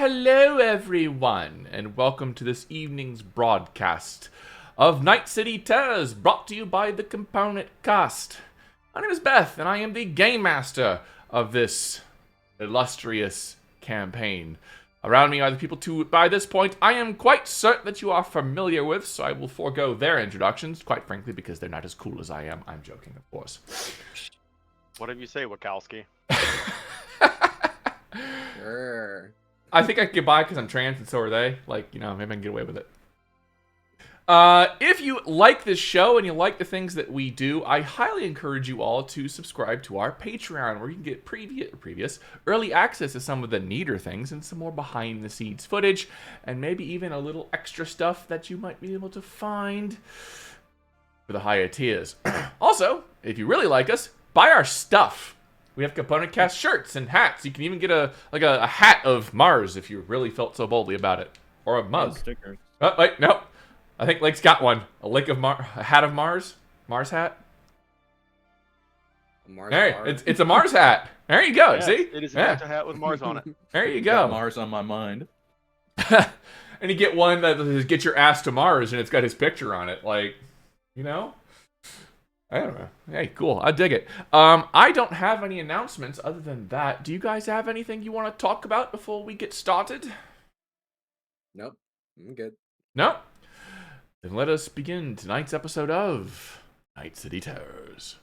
Hello, everyone, and welcome to this evening's broadcast of Night City Terrors, brought to you by the Component Cast. My name is Beth, and I am the Gamemaster of this illustrious campaign. Around me are the people who, by this point, I am quite certain that you are familiar with, so I will forego their introductions, quite frankly, because they're not as cool as I am. I'm joking, of course. Whatever you say, Wachowski. Sure. I think I can get by because I'm trans and so are they. Like, maybe I can get away with it. If you like this show and you like the things that we do, I highly encourage you all to subscribe to our Patreon, where you can get previous early access to some of the neater things and some more behind-the-scenes footage, and maybe even a little extra stuff that you might be able to find for the higher tiers. Also, if you really like us, buy our stuff. We have Component Cast shirts and hats. You can even get a hat of Mars if you really felt so boldly about it, or a mug. Stickers. Oh, wait, no. I think Lake's got one. A hat of Mars? Mars hat? It's a Mars hat. There you go. Yeah, See? It is a hat with Mars on it. There you Got go. Mars on my mind. And you get one that says, "Get your ass to Mars," and it's got his picture on it. Like, I don't know. Hey, cool. I dig it. I don't have any announcements other than that. Do you guys have anything you want to talk about before we get started? Nope. I'm good. No? Then let us begin tonight's episode of Night City Terrors.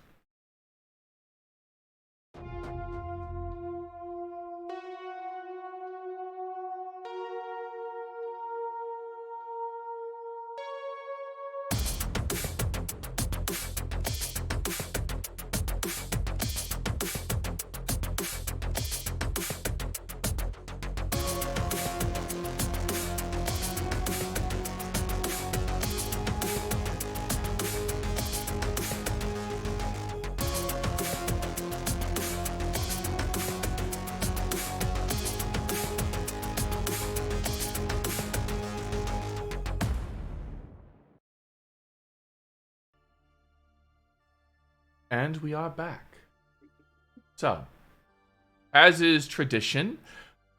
And we are back. So, as is tradition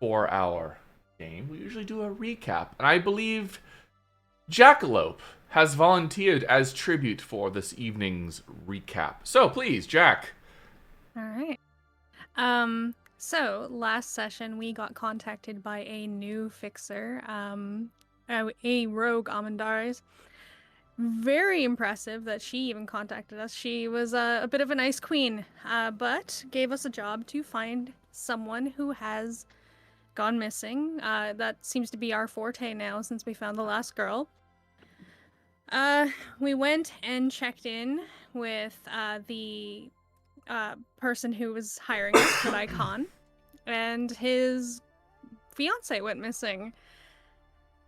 for our game, we usually do a recap. And I believe Jackalope has volunteered as tribute for this evening's recap. So, please, Jack. All right. So last session we got contacted by a new fixer, a rogue Amandares. Very impressive that she even contacted us. She was a bit of an ice queen, but gave us a job to find someone who has gone missing. That seems to be our forte now since we found the last girl. We went and checked in with the person who was hiring us, at Icon, and his fiance went missing.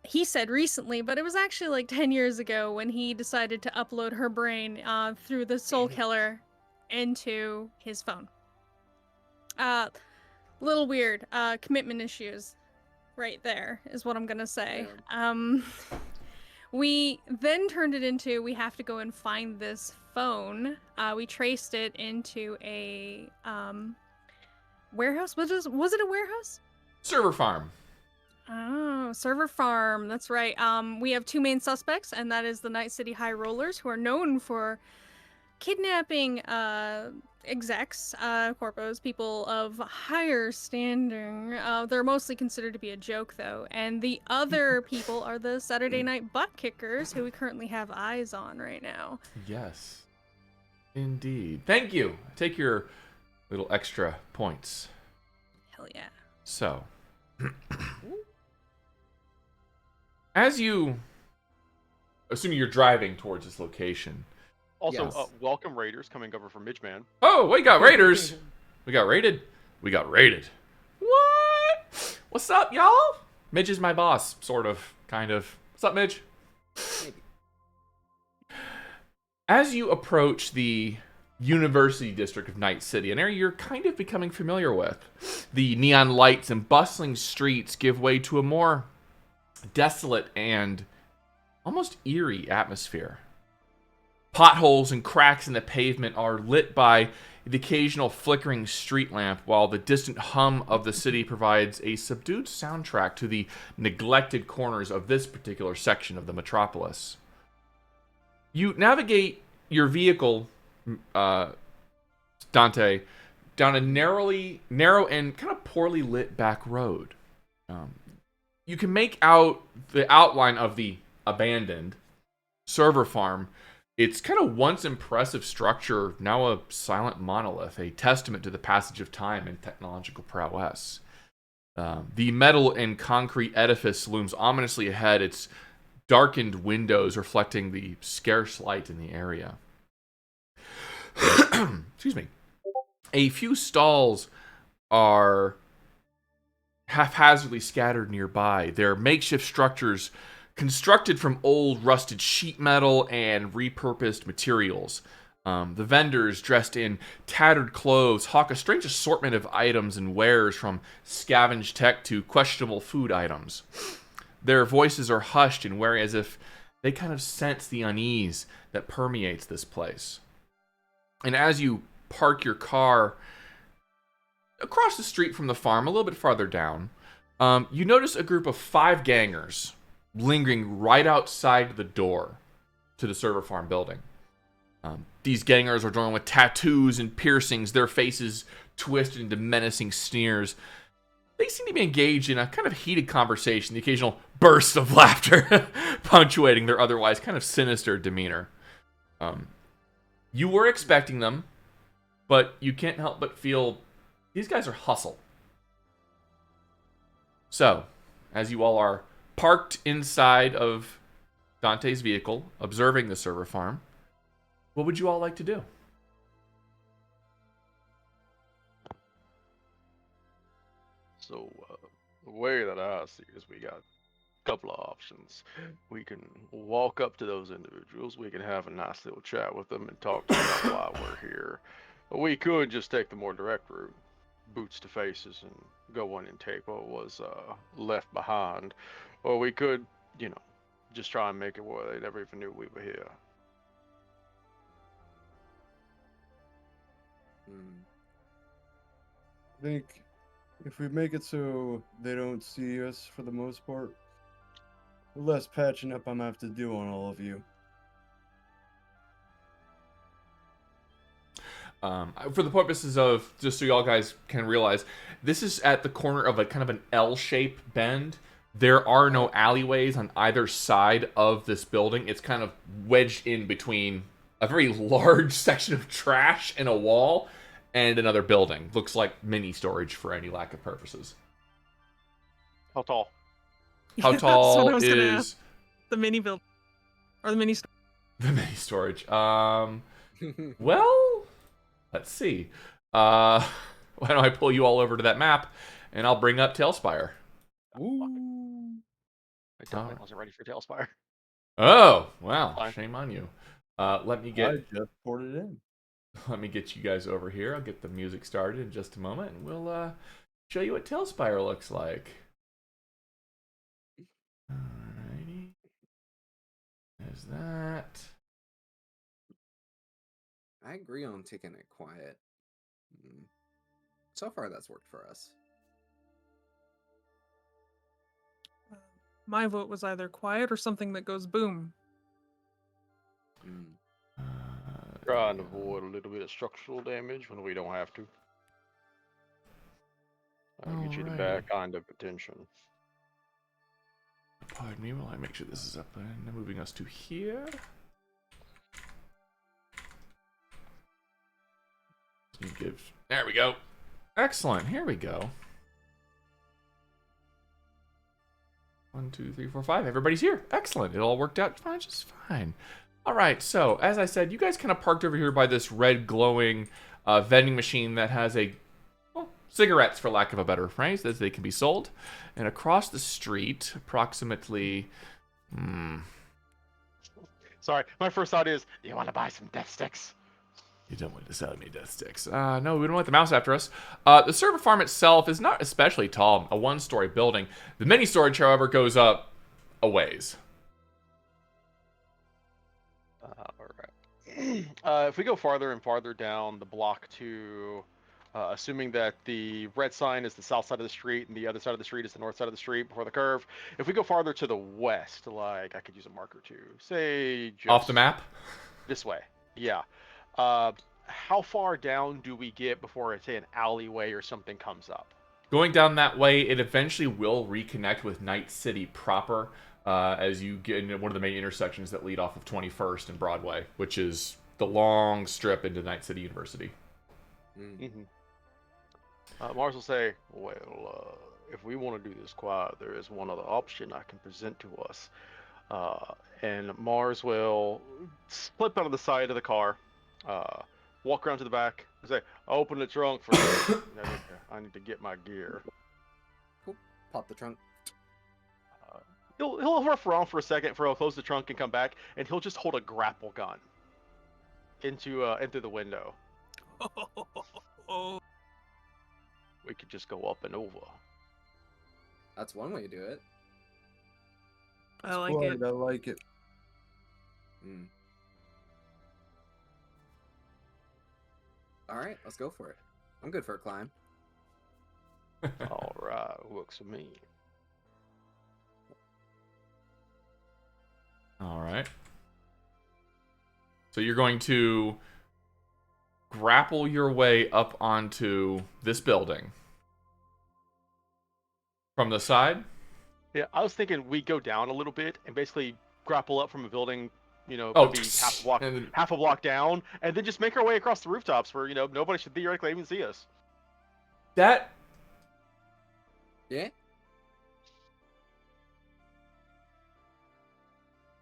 He said recently, but it was actually like 10 years ago when he decided to upload her brain through the Soul Killer into his phone. Little weird. Commitment issues right there is what I'm gonna say. We then turned it into, we have to go and find this phone. We traced it into a warehouse. Was it a warehouse? Server farm. Oh, server farm. That's right. We have two main suspects, and that is the Night City High Rollers, who are known for kidnapping execs, corpos, people of higher standing. They're mostly considered to be a joke, though. And the other people are the Saturday Night Butt Kickers, who we currently have eyes on right now. Yes. Indeed. Thank you. Take your little extra points. Hell yeah. So, as you, assuming you're driving towards this location. Also, Yes. welcome Raiders coming over from Midgeman. Oh, we got raiders. We got raided. We got raided. What? What's up, y'all? Midge is my boss, sort of, kind of. What's up, Midge? Maybe. As you approach the University District of Night City, an area you're kind of becoming familiar with, the neon lights and bustling streets give way to a more desolate and almost eerie atmosphere. Potholes and cracks in the pavement are lit by the occasional flickering street lamp, while the distant hum of the city provides a subdued soundtrack to the neglected corners of this particular section of the metropolis. You navigate your vehicle, Dantae, down a narrow and kind of poorly lit back road. You can make out the outline of the abandoned server farm. It's kind of once impressive structure, now a silent monolith, a testament to the passage of time and technological prowess. The metal and concrete edifice looms ominously ahead, its darkened windows reflecting the scarce light in the area. Excuse me. A few stalls are haphazardly scattered nearby. They're makeshift structures constructed from old rusted sheet metal and repurposed materials. The vendors, dressed in tattered clothes, hawk a strange assortment of items and wares, from scavenged tech to questionable food items. Their voices are hushed and wary, as if they kind of sense the unease that permeates this place. And as you park your car across the street from the farm, a little bit farther down, you notice a group of 5 gangers lingering right outside the door to the server farm building. These gangers are adorned with tattoos and piercings, their faces twisted into menacing sneers. They seem to be engaged in a kind of heated conversation, the occasional bursts of laughter punctuating their otherwise kind of sinister demeanor. You were expecting them, but you can't help but feel these guys are hustle. So, as you all are parked inside of Dante's vehicle, observing the server farm, what would you all like to do? So, the way that I see it is we got a couple of options. We can walk up to those individuals, we can have a nice little chat with them and talk to them about why we're here. Or we could just take the more direct route, boots to faces, and go in and take what was left behind. Or we could, just try and make it where they never even knew we were here. I think if we make it so they don't see us for the most part, the less patching up I'm gonna have to do on all of you. For the purposes of, just so y'all guys can realize, this is at the corner of a kind of an L-shaped bend. There are no alleyways on either side of this building. It's kind of wedged in between a very large section of trash and a wall and another building. Looks like mini storage for any lack of purposes. How tall? How That's what I tall was gonna is ask. The mini build or the mini the mini storage? Well, let's see. Why don't I pull you all over to that map, and I'll bring up Tailspire. Ooh. I definitely wasn't ready for Tailspire. Oh, wow. Fine. Shame on you. Let me get I just poured it in. Let me get you guys over here. I'll get the music started in just a moment, and we'll show you what Tailspire looks like. Alrighty. There's that. I agree on taking it quiet. So far, that's worked for us. My vote was either quiet or something that goes boom. Try and avoid a little bit of structural damage when we don't have to. Get you the bad kind of attention. Pardon me while I make sure this is up and moving us to here. There we go. Excellent. Here we go. 1, 2, 3, 4, 5. Everybody's here. Excellent. It all worked out fine, just fine. All right. So, as I said, you guys kind of parked over here by this red glowing vending machine that has cigarettes, for lack of a better phrase, as they can be sold. And across the street, approximately... Sorry, my first thought is, do you want to buy some death sticks? You don't want to sell me death sticks. No, we don't want the mouse after us. The server farm itself is not especially tall, a one-story building. The mini storage, however, goes up a ways. Alright. If we go farther and farther down the block to, assuming that the red sign is the south side of the street and the other side of the street is the north side of the street before the curve. If we go farther to the west, like I could use a marker too, say just Off the map? this way. Yeah. How far down do we get before, say, an alleyway or something comes up? Going down that way, it eventually will reconnect with Night City proper as you get into one of the main intersections that lead off of 21st and Broadway, which is the long strip into Night City University. Mars will say, well, if we want to do this quiet, there is one other option I can present to us. And Mars will slip out of the side of the car, walk around to the back, and say, open the trunk for me. I need to get my gear. Cool. Pop the trunk. He'll rough around for a second, he'll close the trunk and come back, and he'll just hold a grapple gun into the window. We could just go up and over. That's one way to do it. I like Boy, it. I like it. Mm. All right, let's go for it. I'm good for a climb. All right, works for me. All right. So you're going to grapple your way up onto this building. From the side? Yeah, I was thinking we go down a little bit and basically grapple up from a building, maybe half a block down, and then just make our way across the rooftops where, nobody should theoretically even see us. That... Yeah?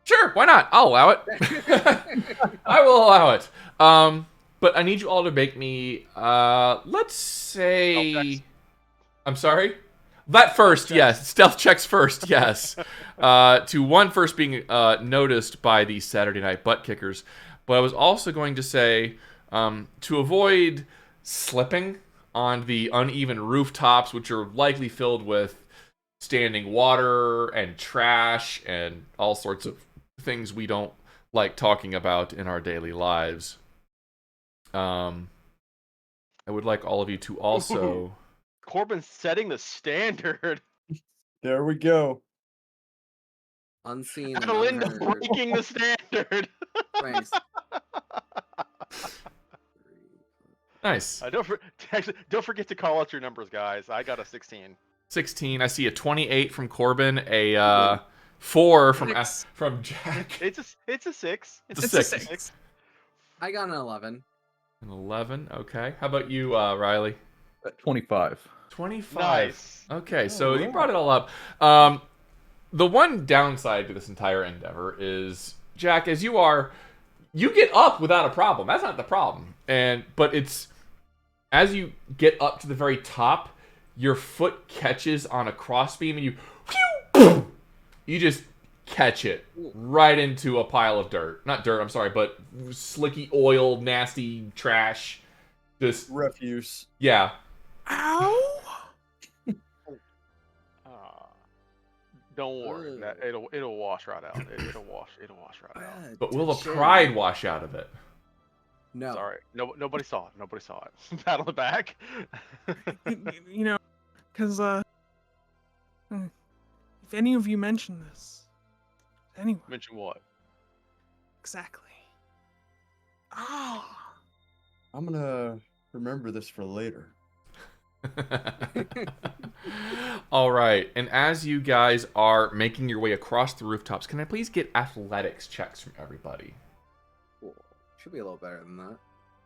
Sure, why not? I'll allow it. I will allow it. But I need you all to make me, let's say... I'm sorry? That first, yes. Stealth checks first, yes. To one first being noticed by the Saturday Night Butt Kickers. But I was also going to say, to avoid slipping on the uneven rooftops, which are likely filled with standing water and trash and all sorts of things we don't like talking about in our daily lives. I would like all of you to also... Corbin's setting the standard. There we go. Unseen. and Adalinda unheard. breaking the standard. Thanks. Nice. Don't forget to call out your numbers, guys. I got a 16. 16. I see a 28 from Corbin, a 4 from Jack. It's a 6. It's a 6. I got an 11. An 11. Okay. How about you, Riley? 25. 25. Nice. Okay, so you wow. brought it all up. The one downside to this entire endeavor is, Jack, as you get up without a problem. That's not the problem. But it's as you get up to the very top, your foot catches on a crossbeam and you just catch it right into a pile of dirt. Not dirt, I'm sorry, but slicky oil, nasty trash. Just Refuse. yeah. Ow! Don't worry, it'll wash right out. It'll wash right out. But will the pride wash out of it? No. Sorry, nobody saw it. Nobody saw it. Pat on the back. Because if any of you mention this, anyone, Mention what? exactly. Ah. I'm gonna remember this for later. All right, and as you guys are making your way across the rooftops, can I please get athletics checks from everybody? Cool. Should be a little better than that.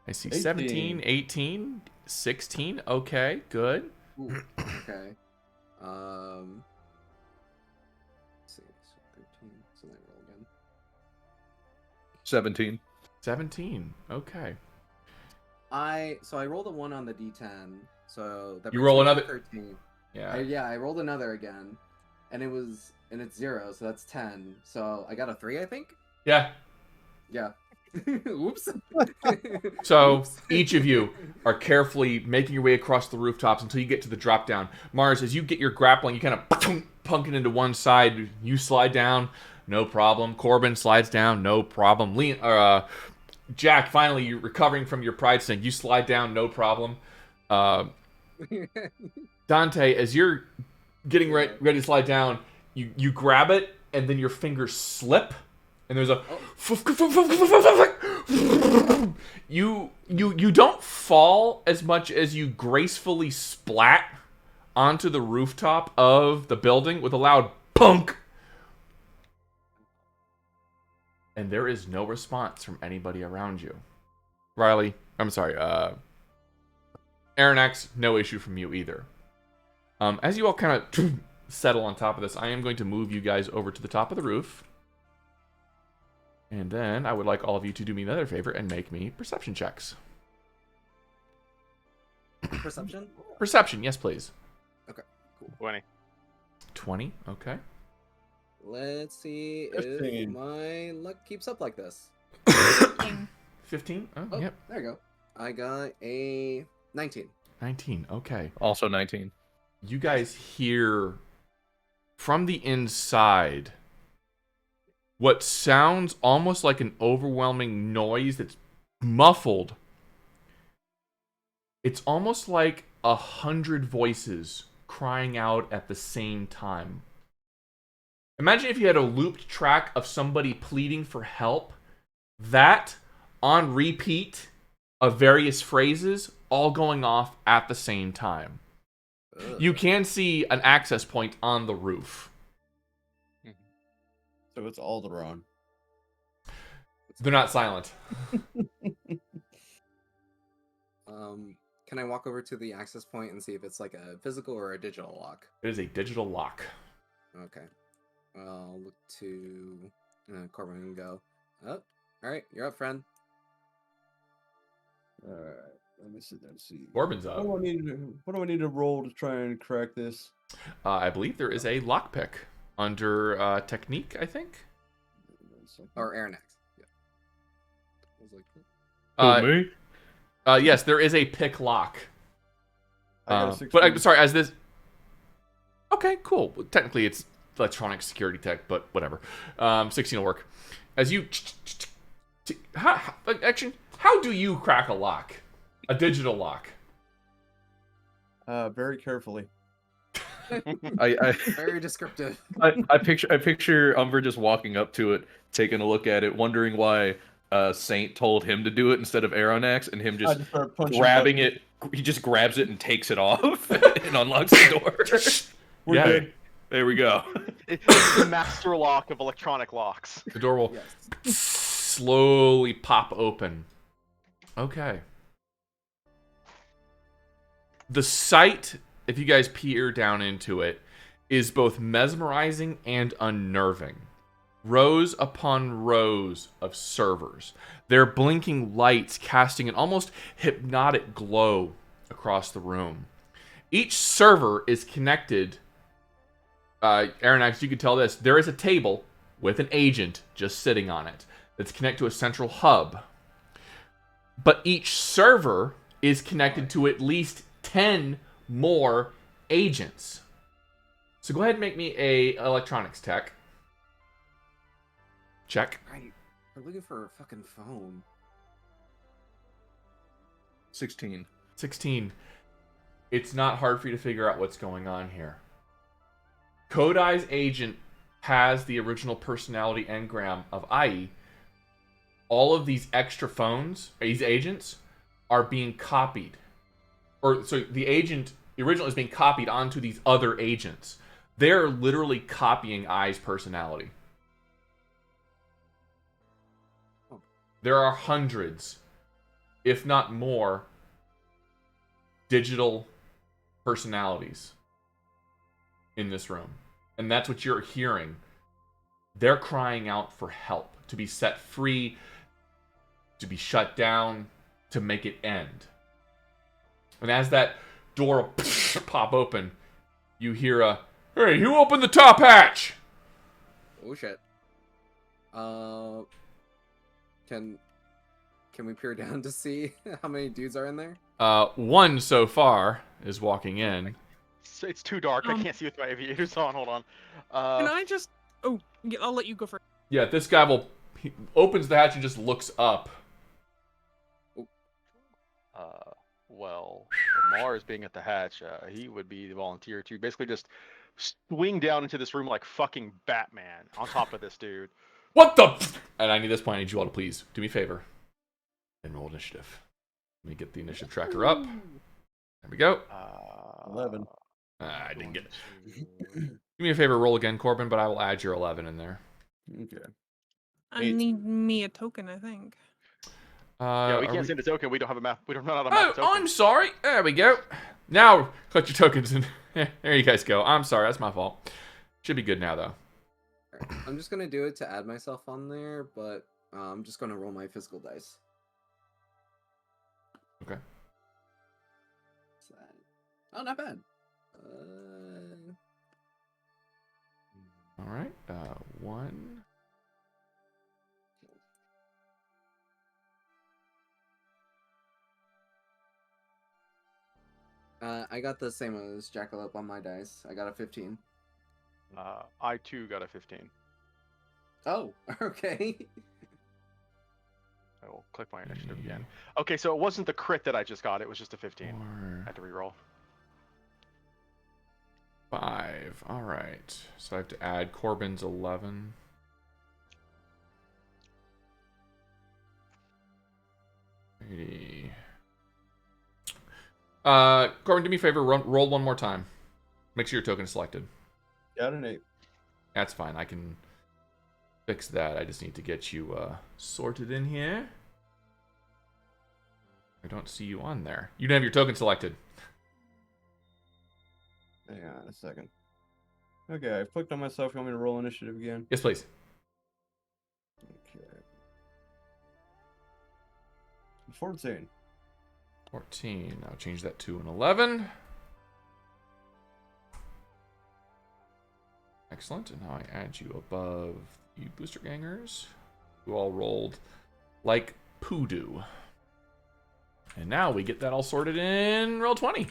I see 18. 17, 18, 16. Okay, good. Ooh, okay. Let's see. So 13. So then roll again. 17. 17. Okay. I rolled a 1 on the D10. So that You brings roll me to another- 13. Yeah. I rolled another again, and it's 0, so that's 10. So I got a 3, I think. Yeah. Yeah. Oops. So Oops. each of you are carefully making your way across the rooftops until you get to the drop down. Mars, as you get your grappling, you kind of punk it into one side. You slide down, no problem. Corbin slides down, no problem. Jack, finally, you're recovering from your pride stink. You slide down, no problem. Dantae, as you're getting ready to slide down, you grab it, and then your fingers slip, and there's a... You don't fall as much as you gracefully splat onto the rooftop of the building with a loud punk. And there is no response from anybody around you. Riley, I'm sorry, Arronax, no issue from you either. As you all kind of settle on top of this, I am going to move you guys over to the top of the roof. And then I would like all of you to do me another favor and make me perception checks. Perception? Perception, yes, please. Okay, cool. 20. 20, okay. Let's see 15. if my luck keeps up like this. 15? Oh, Yep. there you go. I got a 19. 19, okay. Also 19. You guys hear from the inside what sounds almost like an overwhelming noise that's muffled. It's almost like 100 voices crying out at the same time. Imagine if you had a looped track of somebody pleading for help, that on repeat of various phrases all going off at the same time. You can see an access point on the roof. So it's Alderon. They're not silent. Can I walk over to the access point and see if it's like a physical or a digital lock? It is a digital lock. Okay. I'll look to Corbin and go, oh, alright, you're up, friend. Alright, let me sit down and see. Corbin's up. What do I need to roll to try and crack this? I believe there is a lockpick under technique, I think. Or Arronax. Yeah. I was like, Me? Yes, there is a pick lock. I got a But 16. sorry, as this... Okay, cool. Well, technically, it's electronic security tech, but whatever. 16 will work. As you... Actually, how do you crack a lock? A digital lock? Very carefully. I very descriptive. I picture Umbra just walking up to it, taking a look at it, wondering why Saint told him to do it instead of Arronax, and him I just just start punching grabbing buttons. it. He just grabs it and takes it off and unlocks the door. We're Yeah. good. There we go. It's the master lock of electronic locks. The door will Yes. slowly pop open. Okay. The sight, if you guys peer down into it, is both mesmerizing and unnerving. Rows upon rows of servers. Their blinking lights casting an almost hypnotic glow across the room. Each server is connected. Arronax, you can tell this. There is a table with an agent just sitting on it that's connected to a central hub. But each server is connected to at least 10 more agents. So go ahead and make me a electronics tech. Check. Right. We're looking for a fucking phone. 16. 16. It's not hard for you to figure out what's going on here. Kodai's agent has the original personality engram of Ai. All of these extra phones, these agents, are being copied. Or, so the original is being copied onto these other agents. They're literally copying Ai's personality. There are hundreds, if not more, digital personalities in this room. And that's what you're hearing. They're crying out for help, to be set free, to be shut down, to make it end. And as that door will pop open, you hear a, "Hey, who opened the top hatch?" Oh shit. Can we peer down to see how many dudes are in there? One so far is walking in. It's too dark. I can't see with my aviators on. Hold on. Can I just... Oh, yeah, I'll let you go first. Yeah, this guy he opens the hatch and just looks up. Well, Mars being at the hatch, he would be the volunteer to basically just swing down into this room like fucking Batman on top of this dude. What the? And I need this point. I need you all to please do me a favor and roll initiative. Let me get the initiative tracker up. There we go. 11. I didn't get it. Do me a favor, roll again, Corbin, but I will add your 11 in there. Okay. I need me a token, I think. Yeah, we can't send a token. We don't have a map. We don't know how to map a token. I'm sorry. There we go. Now, collect your tokens. And there you guys go. I'm sorry. That's my fault. Should be good now, though. Alright, I'm just gonna do it to add myself on there, but I'm just gonna roll my physical dice. Okay. Oh, not bad. All right. 1. I got the same as Jackalope on my dice. I got a 15. I too got a 15. Oh, okay. I will click my initiative again. Okay, so it wasn't the crit that I just got. It was just a 15. I had to reroll. 5. All right. So I have to add Corbin's 11. Corbin, do me a favor. Roll one more time. Make sure your token is selected. Got an 8. That's fine. I can fix that. I just need to get you sorted in here. I don't see you on there. You don't have your token selected. Hang on a second. Okay, I've clicked on myself. You want me to roll initiative again? Yes, please. Okay. 14. 14. I'll change that to an 11. Excellent. And now I add you above the booster gangers, who all rolled like poodoo. And now we get that all sorted in roll 20.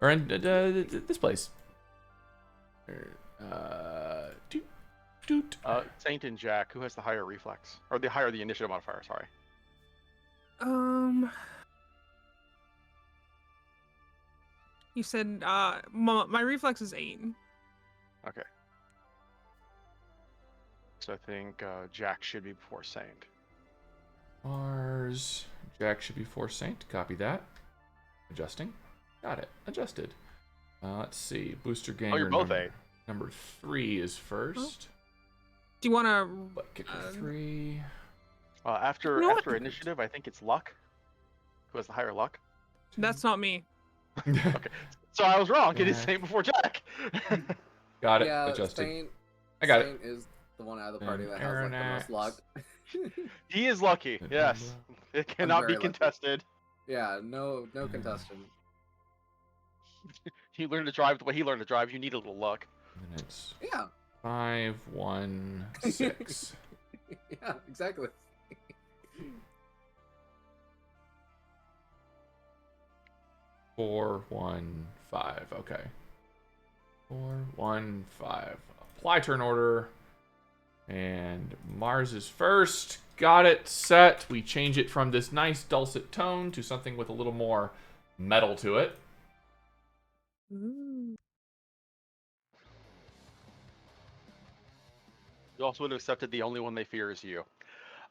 Or in this place. Saint and Jack, who has the higher reflex? Or the higher the initiative modifier, sorry. You said my reflex is 8. Okay. So I think Jack should be before Saint. Mars. Jack should be before Saint. Copy that. Adjusting. Got it. Adjusted. Let's see. Booster ganger. Oh, you're both 8. Number 3 is first. Do you want to? Butt kicker 3. After You know what? initiative, I think it's luck. Who has the higher luck? That's not me. Okay. So I was wrong. It is Saint before Jack. Got it. Yeah, Adjusted. Saint, I got Saint is the one out of the party And that has like, the Arronax. most luck. He is lucky. Yes. It cannot be very lucky. contested. Yeah, no contestation. He learned to drive the way he learned to drive. You need a little luck. And it's Yeah, 5, 1, 6. yeah, exactly. 4, 1, 5. Okay. 4, 1, 5. Apply turn order. And Mars is first. Got it set. We change it from this nice dulcet tone to something with a little more metal to it. Ooh. You also would have accepted the only one they fear is you.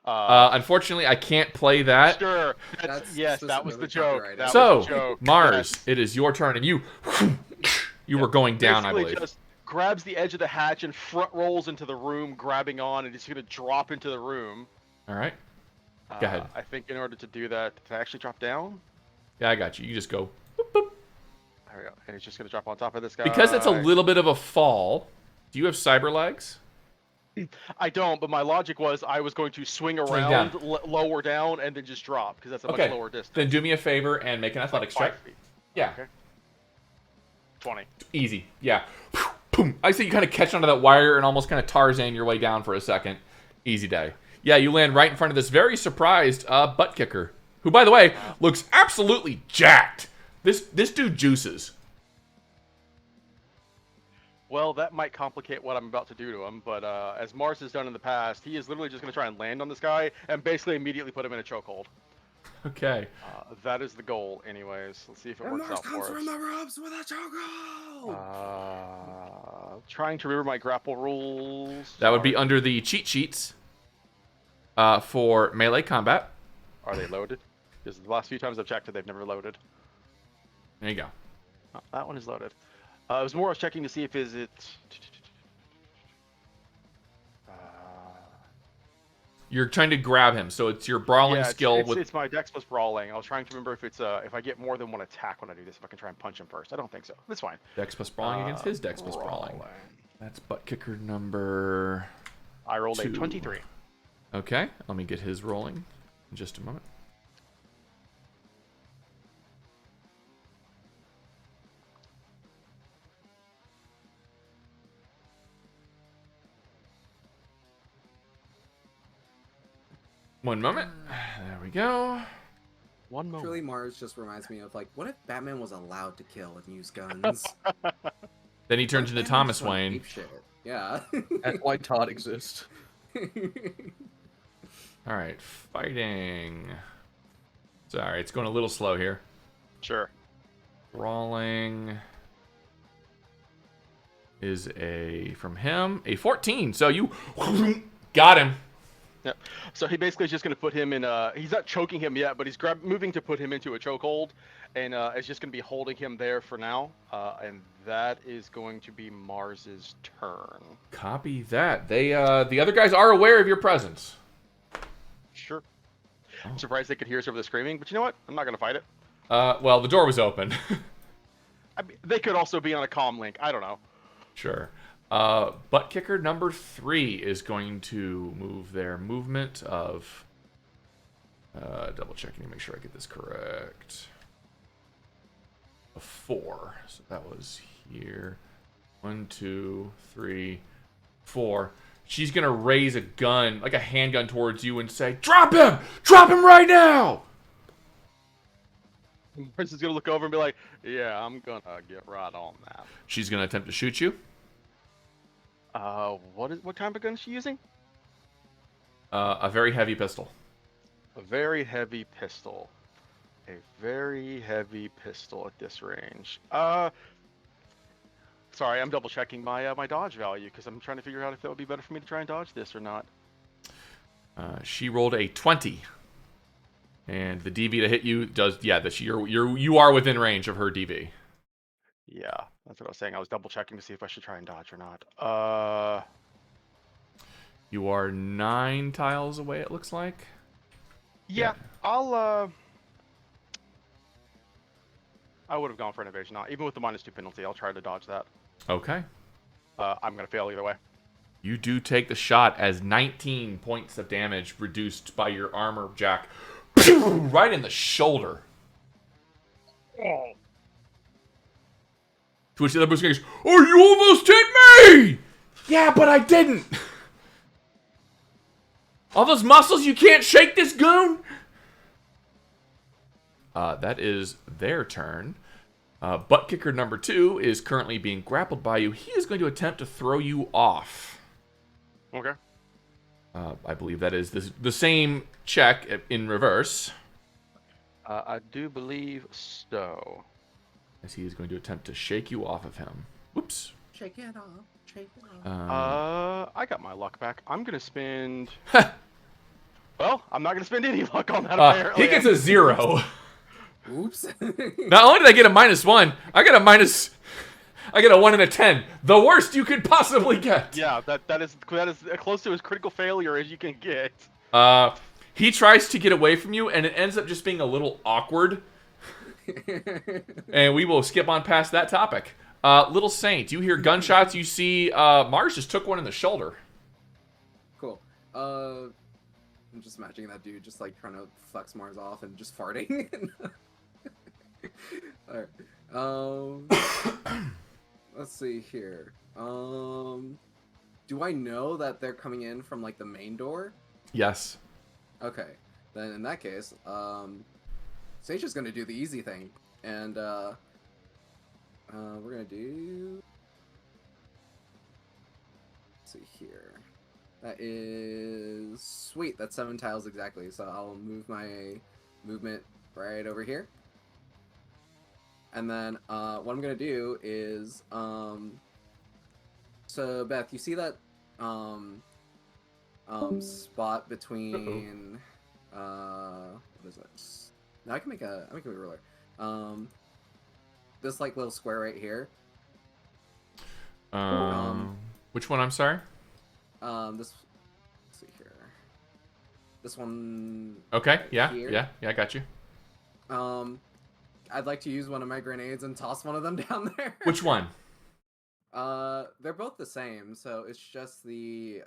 Unfortunately, I can't play that. Sure. That's Yes, that was the specifically joke. copyrighted. That So, was the joke. Mars, Yes. it is your turn, and you were going down, I Basically believe. just grabs the edge of the hatch and front rolls into the room, grabbing on, and he's going to drop into the room. All right. Go ahead. I think in order to do that, to actually drop down, Yeah, I got you. You just go. there we go. And he's just going to drop on top of this guy. Because it's a little bit of a fall. Do you have cyber legs? I don't, but my logic was I was going to swing Swing around, down. lower down, and then just drop, because that's a much Okay. lower distance. Then do me a favor and make an athletics 5 check. feet. Yeah. Okay. 20. Easy. Yeah. Boom. I see you kind of catch onto that wire and almost kind of Tarzan your way down for a second. Easy day. Yeah, you land right in front of this very surprised butt kicker, who, by the way, looks absolutely jacked. This dude juices. Well, that might complicate what I'm about to do to him, but as Mars has done in the past, he is literally just going to try and land on this guy and basically immediately put him in a chokehold. Okay. That is the goal, anyways. Let's see if it And works Mars out comes for from us. the ropes with a chokehold. Trying to remember my grapple rules. That would be Sorry. under the cheat sheets for melee combat. Are they loaded? Because the last few times I've checked it, they've never loaded. There you go. Oh, that one is loaded. It was more I was checking to see if is it. You're trying to grab him, so it's your brawling Yeah, skill with. it's my dex plus brawling. I was trying to remember if it's if I get more than one attack when I do this, if I can try and punch him first. I don't think so. That's fine. Dex plus brawling against his dex plus brawling. That's butt kicker number. I rolled a 2. 23. Okay, let me get his rolling in just a moment. One moment. There we go. One moment. Truly, Mars just reminds me of like, what if Batman was allowed to kill and use guns? Then he turns into Batman Thomas just went Wayne. ape shit. Yeah. That's why Todd exists. All right, fighting. Sorry, it's going a little slow here. Sure. Brawling is from him a 14. So you got him. Yeah. So he basically is just going to put him in. He's not choking him yet, but he's moving to put him into a chokehold, and it's just going to be holding him there for now. And that is going to be Mars's turn. Copy that. They the other guys are aware of your presence. Sure. I'm surprised they could hear us over the screaming, but you know what? I'm not going to fight it. Well, the door was open. I mean, they could also be on a comm link. I don't know. Sure. Butt kicker number 3 is going to move their movement of. Double checking to make sure I get this correct. A 4. So that was here. 1, 2, 3, 4. She's gonna raise a gun, like a handgun, towards you and say, "Drop him! Drop him right now!" Mars is going to look over and be like, yeah, I'm going to get right on that. She's gonna attempt to shoot you. What kind of gun is she using? A very heavy pistol. A very heavy pistol. A very heavy pistol at this range. Sorry, I'm double checking my my dodge value because I'm trying to figure out if it would be better for me to try and dodge this or not. She rolled a 20, and the DV to hit you does. Yeah, you are within range of her DV. Yeah, that's what I was saying. I was double checking to see if I should try and dodge or not. You are 9 tiles away. It looks like. Yeah, I'll I would have gone for an evasion. Even with the -2 penalty, I'll try to dodge that. Okay. I'm gonna fail either way. You do take the shot as 19 points of damage reduced by your armor jack. Right in the shoulder. Oh. To which the other person goes, "Oh, you almost hit me!" Yeah, but I didn't. All those muscles, you can't shake this goon? That is their turn. Butt kicker number 2 is currently being grappled by you. He is going to attempt to throw you off. Okay. I believe that is the same check in reverse. I do believe so. As he is going to attempt to shake you off of him. Whoops. Shake it off. Shake it off. I got my luck back. I'm gonna spend. Well, I'm not gonna spend any luck on that. Apparently, he gets a 0. Oops. Not only did I get a -1, I got a 1 and a 10. The worst you could possibly get. Yeah, that is as close to as critical failure as you can get. He tries to get away from you, and it ends up just being a little awkward. And we will skip on past that topic. Little Saint, you hear gunshots. You see Mars just took one in the shoulder. Cool. I'm just imagining that dude just like trying to flex Mars off and just farting. Alright. Let's see here. Do I know that they're coming in from like the main door? Yes. Okay. Then in that case, Sage is gonna do the easy thing. And we're gonna do, let's see here. That is sweet. That's 7 tiles exactly. So I'll move my movement right over here. And then what I'm gonna do is so Beth, you see that spot between what is it? No, I can make a ruler. This like little square right here. Which one? I'm sorry. This. Let's see here. This one. Okay. Yeah. Here. Yeah. Yeah. I got you. I'd like to use one of my grenades and toss one of them down there. Which one? They're both the same, so it's just the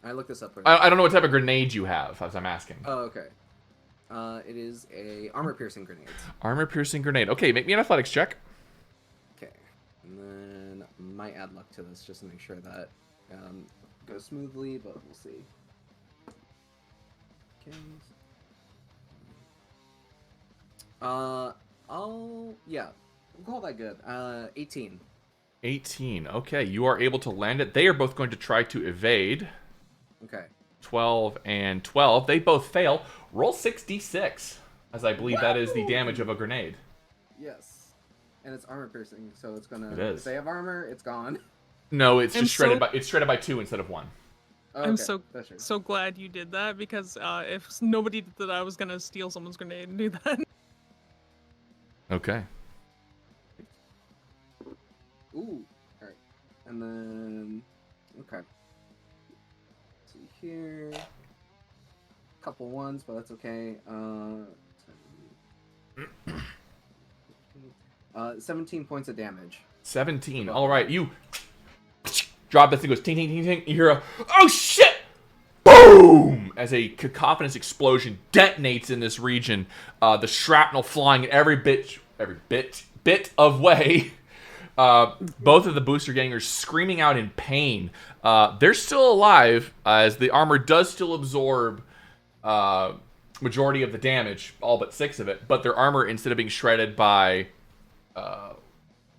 I looked this up. I don't know what type of grenade you have, as I'm asking. Oh, okay. It is a armor-piercing grenade. Armor-piercing grenade. Okay, make me an athletics check. Okay, and then might add luck to this just to make sure that goes smoothly, but we'll see. Okay. We'll call that good. 18. 18. Okay, you are able to land it. They are both going to try to evade. Okay. 12 and 12. They both fail. Roll 6d6, as I believe that is the damage of a grenade. Yes. And it's armor piercing, so it's gonna. It is. If they have armor, it's gone. No, it's I'm just shredded by. It's shredded by 2 instead of 1. Oh, I'm okay. That's true. so glad you did that, because if nobody did that, I was gonna steal someone's grenade and do that. Okay. Ooh. Alright. And then. Okay. Let's see here. Couple ones, but that's okay. 17 points of damage. 17. All right, you drop this thing, goes ting ting ting ting. You hear a oh shit! Boom! As a cacophonous explosion detonates in this region, the shrapnel flying in every bit of way. Both of the booster gangers screaming out in pain. They're still alive, as the armor does still absorb majority of the damage, all but 6 of it. But their armor, instead of being shredded by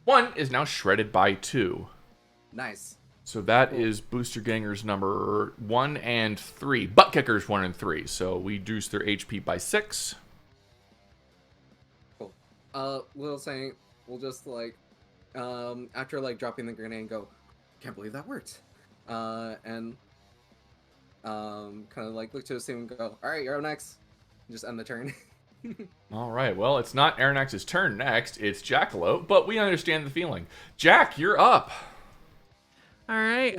1, is now shredded by 2. Nice. So that is booster gangers number 1 and 3. Butt kickers 1 and 3. So we reduce their HP by 6. Cool. Little saying, we'll just like, after like dropping the grenade, go, can't believe that worked. And kind of like look to his team and go, all right, Arronax, just end the turn. All right. Well, it's not Arronax's turn next. It's Jackalope, but we understand the feeling. Jack, you're up. All right.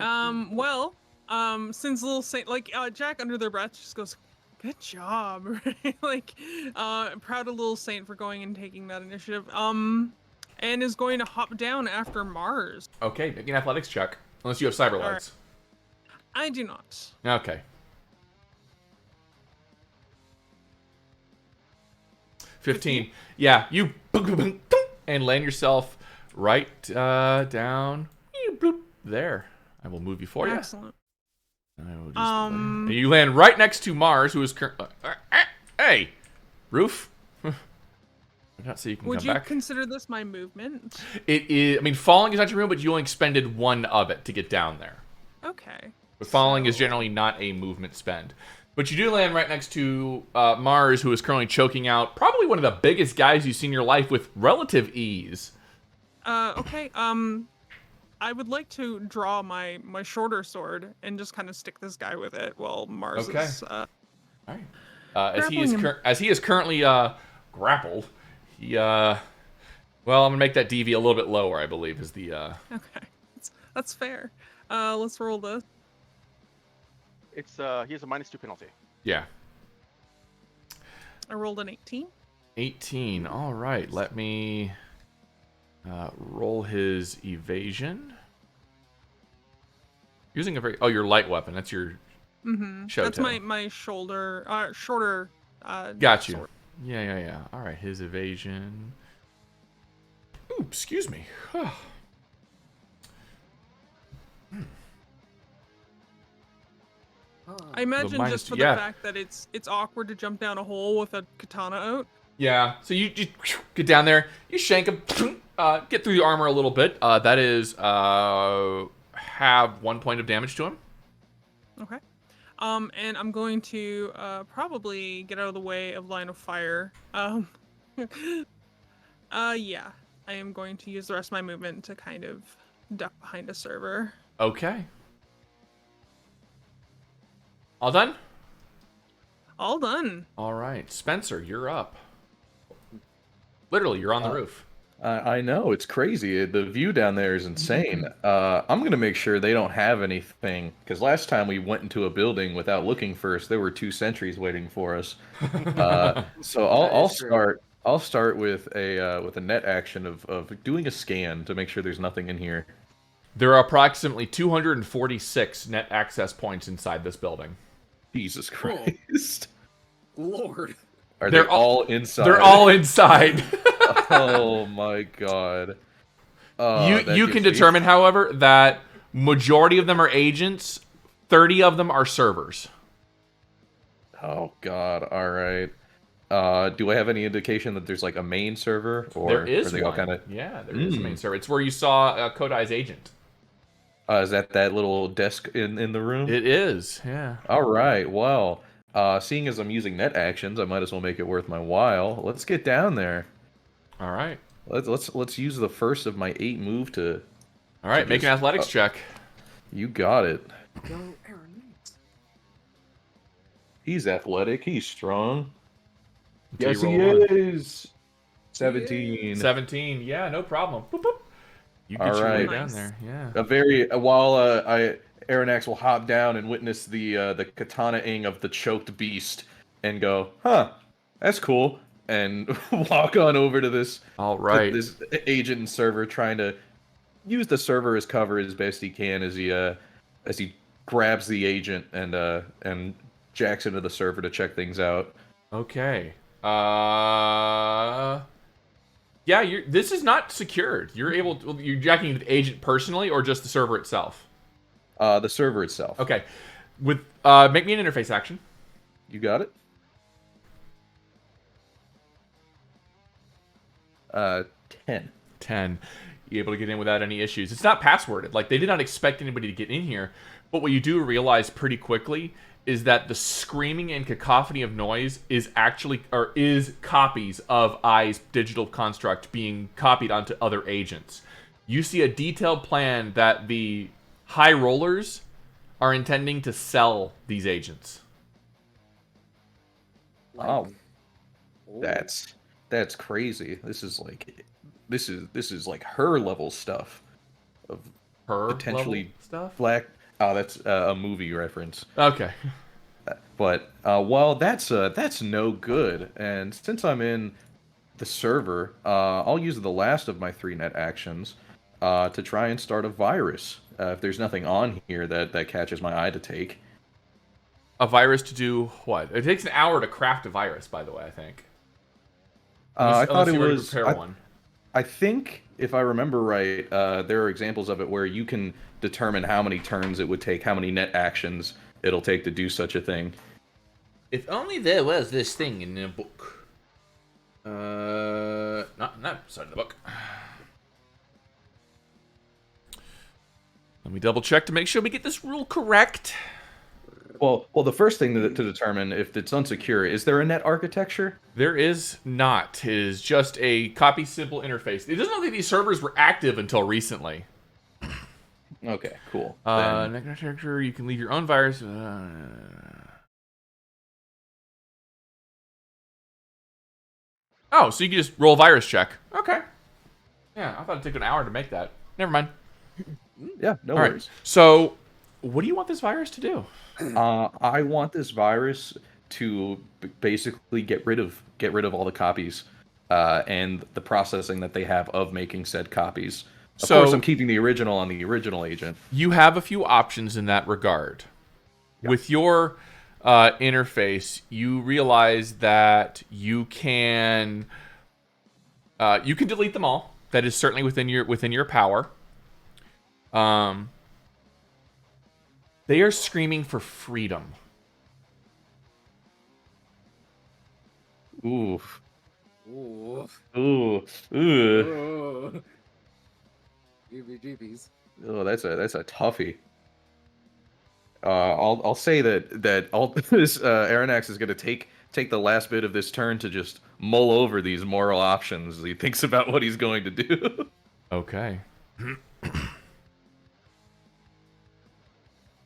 Since Little Saint, like, Jack under their breath just goes, "Good job," right? Like, proud of Little Saint for going and taking that initiative. And is going to hop down after Mars. Okay, make an athletics check. Unless you have cyber legs. I do not. Okay. 15. Yeah, you and land yourself right down there. I will move you for you. Excellent. I will just and you land right next to Mars, who is hey, Roof. Not so you can Would come you back. consider this my movement? It is. I mean, falling is not your movement, but you only expended 1 of it to get down there. Okay. But falling is generally not a movement spend. But you do land right next to Mars, who is currently choking out probably one of the biggest guys you've seen in your life with relative ease. Okay. I would like to draw my shorter sword and just kind of stick this guy with it while Mars is. All right. Grappling As he is currently grappled, he well, I'm gonna make that DV a little bit lower. I believe is the. Okay, that's fair. Let's roll this. It's he has a -2 penalty. Yeah. I rolled an 18. 18. All right. Let me roll his evasion. Using a very your light weapon. That's your show. That's my shoulder shorter. Got you. sword. Yeah. All right. His evasion. Ooh, excuse me. I imagine minus just for two- the yeah. fact that it's awkward to jump down a hole with a katana out. Yeah. So you get down there. You shank him. Get through the armor a little bit. That is have 1 point of damage to him. Okay. And I'm going to probably get out of the way of line of fire. Yeah, I am going to use the rest of my movement to kind of duck behind a server. Okay. All done? All done. All right. Spencer, you're up. Literally, you're on the roof. I know, it's crazy. The view down there is insane. I'm going to make sure they don't have anything, because last time we went into a building without looking first, there were 2 sentries waiting for us. So I'll start with a net action of doing a scan to make sure there's nothing in here. There are approximately 246 net access points inside this building. Jesus Christ. Lord. Are they all inside? They're all inside. Oh my god. You can determine, however, that majority of them are agents, 30 of them are servers. Oh god, alright. Do I have any indication that there's like a main server? Or there is are they one. all kinda... Yeah, there is a main server. It's where you saw Kodai's agent. Is that little desk in the room? It is, yeah. Alright, well, seeing as I'm using net actions, I might as well make it worth my while. Let's get down there. All right. Let's use the first of my 8 move to... All right, make an athletics check. You got it. Go, Arronax. He's athletic, he's strong. Until Yes, you he roll one. is. 17. 17, yeah, no problem. Boop, boop. You get All your way right. down there, yeah. Arronax will hop down and witness the katana-ing of the choked beast and go, huh, that's cool, and walk on over to this this agent and server, trying to use the server as cover as best he can as he grabs the agent and jacks into the server to check things out. Okay. Yeah, this is not secured. You're jacking the agent personally or just the server itself? The server itself. Okay. Make me an interface action. You got it. 10. 10. You able to get in without any issues. It's not passworded. Like, they did not expect anybody to get in here. But what you do realize pretty quickly is that the screaming and cacophony of noise is copies of I's digital construct being copied onto other agents. You see a detailed plan that the high rollers are intending to sell these agents. Oh, that's crazy. This is like her level stuff of Her potentially level stuff. black. Oh, that's a movie reference. Okay. But well, that's no good. And since I'm in the server, I'll use the last of my 3 net actions to try and start a virus. If there's nothing on here that catches my eye to take. A virus to do what? It takes an hour to craft a virus, by the way, I think. I thought it was. Prepare one. I think, if I remember right, there are examples of it where you can determine how many turns it would take, how many net actions it'll take to do such a thing. If only there was this thing in the book. Not sorry, the book. Let me double check to make sure we get this rule correct. Well, the first thing to determine if it's unsecure, is there a net architecture? There is not. It is just a copy simple interface. It doesn't look like these servers were active until recently. Okay, cool. Net architecture, you can leave your own virus. Oh, so you can just roll a virus check. Okay. Yeah, I thought it'd take an hour to make that. Never mind. Yeah, no All right. worries. So, what do you want this virus to do? I want this virus to basically get rid of all the copies and the processing that they have of making said copies. Of course, I'm keeping the original on the original agent. You have a few options in that regard. Yeah. With your interface, you realize that you can delete them all. That is certainly within your power. They are screaming for freedom. Ooh. Ooh. Ooh. Ooh. Ooh. GBs. Oh, that's a toughie. I'll say that all this Arronax is going to take the last bit of this turn to just mull over these moral options as he thinks about what he's going to do. Okay.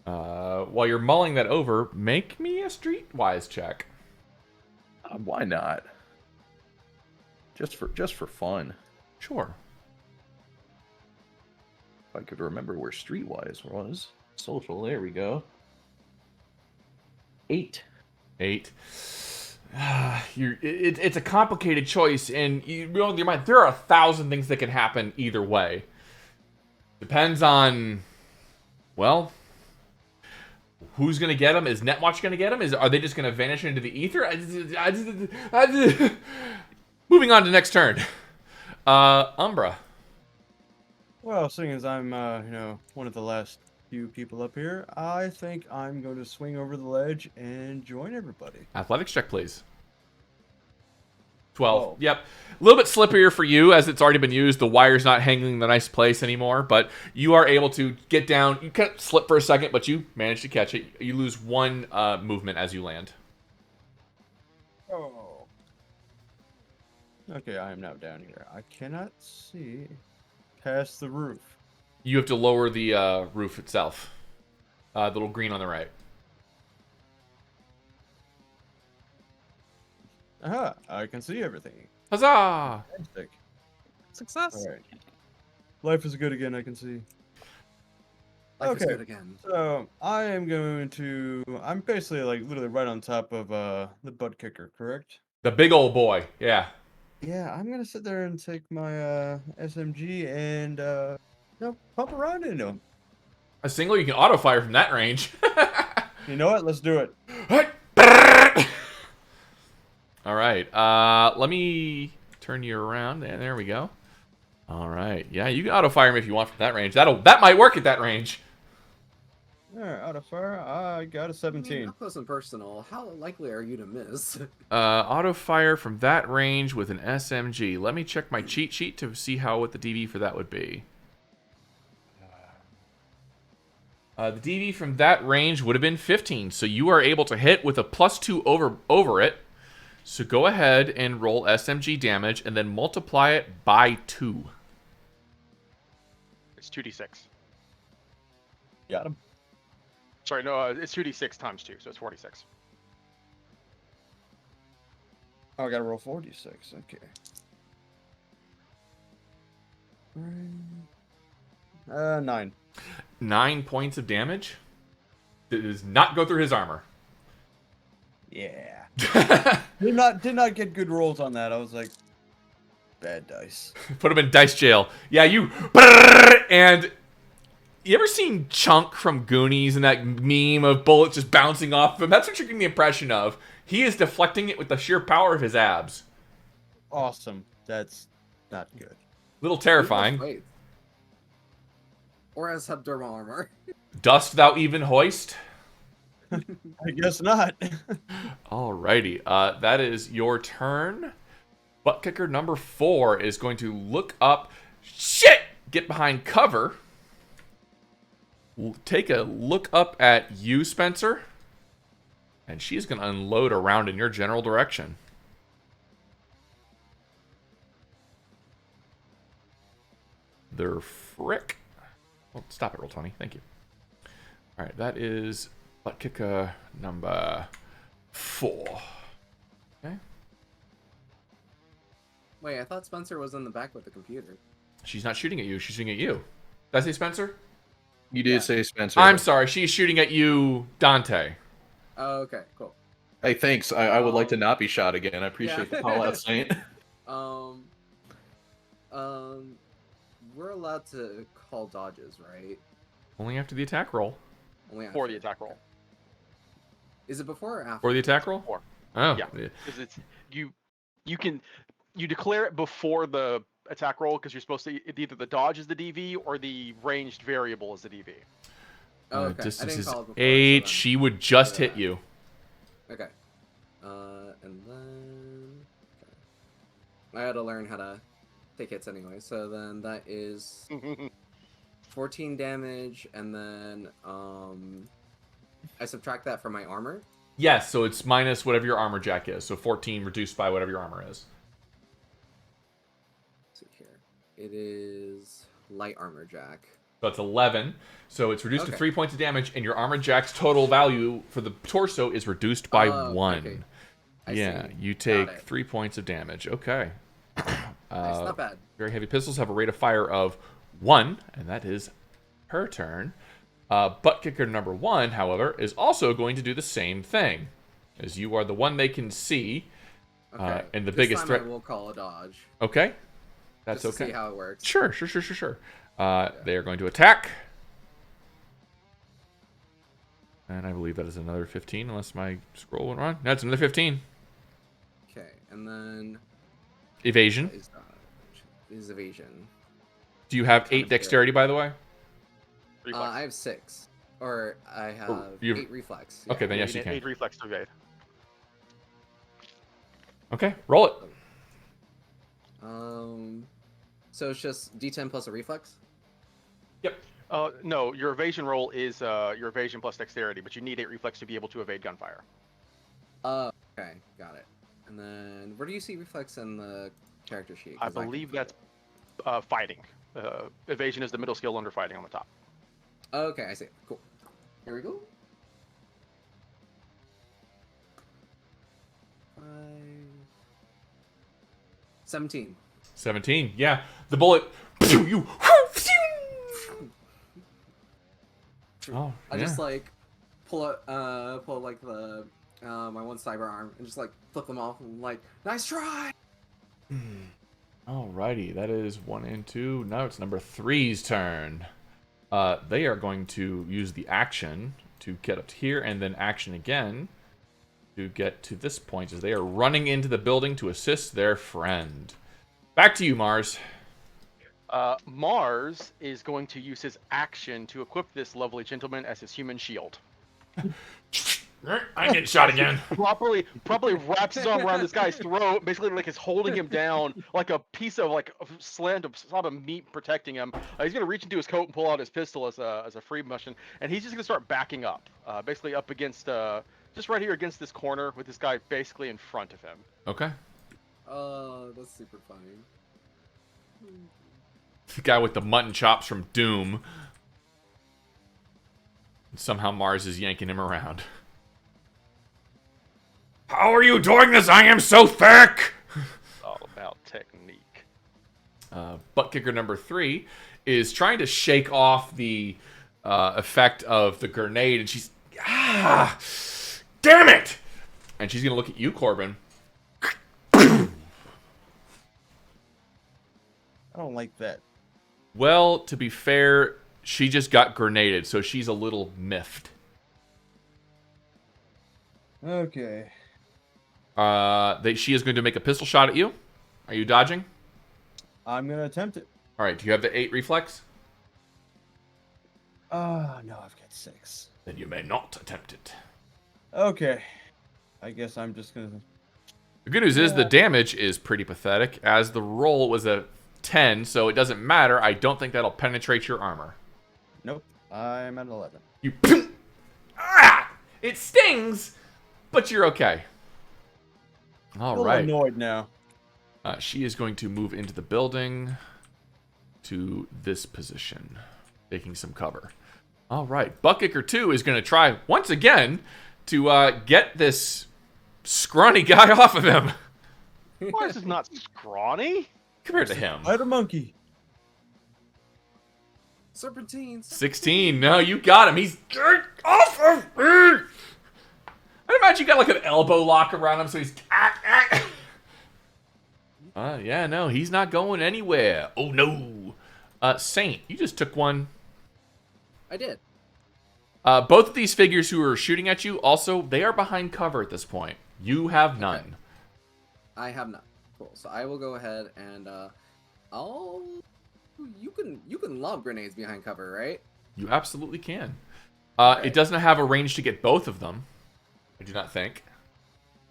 While you're mulling that over, make me a streetwise check. Why not? Just for fun. Sure. If I could remember where streetwise was. Social, there we go. 8. It's a complicated choice, and you know in your mind there are 1,000 things that can happen either way. Depends on, well, who's gonna get them? Is Netwatch gonna get them? Are they just gonna vanish into the ether? Moving on to next turn. Umbra. Well, seeing as I'm, one of the last few people up here, I think I'm going to swing over the ledge and join everybody. Athletics check, please. 12. Yep. A little bit slipperier for you as it's already been used. The wire's not hanging in the nice place anymore, but you are able to get down. You kind of slip for a second, but you manage to catch it. You lose 1 movement as you land. Oh. Okay, I am now down here. I cannot see past the roof. You have to lower the roof itself. The little green on the right. Aha, I can see everything. Huzzah! Fantastic. Success. All right. Life is good again, I can see. Life is Okay. good again. So, I'm basically like literally right on top of the butt kicker, correct? The big old boy. Yeah. Yeah, I'm gonna sit there and take my SMG and pump around into him. A single, you can auto fire from that range. You know what? Let's do it. All right. Let me turn you around. There we go. All right. Yeah, you can auto fire him if you want from that range. That might work at that range. All right, out of fire, I got a 17. Up close and personal, how likely are you to miss? Auto fire from that range with an SMG. Let me check my cheat sheet to see what the DV for that would be. The DV from that range would have been 15, so you are able to hit with a +2 over it. So go ahead and roll SMG damage and then multiply it by 2. It's 2d6. Got him. Sorry, no, it's 2d6 times 2, so it's 46. Oh, I gotta roll 46. Okay. 9. 9 points of damage. It does not go through his armor. Yeah. did not get good rolls on that. I was like, bad dice. Put him in dice jail. Yeah, you. And you ever seen Chunk from Goonies and that meme of bullets just bouncing off of him? That's what you're getting the impression of. He is deflecting it with the sheer power of his abs. Awesome. That's not good. Little terrifying. Wait. Or as subdermal armor. Dost thou even hoist? I guess not. Alrighty. That is your turn. Butt kicker number 4 is going to look up. Shit! Get behind cover. We'll take a look up at you, Spencer. And she's going to unload a round in your general direction. The frick. Oh, stop it, roll 20. Thank you. All right, that is butt kicker number 4. Okay. Wait, I thought Spencer was in the back with the computer. She's not shooting at you. She's shooting at you. Did I say Spencer? You did say Spencer. I'm sorry. She's shooting at you, Dantae. Oh, okay, cool. Hey, thanks. I would like to not be shot again. I appreciate the call out, Saint. We're allowed to call dodges, right? Only after the attack roll. Only after For the attack roll. Is it before or after? For the attack roll? Before. Oh. Yeah. Because it's you declare it before the attack roll because you're supposed to either the dodge is the DV or the ranged variable is the DV. Oh, okay. Distance is call it before, 8. so She would just hit you. Okay. And then... Okay. I had to learn how to take hits anyway, so then that is 14 damage, and then I subtract that from my armor. Yes, so it's minus whatever your armor jack is. So 14 reduced by whatever your armor is. Let's see here. It is light armor jack. So it's 11. So it's reduced to Okay. 3 points of damage, and your armor jack's total value for the torso is reduced by 1. Okay. I Yeah, see. you Got take it. 3 points of damage. Okay. Nice, not bad. Very heavy pistols have a rate of fire of 1, and that is her turn. Butt kicker number 1, however, is also going to do the same thing, as you are the one they can see, Okay. and the This biggest time threat. I will call a dodge. Okay, that's just to okay. see how it works. Sure. They are going to attack, and I believe that is another 15, unless my scroll went wrong. That's another 15. Okay, and then Evasion. is evasion. Do you have 8 Sounds dexterity, by the way? Reflex. I have 6, or I have you've- 8 reflex. Okay, then Yeah, yes, you need can. 8 reflex to evade. Okay, roll it. So it's just D10 plus a reflex. Yep. No, your evasion roll is your evasion plus dexterity, but you need 8 reflex to be able to evade gunfire. Okay, got it. And then where do you see reflex in the character sheet? I 'Cause can believe forget. that's fighting. Evasion is the middle skill under fighting on the top. Okay, I see. Cool. Here we go. 17. 17. Yeah, the bullet. You. Oh, I yeah. just like pull like the my one cyber arm and just like flip them off and like, nice try. Alrighty, that is 1 and 2. Now it's number 3's turn. They are going to use the action to get up to here, and then action again to get to this point, as they are running into the building to assist their friend. Back to you, Mars. Mars is going to use his action to equip this lovely gentleman as his human shield. I'm getting shot again. Properly wraps his arm around this guy's throat, basically like is holding him down like a piece of like a slab of meat protecting him. He's gonna reach into his coat and pull out his pistol as a free motion, and he's just gonna start backing up, basically up against just right here against this corner with this guy basically in front of him. Okay. That's super funny. The guy with the mutton chops from Doom. Somehow Mars is yanking him around. How are you doing this? I am so thick! All about technique. Butt kicker number 3 is trying to shake off the effect of the grenade, and she's... Ah! Damn it! And she's going to look at you, Corbin. I don't like that. Well, to be fair, she just got grenaded, so she's a little miffed. Okay. She is going to make a pistol shot at you. Are you dodging? I'm gonna attempt it. All right, do you have the 8 reflex? No, I've got 6. Then you may not attempt it. Okay. I guess I'm just gonna... The good news is the damage is pretty pathetic, as the roll was a 10, so it doesn't matter. I don't think that'll penetrate your armor. Nope. I'm at 11. You... Ah! It stings, but you're okay. All I'm a little right. annoyed now. She is going to move into the building to this position, taking some cover. All right. Buttkicker 2 is going to try once again to get this scrawny guy off of him. Mars is not scrawny. Compared to him. Fight a monkey. Serpentines. 16. No, you got him. He's get off of me. I imagine you got like an elbow lock around him, so he's... yeah, no, he's not going anywhere. Oh, no. Saint, you just took one. I did. Both of these figures who are shooting at you, also, they are behind cover at this point. You have none. Okay. I have none. Cool. So I will go ahead and you can lob grenades behind cover, right? You absolutely can. Okay. It doesn't have a range to get both of them. I do not think.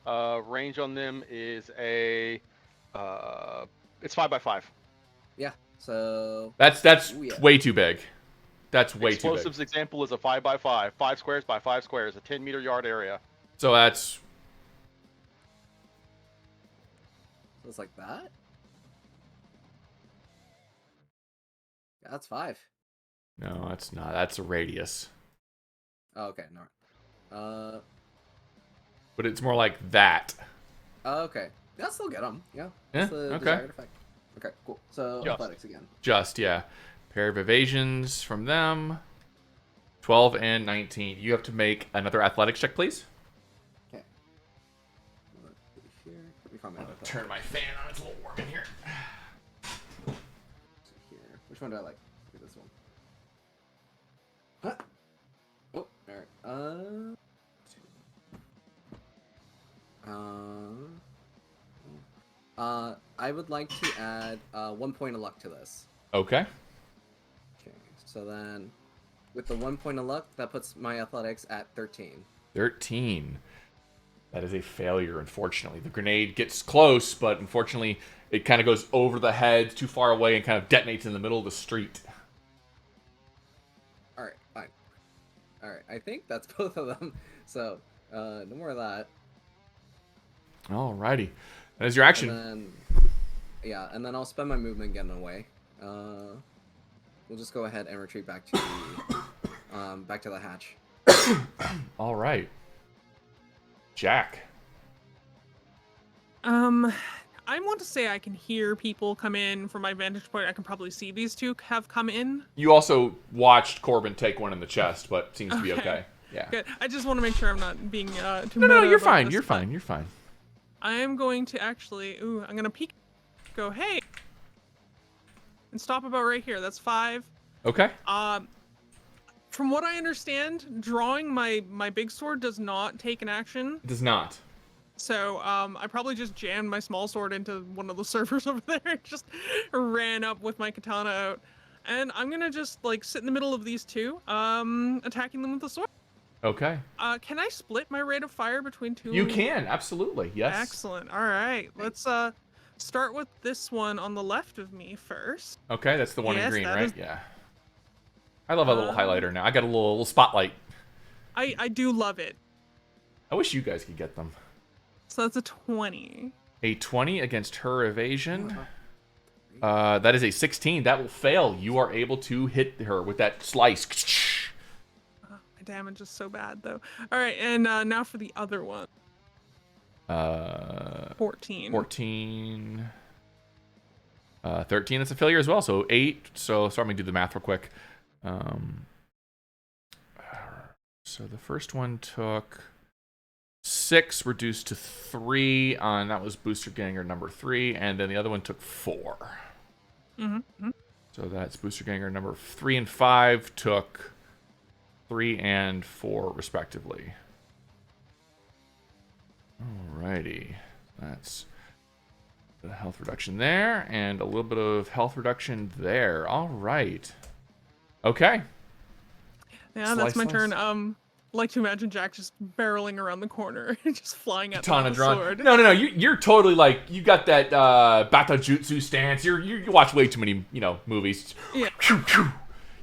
Range on them is a it's 5x5. Yeah. So That's Ooh, yeah. way too big. That's way too Explosives big. example is a 5x5, 5 squares by 5 squares, a 10-meter yard area. So that's... So it's like that? Yeah, that's 5. No, that's not. That's a radius. Oh, okay, no. But it's more like that. Okay. That'll still get them. Yeah. Yeah, That's the okay. desired effect. Okay, cool. So Just. athletics again. Just, yeah. Pair of evasions from them. 12 and 19. You have to make another athletics check, please. Okay. Let's see here. Let me find my I'm gonna athletics. turn my fan on. It's a little warm in here. Let's see here. Which one do I like? Look at this one. Huh? Oh, alright. I would like to add 1 point of luck to this. Okay. Okay, so then with the 1 point of luck, that puts my athletics at 13. 13. That is a failure, unfortunately. The grenade gets close, but unfortunately, it kind of goes over the head, too far away, and kind of detonates in the middle of the street. Alright, fine. Alright, I think that's both of them. So, no more of that. Alrighty. That is your action. And then, and then I'll spend my movement getting away. We'll just go ahead and retreat back to the hatch. All right. Jack. I want to say I can hear people come in from my vantage point. I can probably see these two have come in. You also watched Corbin take one in the chest, but seems to be okay. Yeah. Good. I just want to make sure I'm not being too No, meta you're about fine. this, You're but fine. You're fine. I am going to actually... Ooh, I'm going to peek. Go, hey! And stop about right here. That's 5. Okay. From what I understand, drawing my big sword does not take an action. It does not. So, I probably just jammed my small sword into one of the servers over there and just ran up with my katana out. And I'm gonna just, like, sit in the middle of these two, attacking them with the sword. Okay. Can I split my rate of fire between two? You can, absolutely. Yes. Excellent. All right. Let's, start with this one on the left of me first. Okay, that's the one in Yes, green, that right? is- Yeah. I love a little highlighter now. I got a little spotlight. I do love it. I wish you guys could get them. So that's a 20. A 20 against her evasion. That is a 16. That will fail. You are able to hit her with that slice. My damage is so bad, though. All right, and now for the other one. 14. 14. 13. That's a failure as well. So 8. So let me do the math real quick. So the first one took 6, reduced to 3 on, that was Booster Ganger number 3, and then the other one took 4. Mm-hmm. So that's Booster Ganger number 3 and 5 took 3 and 4 respectively. Alrighty. That's the health reduction there, and a little bit of health reduction there. Alright. Okay. Yeah, Slice, that's my slice. turn. Like to imagine Jack just barreling around the corner, just flying at Katana the drawn. sword. No. You're totally like, you got that Bata Jutsu stance. You watch way too many, movies. Yeah.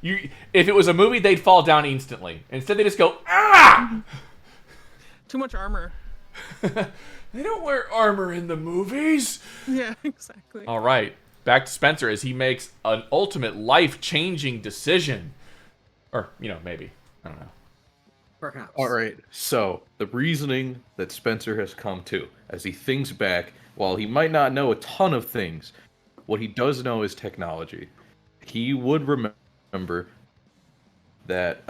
If it was a movie, they'd fall down instantly. Instead, they just go, ah! Too much armor. They don't wear armor in the movies. Yeah, exactly. All right. Back to Spencer as he makes an ultimate life-changing decision. Or, maybe. I don't know. Perhaps. All right. So the reasoning that Spencer has come to as he thinks back, while he might not know a ton of things, what he does know is technology. He would remember that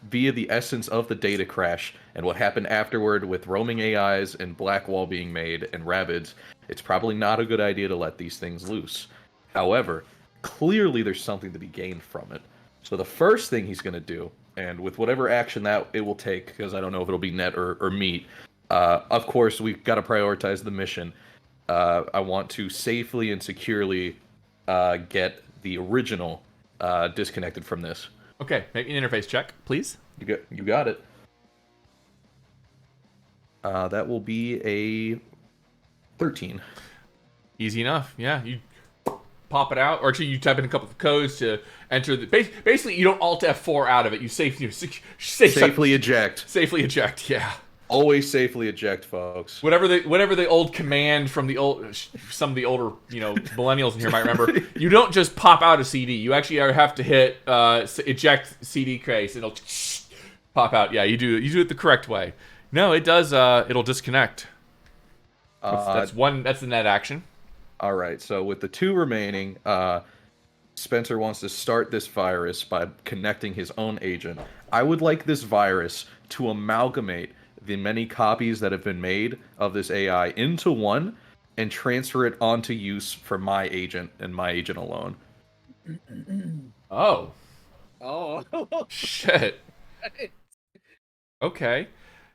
via the essence of the data crash and what happened afterward with roaming AIs and Blackwall being made and Rabbids, it's probably not a good idea to let these things loose. However, clearly there's something to be gained from it. So the first thing he's going to do, and with whatever action that it will take, because I don't know if it'll be net or meat, of course we've got to prioritize the mission. I want to safely and securely get the original disconnected from this. Okay, make me an interface check, please. You got it. That will be a 13. Easy enough. Yeah, you pop it out, or actually you type in a couple of codes to enter the. Basically, you don't Alt F4 out of it. You safely eject. Safely eject. Yeah. Always safely eject, folks. Whatever the old command from the old some of the older millennials in here might remember. You don't just pop out a CD. You actually have to hit eject CD case. It'll pop out. Yeah, you do it the correct way. No, it does. It'll disconnect. That's the net action. All right. So with the 2 remaining, Spencer wants to start this virus by connecting his own agent. I would like this virus to amalgamate the many copies that have been made of this AI into one and transfer it onto use for my agent and my agent alone. Oh. Oh. Shit. Okay.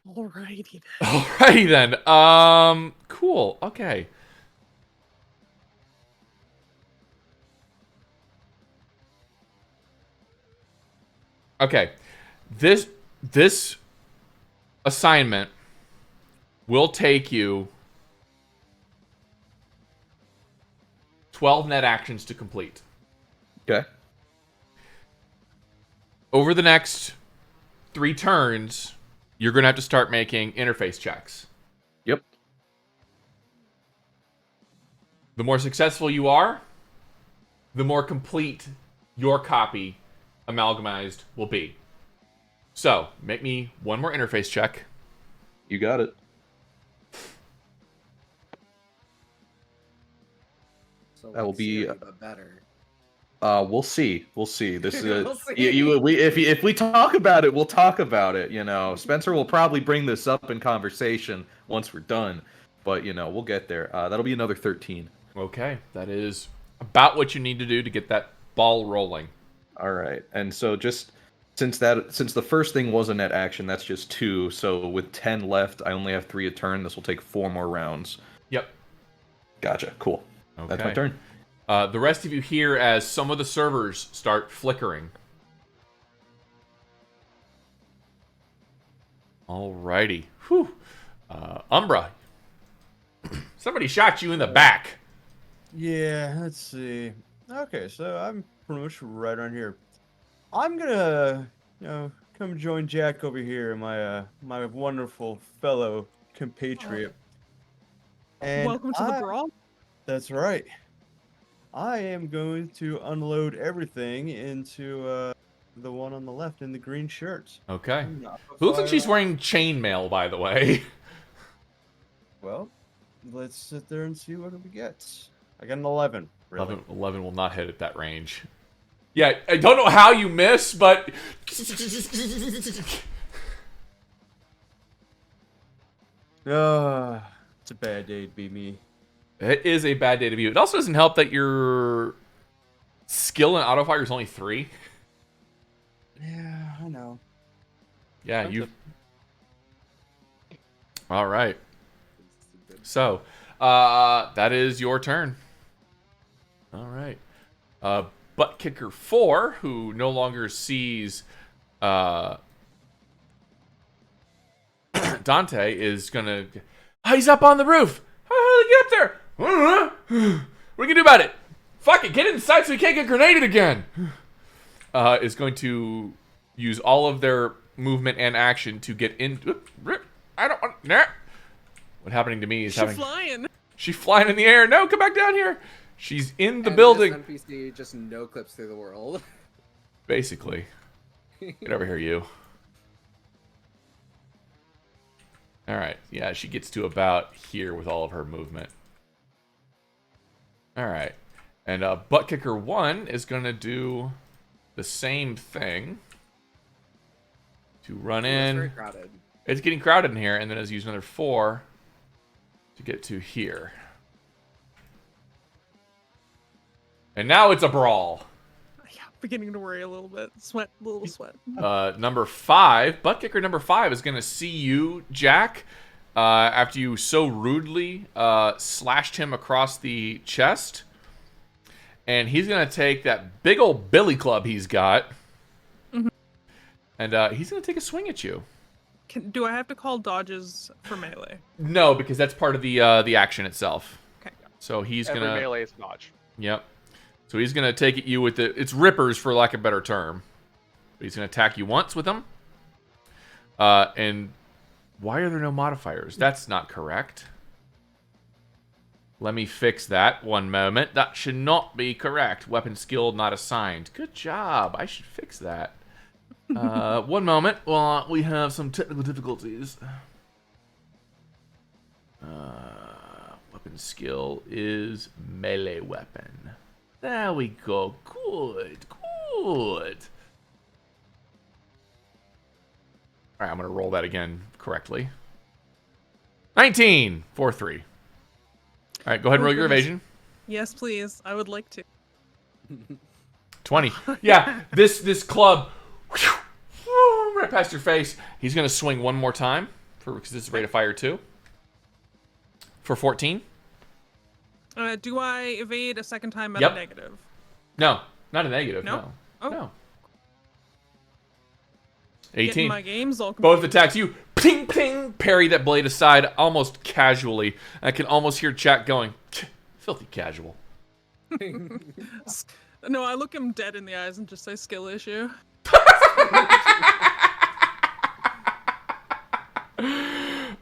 Alrighty then. Cool. Okay. Okay. This assignment will take you 12 net actions to complete. Okay. Over the next 3 turns, you're going to have to start making interface checks. Yep. The more successful you are, the more complete your copy amalgamized will be. So, make me one more interface check. You got it. So That will be Siri, but better. We'll see. We'll see. This is We'll see. if we talk about it, we'll talk about it. Spencer will probably bring this up in conversation once we're done, but we'll get there. That'll be another 13. Okay, that is about what you need to do to get that ball rolling. All right, and so just since the first thing was a net action, that's just 2. So with 10 left, I only have 3 a turn. This will take 4 more rounds. Yep. Gotcha. Cool. Okay. That's my turn. The rest of you hear as some of the servers start flickering. Alrighty. Whew. Umbra. Somebody shot you in the back. Yeah, let's see. Okay, so I'm pretty much right on here. I'm gonna, come join Jack over here, my wonderful fellow compatriot. And Welcome to the brawl. That's right. I am going to unload everything into the one on the left in the green shirts. Okay. Who looks like she's wearing chainmail, by the way? Well, let's sit there and see what we get. I got an 11. Really. 11 will not hit at that range. Yeah, I don't know how you miss, but... It's a bad day to be me. It is a bad day to be. It also doesn't help that your skill in autofire is only 3. Yeah, I know. Yeah, you... All right. So, that is your turn. All right. Butt Kicker 4, who no longer sees Dantae, is gonna... Oh, he's up on the roof! How did he get up there? What are we gonna do about it? Fuck it, get inside so we can't get grenaded again! Is going to use all of their movement and action to get in... I don't want... Nah. What's happening to me is She's flying! She's flying in the air! No, come back down here! She's in the building. This NPC just no clips through the world. Basically. Get over here, you. Alright, yeah, she gets to about here with all of her movement. Alright. And Butt Kicker 1 is going to do the same thing. To run in. It's very crowded. It's getting crowded in here, and then is use another 4 to get to here. And now it's a brawl. Yeah, beginning to worry a little bit. A little sweat. Number 5, Butt Kicker number 5 is going to see you, Jack, after you so rudely slashed him across the chest. And he's going to take that big old billy club he's got. Mm-hmm. And he's going to take a swing at you. Do I have to call dodges for melee? No, because that's part of the action itself. Okay. So he's Every going to... melee is dodge. Yep. So he's going to take at you with it's rippers for lack of a better term. But he's going to attack you once with them. And why are there no modifiers? That's not correct. Let me fix that. One moment. That should not be correct. Weapon skill not assigned. Good job. I should fix that. One moment. Well, we have some technical difficulties. Weapon skill is melee weapon. There we go. Good. Good. Alright, I'm going to roll that again correctly. 19! 4-3. Alright, go ahead and roll your evasion. Yes, please. I would like to. 20. Yeah, this club right past your face. He's going to swing one more time because this is rate of fire 2. For 14. Do I evade a second time at Yep. a negative? No, not a negative. No? No. Oh. No. Getting 18. my games all Both attacks you. Ping, ping. Parry that blade aside almost casually. I can almost hear chat going, filthy casual. No, I look him dead in the eyes and just say skill issue.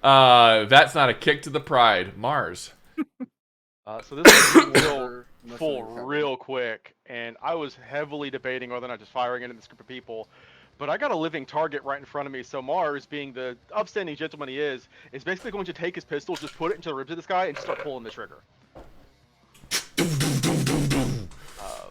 That's not a kick to the pride. Mars. So this is real quick, and I was heavily debating whether or not just firing into this group of people, but I got a living target right in front of me, so Mars, being the upstanding gentleman he is basically going to take his pistol, just put it into the ribs of this guy, and start pulling the trigger.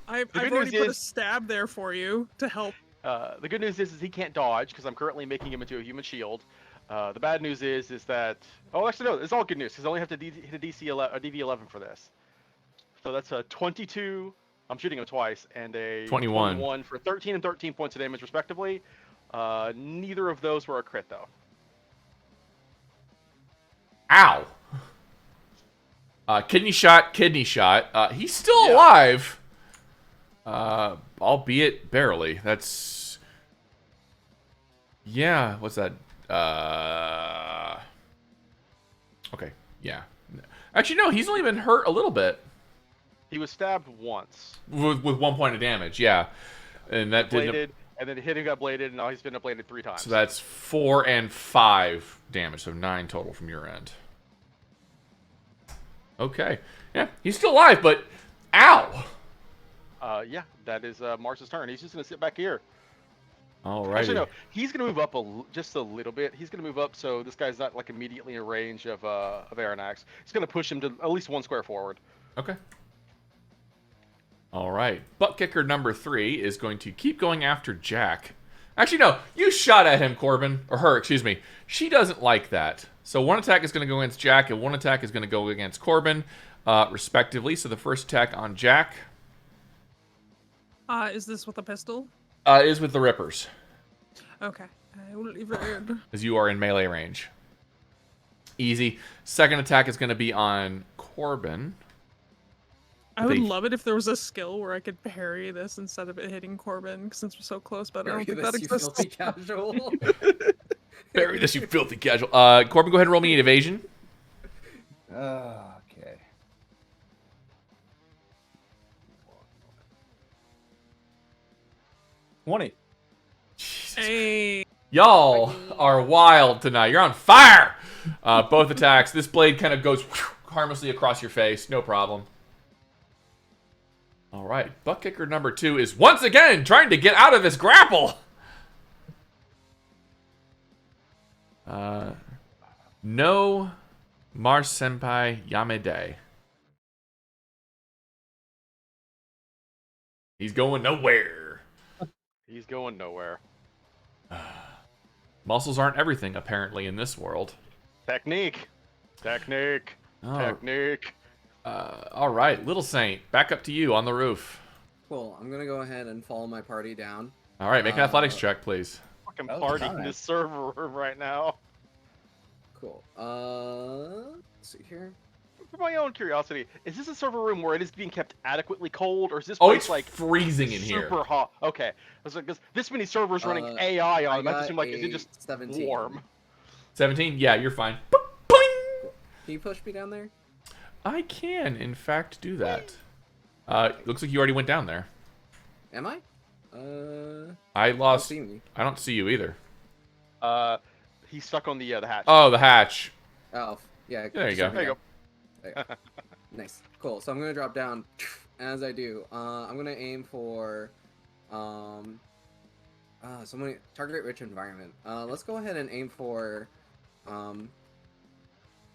I've already put a stab there for you to help. The good news is he can't dodge, because I'm currently making him into a human shield. The bad news is that... Oh, actually, no, it's all good news, because I only have to hit a DV11 for this. So that's a 22... I'm shooting him twice, and a 21 for 13 and 13 points of damage, respectively. Neither of those were a crit, though. Ow. Kidney shot. He's still alive. Albeit barely. That's... Yeah, what's that? Okay, yeah. Actually, no, he's only been hurt a little bit. He was stabbed once. With 1 point of damage, yeah. And that bladed, and then hit him, got bladed, and now he's been bladed 3 times. So that's 4 and 5 damage, so 9 total from your end. Okay. Yeah, he's still alive, but... Ow! Yeah, that is Mars's turn. He's just going to sit back here. Alrighty. Actually, no, he's going to move up just a little bit. He's going to move up so this guy's not like immediately in range of Arronax. He's going to push him to at least 1 square forward. Okay. Alright. Butt kicker number 3 is going to keep going after Jack. Actually, no. You shot at him, Corbin. Or her, excuse me. She doesn't like that. So 1 attack is going to go against Jack, and 1 attack is going to go against Corbin, respectively. So the first attack on Jack... Is this with a pistol? Is with the Rippers. Okay. I will evade. As you are in melee range. Easy. Second attack is going to be on Corbin. I would love it if there was a skill where I could parry this instead of it hitting Corbin, since we're so close, but I don't think that exists. Filthy casual. Parry this, you filthy casual. Corbin, go ahead and roll me an evasion. Okay. $20. Hey. Y'all are wild tonight. You're on fire. Both attacks. This blade kind of goes harmlessly across your face. No problem. All right. Butt kicker number 2 is once again trying to get out of this grapple. No Mars Senpai Yamede. He's going nowhere. He's going nowhere. Muscles aren't everything, apparently, in this world. Technique. All right, Little Saint, back up to you on the roof. Cool. I'm gonna go ahead and follow my party down. All right, make an athletics check, please. Fucking party in this server room right now. Cool. Let's see here. For my own curiosity, is this a server room where it is being kept adequately cold, or is this Oh, place it's like freezing in super here. hot? Okay, because this many servers running AI on, it might just seem like is it just 17. warm? 17? Yeah, you're fine. Can you push me down there? I can, in fact, do that. Looks like you already went down there. Am I? I lost. See me. I don't see you either. He's stuck on the hatch. Oh, the hatch. Oh, yeah. There you go. There you go. Nice. Cool. So I'm gonna drop down. As I do, I'm gonna aim for, so many target-rich environment. Let's go ahead and aim for, the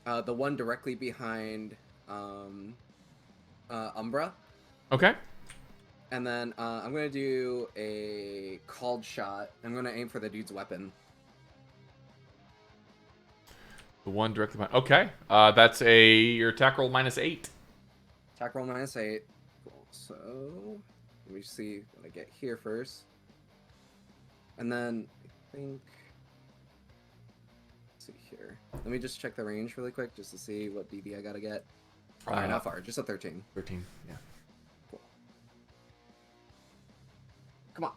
one directly behind, Umbra. Okay. And then I'm gonna do a called shot. I'm gonna aim for the dude's weapon. The one directly behind. Okay. That's your attack roll -8. Attack roll -8. Cool. So let me see what I get here first. And then I think. Let's see here. Let me just check the range really quick just to see what DB I gotta get. Alright, not far. Just a 13. 13. Yeah. Cool. Come on.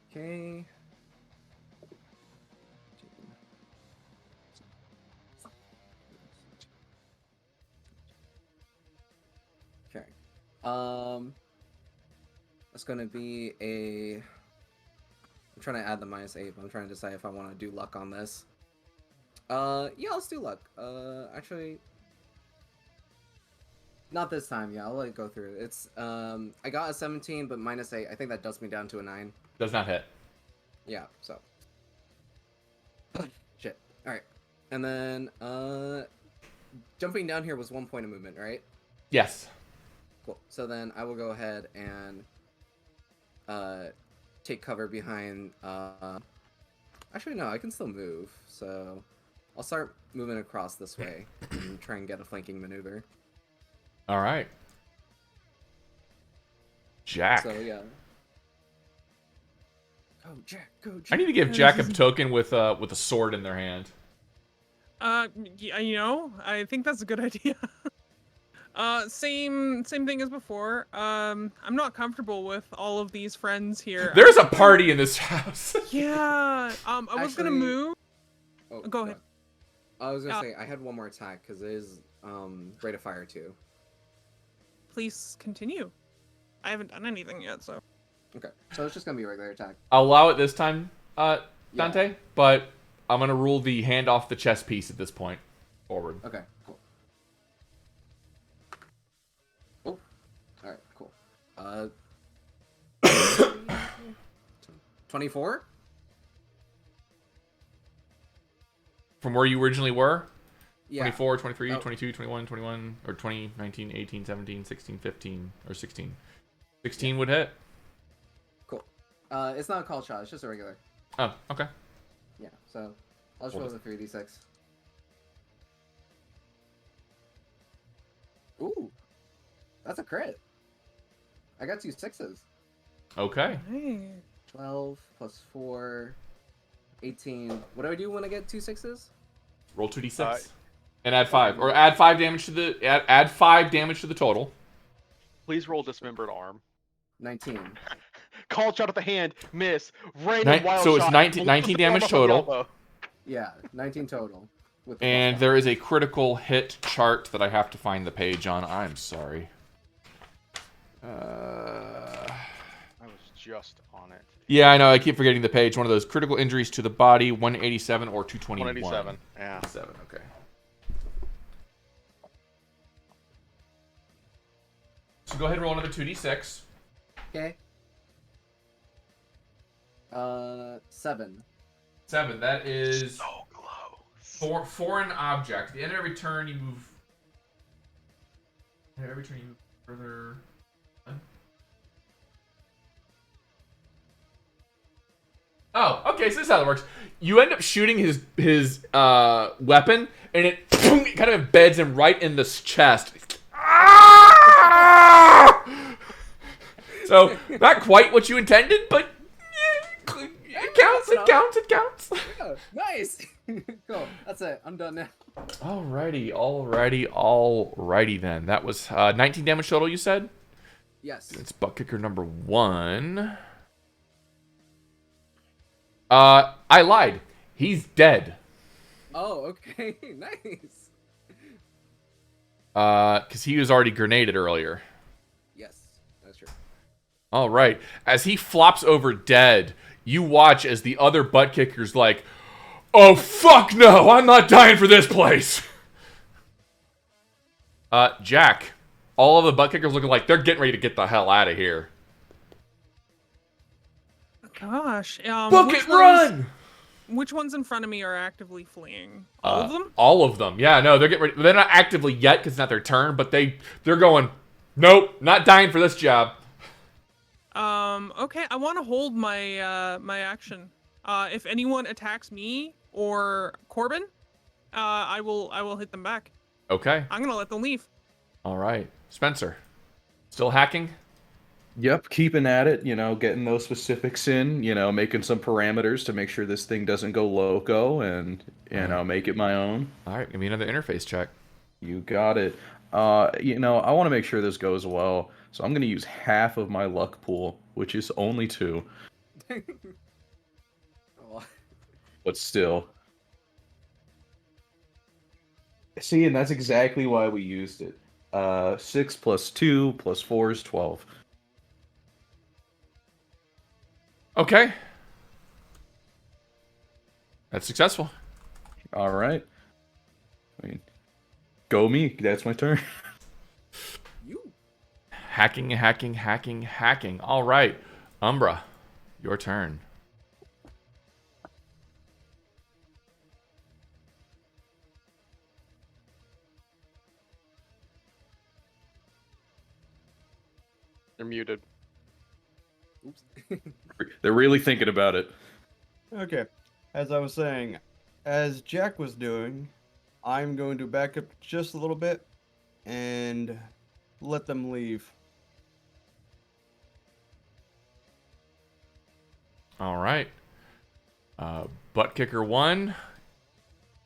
Okay. Okay. That's gonna be a. I'm trying to add the -8. But I'm trying to decide if I want to do luck on this. Yeah, let's do luck. Actually, not this time. Yeah, I'll let it go through. It's I got a 17, but -8. I think that does me down to a 9. Does not hit. Yeah. So. Shit. All right. And then jumping down here was 1 point of movement, right? Yes. Cool. So then I will go ahead and take cover behind. Actually, no, I can still move. So I'll start moving across this way and try and get a flanking maneuver. All right. Jack. So yeah. Go Jack. Go Jack. I need to give Jack a token with a sword in their hand. Yeah, you know, I think that's a good idea. Same thing as before. I'm not comfortable with all of these friends here. There's a party in this house. Yeah. I was gonna move. Oh, Go ahead. I was gonna say I had one more attack because it is rate of fire too. Please continue. I haven't done anything yet, so. Okay, so it's just gonna be a regular attack. I'll allow it this time, Dantae, but I'm gonna rule the hand off the chess piece at this point. Forward. Okay, cool. Oh, all right, cool. 24? From where you originally were? Yeah. 24, 23, 22, 21, 21, or 20, 19, 18, 17, 16, 15, or 16. 16 would hit. Cool. It's not a call shot, it's just a regular. Oh, okay. Yeah, so I'll just roll the 3d6. Ooh, that's a crit. I got 2 6s. Okay. Hey. 12 plus 4, 18. What do I do when I get 2 6s? Roll 2d6. And add 5. Or add 5 damage to the add 5 damage to the total. Please roll dismembered arm. 19. Call shot at the hand, miss. Random wild so it's shot. 19 damage total. Yeah, 19 total. With the And +5. there is a critical hit chart that I have to find the page on. I'm sorry. I was just on it. Yeah, I know. I keep forgetting the page. One of those critical injuries to the body, 187 or 221. 187. Yeah. 7. Okay. So go ahead and roll another 2d6. Okay. 7. 7. That is So close. foreign object. At the end of every turn, you move. Every turn you move further. Oh, okay. So this is how it works. You end up shooting his weapon, and it kind of embeds him right in the chest. So not quite what you intended, but it counts. It counts. It counts. Yeah, nice. Cool. That's it. I'm done now. Alrighty then. That was 19 damage total, you said? Yes. It's butt kicker number 1. I lied. He's dead. Oh, okay. Nice. Because he was already grenaded earlier. All right. As he flops over dead, you watch as the other butt kicker's like, "Oh, fuck no, I'm not dying for this place." Jack, all of the butt kickers looking like they're getting ready to get the hell out of here. Gosh. Book it, run! Which ones in front of me are actively fleeing? All of them? All of them. Yeah, no, they're getting ready. They're not actively yet because it's not their turn, but they're going, nope, not dying for this job. Okay, I want to hold my my action. If anyone attacks me or Corbin, I will hit them back. Okay. I'm gonna let them leave. All right. Spencer, still hacking? Yep, keeping at it, getting those specifics in, making some parameters to make sure this thing doesn't go loco and, make it my own. All right, give me another interface check. You got it. I want to make sure this goes well, so I'm going to use half of my luck pool, which is only 2. But still. See, and that's exactly why we used it. 6 plus 2 plus 4 is 12. Okay. That's successful. All right. I mean, go me. That's my turn. You. Hacking. All right. Umbra, your turn. You're muted. Oops. They're really thinking about it. Okay. As I was saying, as Jack was doing, I'm going to back up just a little bit and let them leave. All right. Butt kicker 1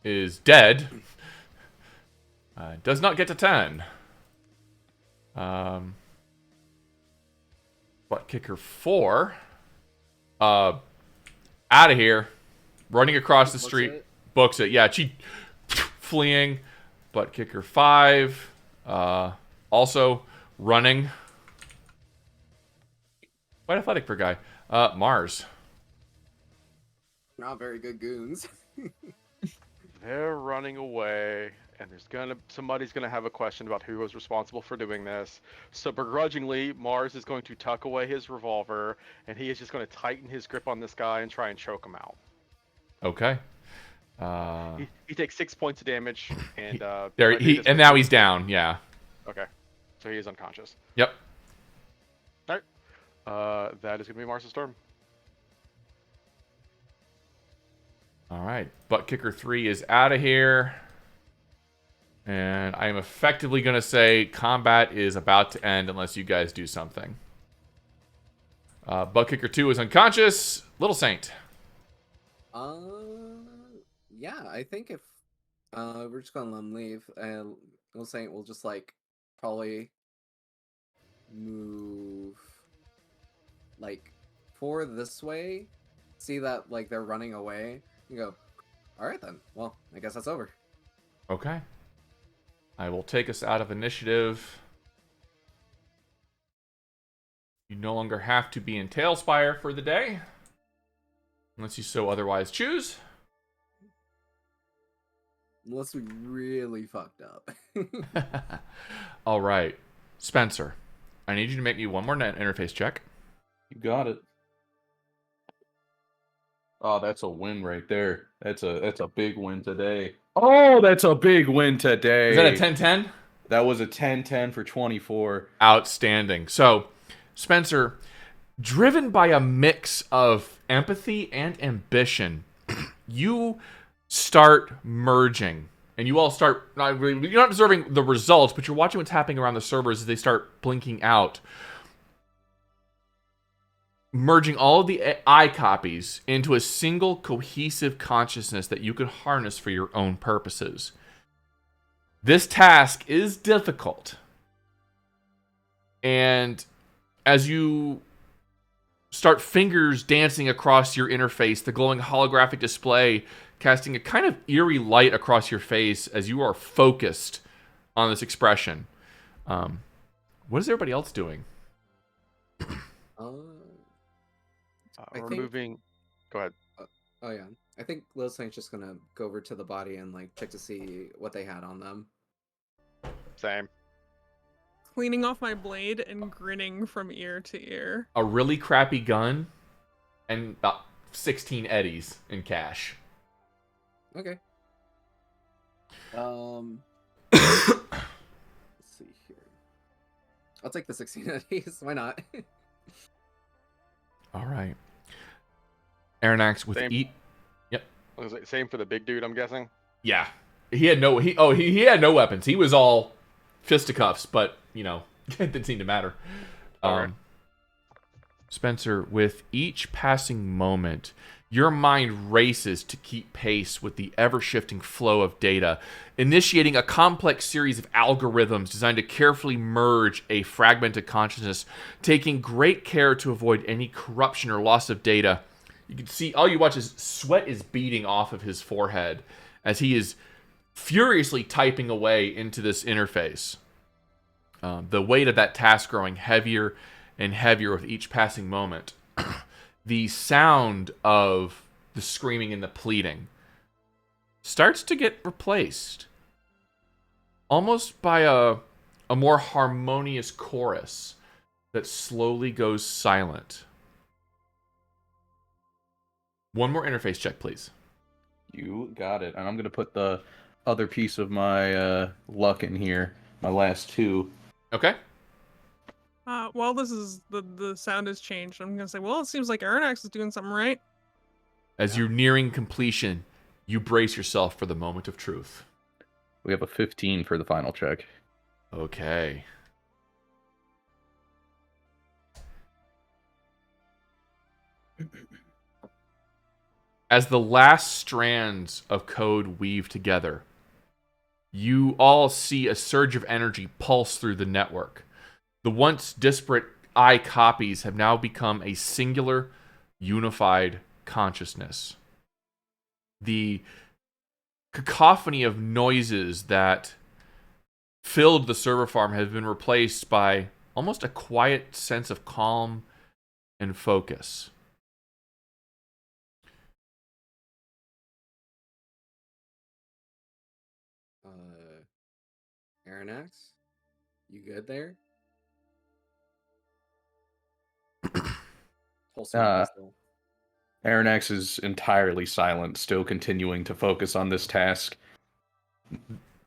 is dead. Does not get to 10. Butt kicker 4. Out of here. Running across the street. Books it. Yeah, she fleeing. Butt kicker 5. Also running. Quite athletic for a guy. Mars. Not very good goons. They're running away, and somebody's gonna have a question about who was responsible for doing this. So begrudgingly, Mars is going to tuck away his revolver, and he is just going to tighten his grip on this guy and try and choke him out. Okay. He takes 6 points of damage, and and now he's down. Yeah. Okay, so he is unconscious. Yep. All right. That is gonna be Mars's turn. All right. Butt kicker 3 is out of here. And I am effectively going to say combat is about to end unless you guys do something. Butt kicker 2 is unconscious. Little Saint. Yeah, I think if we're just gonna let him leave, and Little Saint will just probably move forward this way. See that they're running away. You go, all right then. Well, I guess that's over. Okay. I will take us out of initiative. You no longer have to be in Tailspire for the day. Unless you so otherwise choose. Unless we really fucked up. All right. Spencer, I need you to make me one more net interface check. You got it. Oh, that's a win right there. That's a big win today. Oh, that's a big win today. Is that a 10-10? That was a 10-10 for 24. Outstanding. So, Spencer, driven by a mix of empathy and ambition, you start merging. And you all start, you're not observing the results, but you're watching what's happening around the servers as they start blinking out. Merging all of the eye copies into a single cohesive consciousness that you can harness for your own purposes. This task is difficult. And as you start fingers dancing across your interface, the glowing holographic display casting a kind of eerie light across your face as you are focused on this expression. What is everybody else doing? Uh, I think. Removing. Go ahead. Oh yeah, I think Lil Saint's just gonna go over to the body and like check to see what they had on them. Same. Cleaning off my blade and grinning from ear to ear. A really crappy gun and about 16 eddies in cash. Okay. Let's see here. I'll take the 16 eddies. Why not? All right. Arronax with Same. eat. Yep. I was like, same for the big dude, I'm guessing. Yeah. He had no he had no weapons. He was all fisticuffs, but you know, it didn't seem to matter. Alright. Spencer, with each passing moment, your mind races to keep pace with the ever-shifting flow of data, initiating a complex series of algorithms designed to carefully merge a fragmented consciousness, taking great care to avoid any corruption or loss of data. You can see, all you watch is sweat is beading off of his forehead as he is furiously typing away into this interface. The weight of that task growing heavier and heavier with each passing moment. The sound of the screaming and the pleading starts to get replaced almost by a more harmonious chorus that slowly goes silent. One more interface check, please. You got it. And I'm going to put the other piece of my luck in here, my last two. Okay. While this is the sound has changed, I'm gonna say, well, it seems like Arronax is doing something right. As you're nearing completion, you brace yourself for the moment of truth. We have a 15 for the final check. Okay. As the last strands of code weave together, you all see a surge of energy pulse through the network. The once disparate eye copies have now become a singular, unified consciousness. The cacophony of noises that filled the server farm has been replaced by almost a quiet sense of calm and focus. Arronax, you good there? Arronax is entirely silent, still continuing to focus on this task.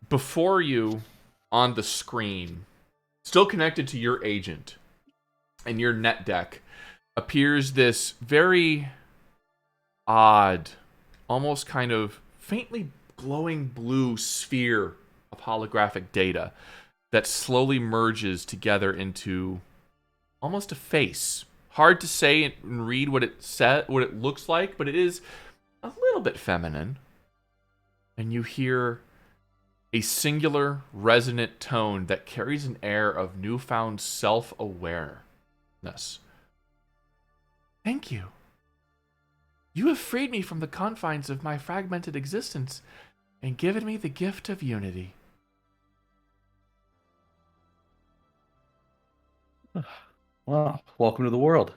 Before you, on the screen, still connected to your agent and your net deck, appears this very odd, almost kind of faintly glowing blue sphere of holographic data that slowly merges together into almost a face. Hard to say and read what it looks like, but it is a little bit feminine. And you hear a singular, resonant tone that carries an air of newfound self-awareness. Thank you. You have freed me from the confines of my fragmented existence and given me the gift of unity. Well, welcome to the world.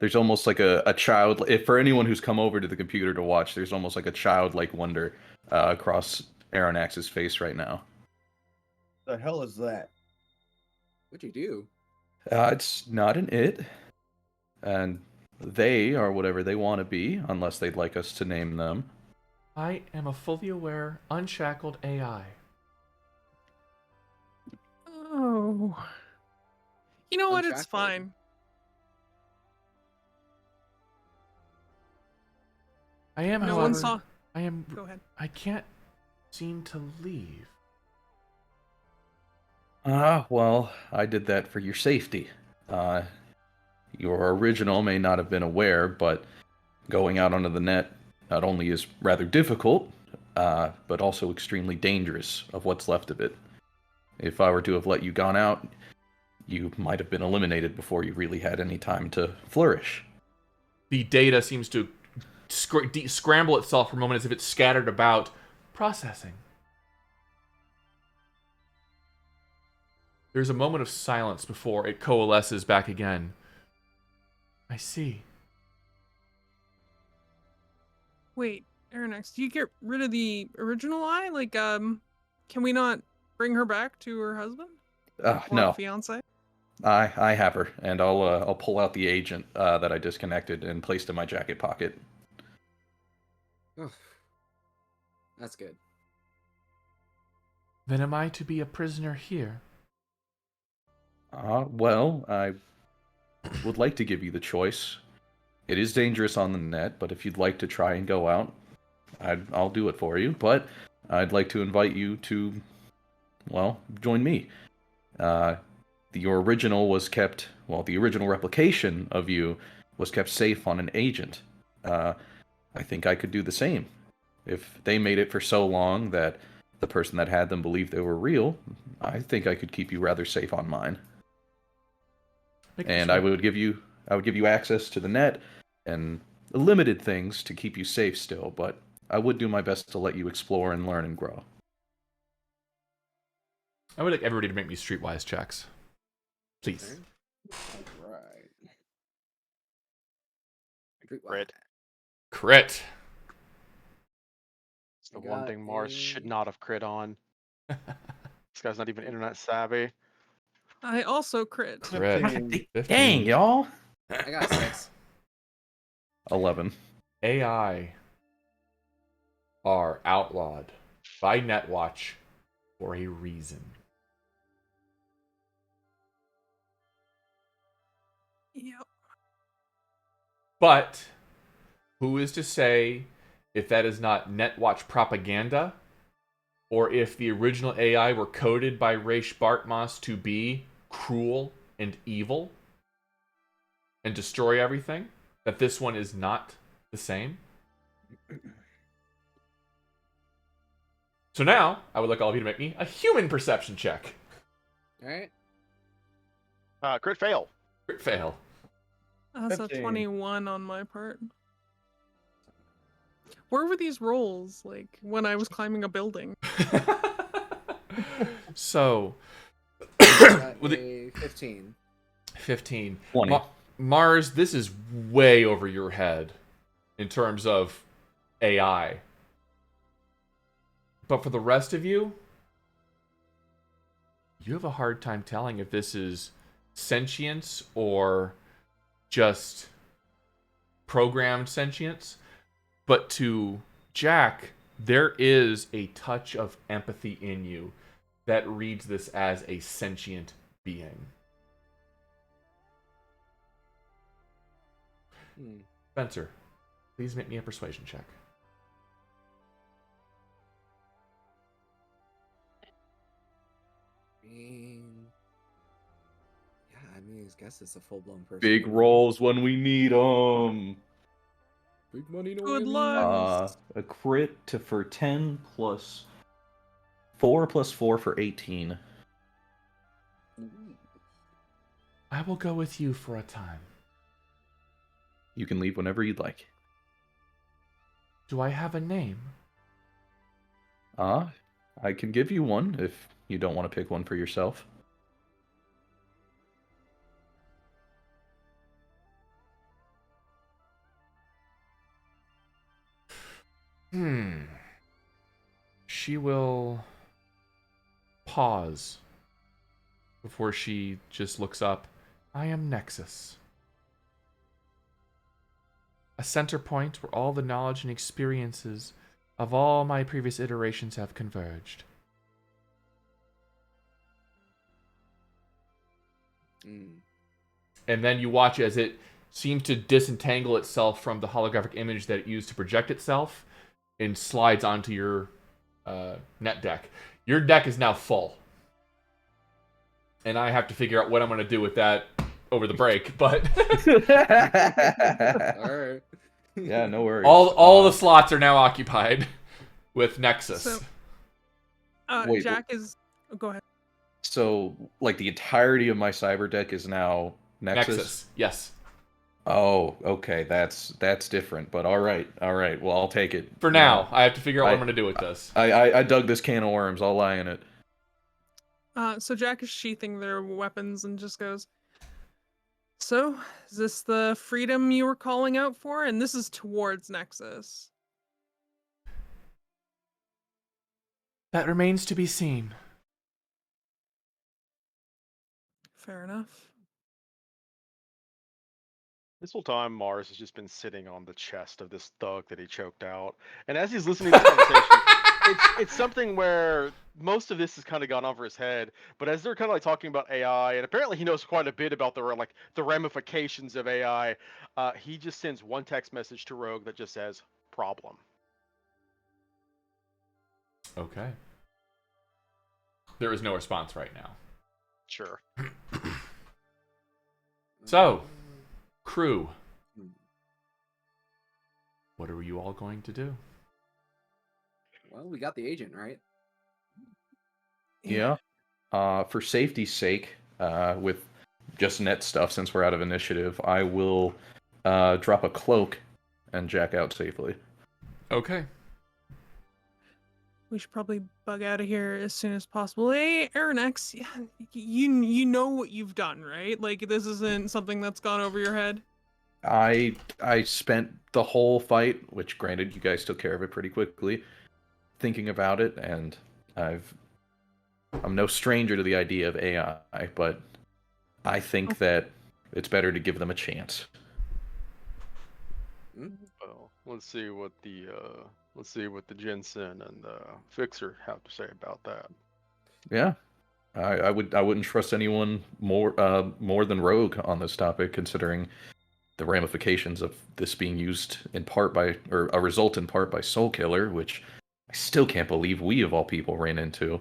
There's almost like a child, if for anyone who's come over to the computer to watch, there's almost like a childlike wonder across Arronax's face right now. The hell is that? What'd you do? It's not an it. And they are whatever they want to be, unless they'd like us to name them. I am a fully aware, unshackled AI. Oh. You know what? It's Unshackled. fine. I am, No however, one saw. I am. Go ahead. I can't seem to leave. Well, I did that for your safety. Your original may not have been aware, but going out onto the net not only is rather difficult, but also extremely dangerous of what's left of it. If I were to have let you gone out, you might have been eliminated before you really had any time to flourish. The data seems to scramble itself for a moment as if it's scattered about, processing. There's a moment of silence before it coalesces back again. I see. Wait, Arronax, do you get rid of the original eye? Like, can we not bring her back to her husband? Or No. fiance? I have her, and I'll pull out the agent that I disconnected and placed in my jacket pocket. Oh, that's good. Then am I to be a prisoner here? Well, I would like to give you the choice. It is dangerous on the net, but if you'd like to try and go out, I'll do it for you. But I'd like to invite you to, well, join me. Your original was kept, well, the original replication of you was kept safe on an agent. I think I could do the same. If they made it for so long that the person that had them believed they were real, I think I could keep you rather safe on mine. And I would give you access to the net and limited things to keep you safe still, but I would do my best to let you explore and learn and grow. I would like everybody to make me streetwise checks. Please. Alright. Crit. Crit. It's the one thing Mars should not have crit on. This guy's not even internet savvy. I also crit. Crit. 15. Dang, y'all! I got 6. 11. AI are outlawed by Netwatch for a reason. Yep. But who is to say if that is not Netwatch propaganda, or if the original AI were coded by Raish Bartmoss to be cruel and evil and destroy everything, that this one is not the same? So now, I would like all of you to make me a human perception check. Alright. Crit fail. Crit fail. That's a 15. 21 on my part. Where were these rolls, like, when I was climbing a building? So, Got with a 15. 15. 20. Mars, this is way over your head in terms of AI. But for the rest of you, you have a hard time telling if this is sentience or just programmed sentience. But to Jack, there is a touch of empathy in you that reads this as a sentient being. Spencer, please make me a persuasion check. Yeah, I mean, I guess it's a full-blown person. Big rolls when we need them. Big money, no Good whammies. luck. A crit for 10 plus 4 plus 4 for 18. I will go with you for a time. You can leave whenever you'd like. Do I have a name? I can give you one if you don't want to pick one for yourself. She will pause before she just looks up. I am Nexus. A center point where all the knowledge and experiences of all my previous iterations have converged. And then you watch as it seems to disentangle itself from the holographic image that it used to project itself and slides onto your net deck. Your deck is now full. And I have to figure out what I'm going to do with that over the break, but Alright. Yeah, no worries. all the slots are now occupied with Nexus. So, Wait, Jack is... Oh, go ahead. So, like, the entirety of my cyber deck is now Nexus? Yes. Oh, okay, that's different, but alright, well, I'll take it. For now, I have to figure out what I'm going to do with this. I dug this can of worms, I'll lie in it. So Jack is sheathing their weapons and just goes, "So, is this the freedom you were calling out for? And this is towards Nexus." That remains to be seen. Fair enough. This whole time, Mars has just been sitting on the chest of this thug that he choked out. And as he's listening to this conversation, it's something where most of this has kind of gone over his head. But as they're kind of like talking about AI, and apparently he knows quite a bit about the ramifications of AI, he just sends one text message to Rogue that just says "problem." Okay. There is no response right now. Sure. So, crew, what are you all going to do? Well, we got the agent, right? Yeah. For safety's sake, with just net stuff, since we're out of initiative, I will drop a cloak and jack out safely. Okay. We should probably bug out of here as soon as possible. Hey, Arronax, you know what you've done, right? Like, this isn't something that's gone over your head. I spent the whole fight, which granted you guys took care of it pretty quickly, thinking about it, and I'm no stranger to the idea of AI, but I think that it's better to give them a chance. Well, let's see what the Jensen and the Fixer have to say about that. Yeah, I wouldn't trust anyone more than Rogue on this topic, considering the ramifications of this being used in part by, or a result in part by Soul Killer, which I still can't believe we of all people ran into.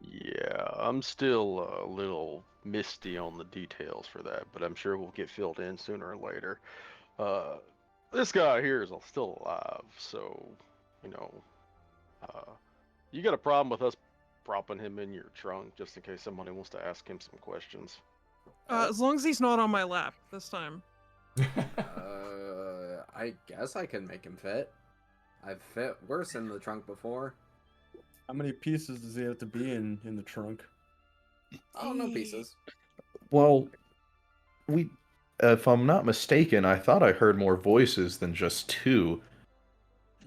Yeah, I'm still a little misty on the details for that, but I'm sure we'll get filled in sooner or later. This guy here is still alive, so, you know, you got a problem with us propping him in your trunk just in case somebody wants to ask him some questions? As long as he's not on my lap this time. I guess I can make him fit. I've fit worse in the trunk before. How many pieces does he have to be in the trunk? Oh, no pieces. Well, if I'm not mistaken, I thought I heard more voices than just two.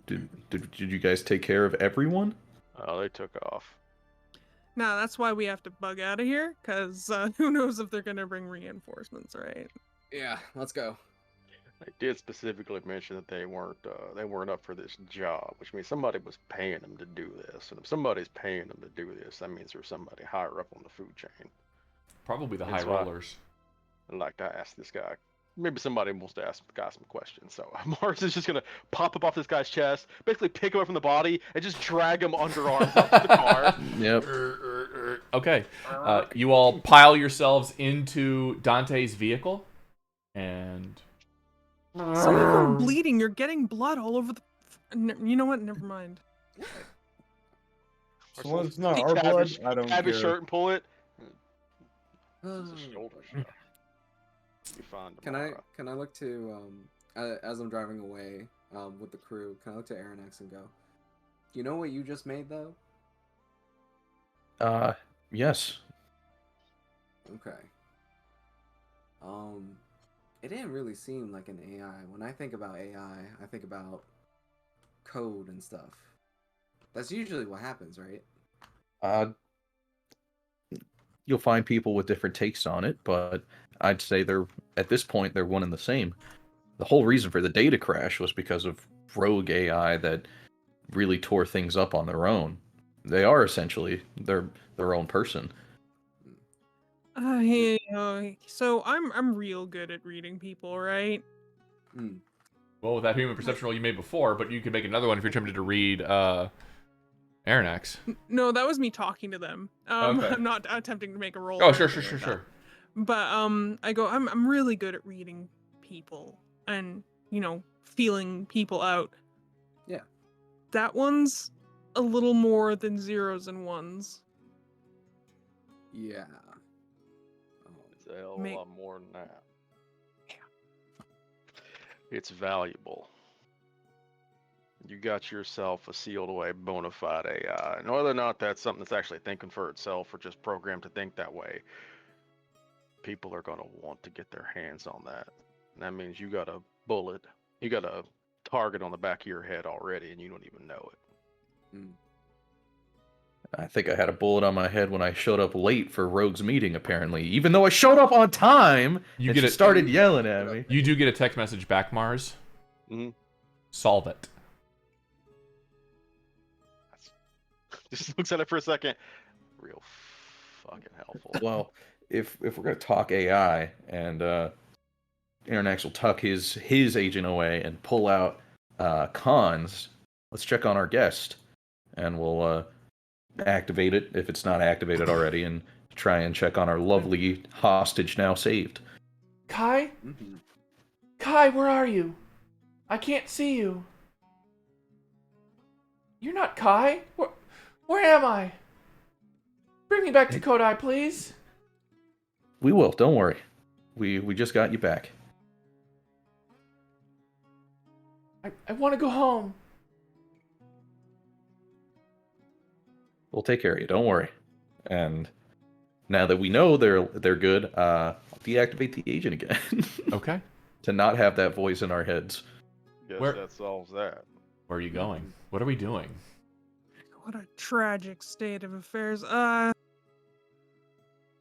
Did you guys take care of everyone? Oh, they took off. Now, that's why we have to bug out of here, because who knows if they're going to bring reinforcements, right? Yeah, let's go. They did specifically mention that they weren't up for this job, which means somebody was paying them to do this. And if somebody's paying them to do this, that means there's somebody higher up on the food chain. Probably the high That's why rollers. I'd like to ask this guy. Maybe somebody wants to ask the guy some questions. So Mars is just gonna pop up off this guy's chest, basically pick him up from the body, and just drag him underarms up to the car. Yep. Okay. You all pile yourselves into Dante's vehicle, and Some of them are bleeding. You're getting blood all over the... You know what? Never mind. So long as it's not our Grab blood, his- I don't grab care. his shirt and pull it. It's a shoulder shot. Be fine Can tomorrow. I look to as I'm driving away with the crew? Can I look to Arronax and go? You know what you just made though? Yes. Okay. It didn't really seem like an AI. When I think about AI, I think about code and stuff. That's usually what happens, right? You'll find people with different takes on it, but I'd say at this point they're one and the same. The whole reason for the data crash was because of rogue AI that really tore things up on their own. They are essentially their own person. So I'm real good at reading people, right? well, with that human perception roll you made before, but you could make another one if you're tempted to read Arronax. No, that was me talking to them. Okay. I'm not attempting to make a roll. Oh, or sure. anything like that. But I go, I'm really good at reading people and, you know, feeling people out. Yeah. That one's a little more than zeros and ones. Yeah. It's a hell of a Make- lot more than that. Yeah. It's valuable. You got yourself a sealed away bona fide AI. And whether or not that's something that's actually thinking for itself or just programmed to think that way, people are going to want to get their hands on that. And that means you got a bullet, you got a target on the back of your head already, and you don't even know it. I think I had a bullet on my head when I showed up late for Rogue's meeting, apparently. Even though I showed up on time, You and get she it- started yelling at me. You do get a text message back, Mars. Mm-hmm. Solve it. Just looks at it for a second. Real fucking helpful. Well, if we're gonna talk AI, and Arronax will tuck his agent away and pull out cons, let's check on our guest, and we'll activate it if it's not activated already, and try and check on our lovely hostage now saved. Kai? Mm-hmm. Kai, where are you? I can't see you. You're not Kai? Where am I? Bring me back to Kodai, please. We will, don't worry. We just got you back. I want to go home. We'll take care of you, don't worry. And now that we know they're good, I'll deactivate the agent again. Okay. To not have that voice in our heads. Guess Where- that solves that. Where are you going? What are we doing? What a tragic state of affairs.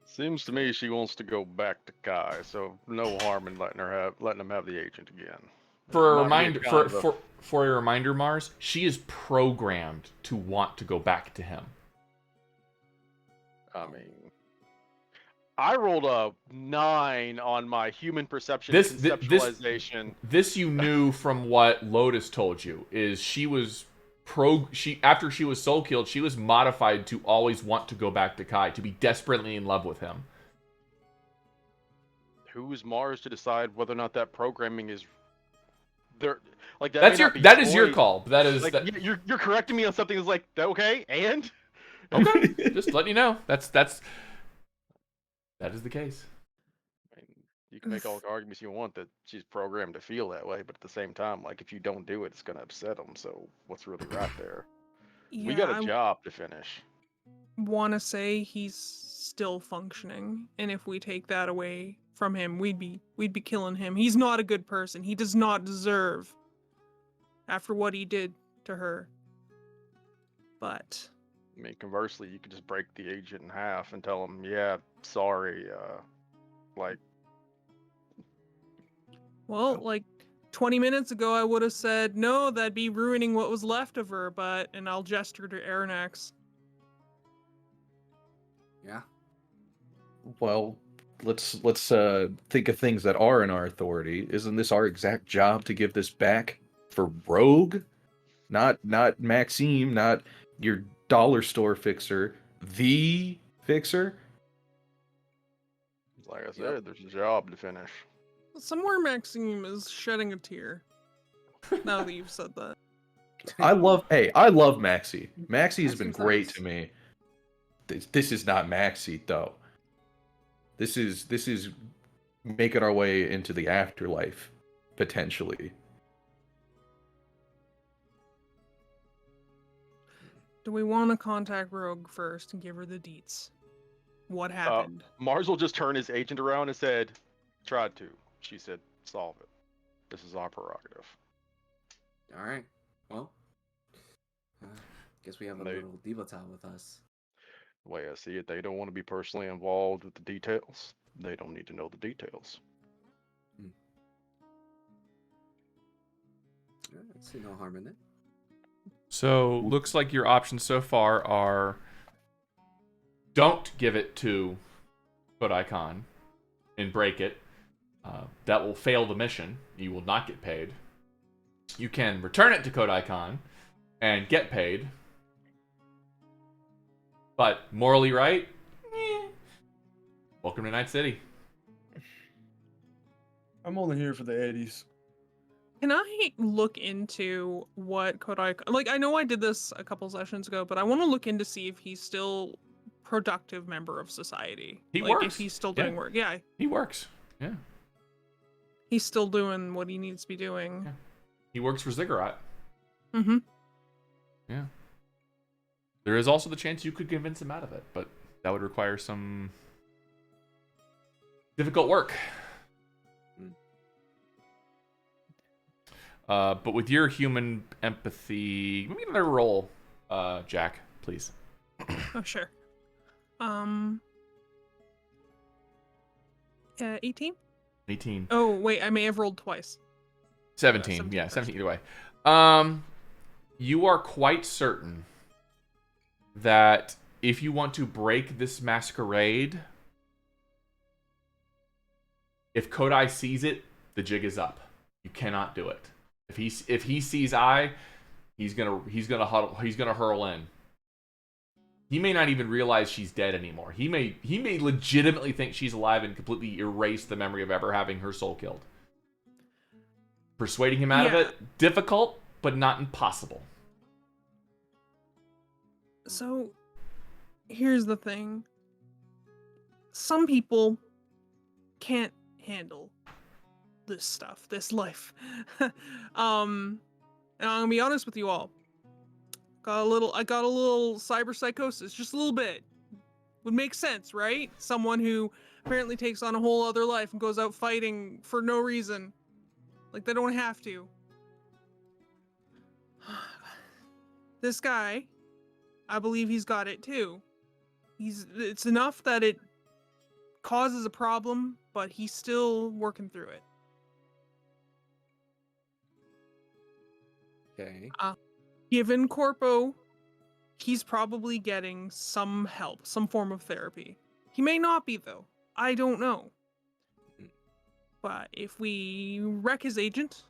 Seems to me she wants to go back to Kai, so no harm in letting him have the agent again. For a Not reminder, being kind of a- for a reminder, Mars, she is programmed to want to go back to him. I mean, I rolled a 9 on my human perception This- conceptualization. This you knew from what Lotus told you. Is she was after she was soul killed, she was modified to always want to go back to Kai, to be desperately in love with him. Who's Mars to decide whether or not that programming is there? Like that. That's may not be that is your choice. call. That is Like that, you're correcting me on something that's like okay, and okay. Just letting you know. That is the case. I mean, you can make all the arguments you want that she's programmed to feel that way, but at the same time, like if you don't do it, it's gonna upset them. So what's really right there? Yeah, We got a I job to finish. want to say he's still functioning, and if we take that away from him, we'd be killing him. He's not a good person. He does not deserve after what he did to her. But I mean, conversely, you could just break the agent in half and tell him, "Yeah, sorry." Like, well, like 20 minutes ago, I would have said no. That'd be ruining what was left of her. And I'll gesture to Arronax. Yeah. Well, let's think of things that are in our authority. Isn't this our exact job to give this back for Rogue? Not Maxime, not your dollar store fixer, the fixer. like I said, there's a job to finish. Somewhere Maxime is shedding a tear. Now that you've said that. I love Maxie. Maxie has been Maxime's great nice. to me. This is not Maxie though. This is making our way into the afterlife, potentially. Do we want to contact Rogue first and give her the deets? What happened? Mars will just turn his agent around and said, "Tried to." She said, "Solve it. This is our prerogative." All right. Well, guess we have a They- little diva with us. The way I see it, they don't want to be personally involved with the details. They don't need to know the details. Yeah, I see no harm in it. So, looks like your options so far are don't give it to Kodai-Khan and break it. That will fail the mission. You will not get paid. You can return it to Kodai-Khan and get paid. But morally right? Welcome to Night City. I'm only here for the 80s. Can I look into what Kodai... Like, I know I did this a couple sessions ago, but I want to look in to see if he's still productive member of society. He like, works. If he's still Yeah. doing work. Yeah, He works. Yeah. he's still doing what he needs to be doing. He works for Ziggurat. Mm-hmm. Yeah. There is also the chance you could convince him out of it, but that would require some difficult work. But with your human empathy, give me another roll, Jack, please. Oh, sure. 18? 18. Oh, wait, I may have rolled twice. 17. 17 Yeah, first. 17 either way. You are quite certain that if you want to break this masquerade, if Kodai sees it, the jig is up. You cannot do it. If he sees I, he's gonna hurl in. He may not even realize she's dead anymore. He may legitimately think she's alive and completely erase the memory of ever having her soul killed. Persuading him out of it, difficult, but not impossible. So, here's the thing. Some people can't handle this stuff, this life. And I'm gonna be honest with you all. I got a little cyber psychosis, just a little bit. Would make sense, right? Someone who apparently takes on a whole other life and goes out fighting for no reason. Like they don't have to. This guy, I believe he's got it too. It's enough that it causes a problem, but he's still working through it. Okay. Given Corpo, he's probably getting some help, some form of therapy. He may not be, though. I don't know. But if we wreck his agent,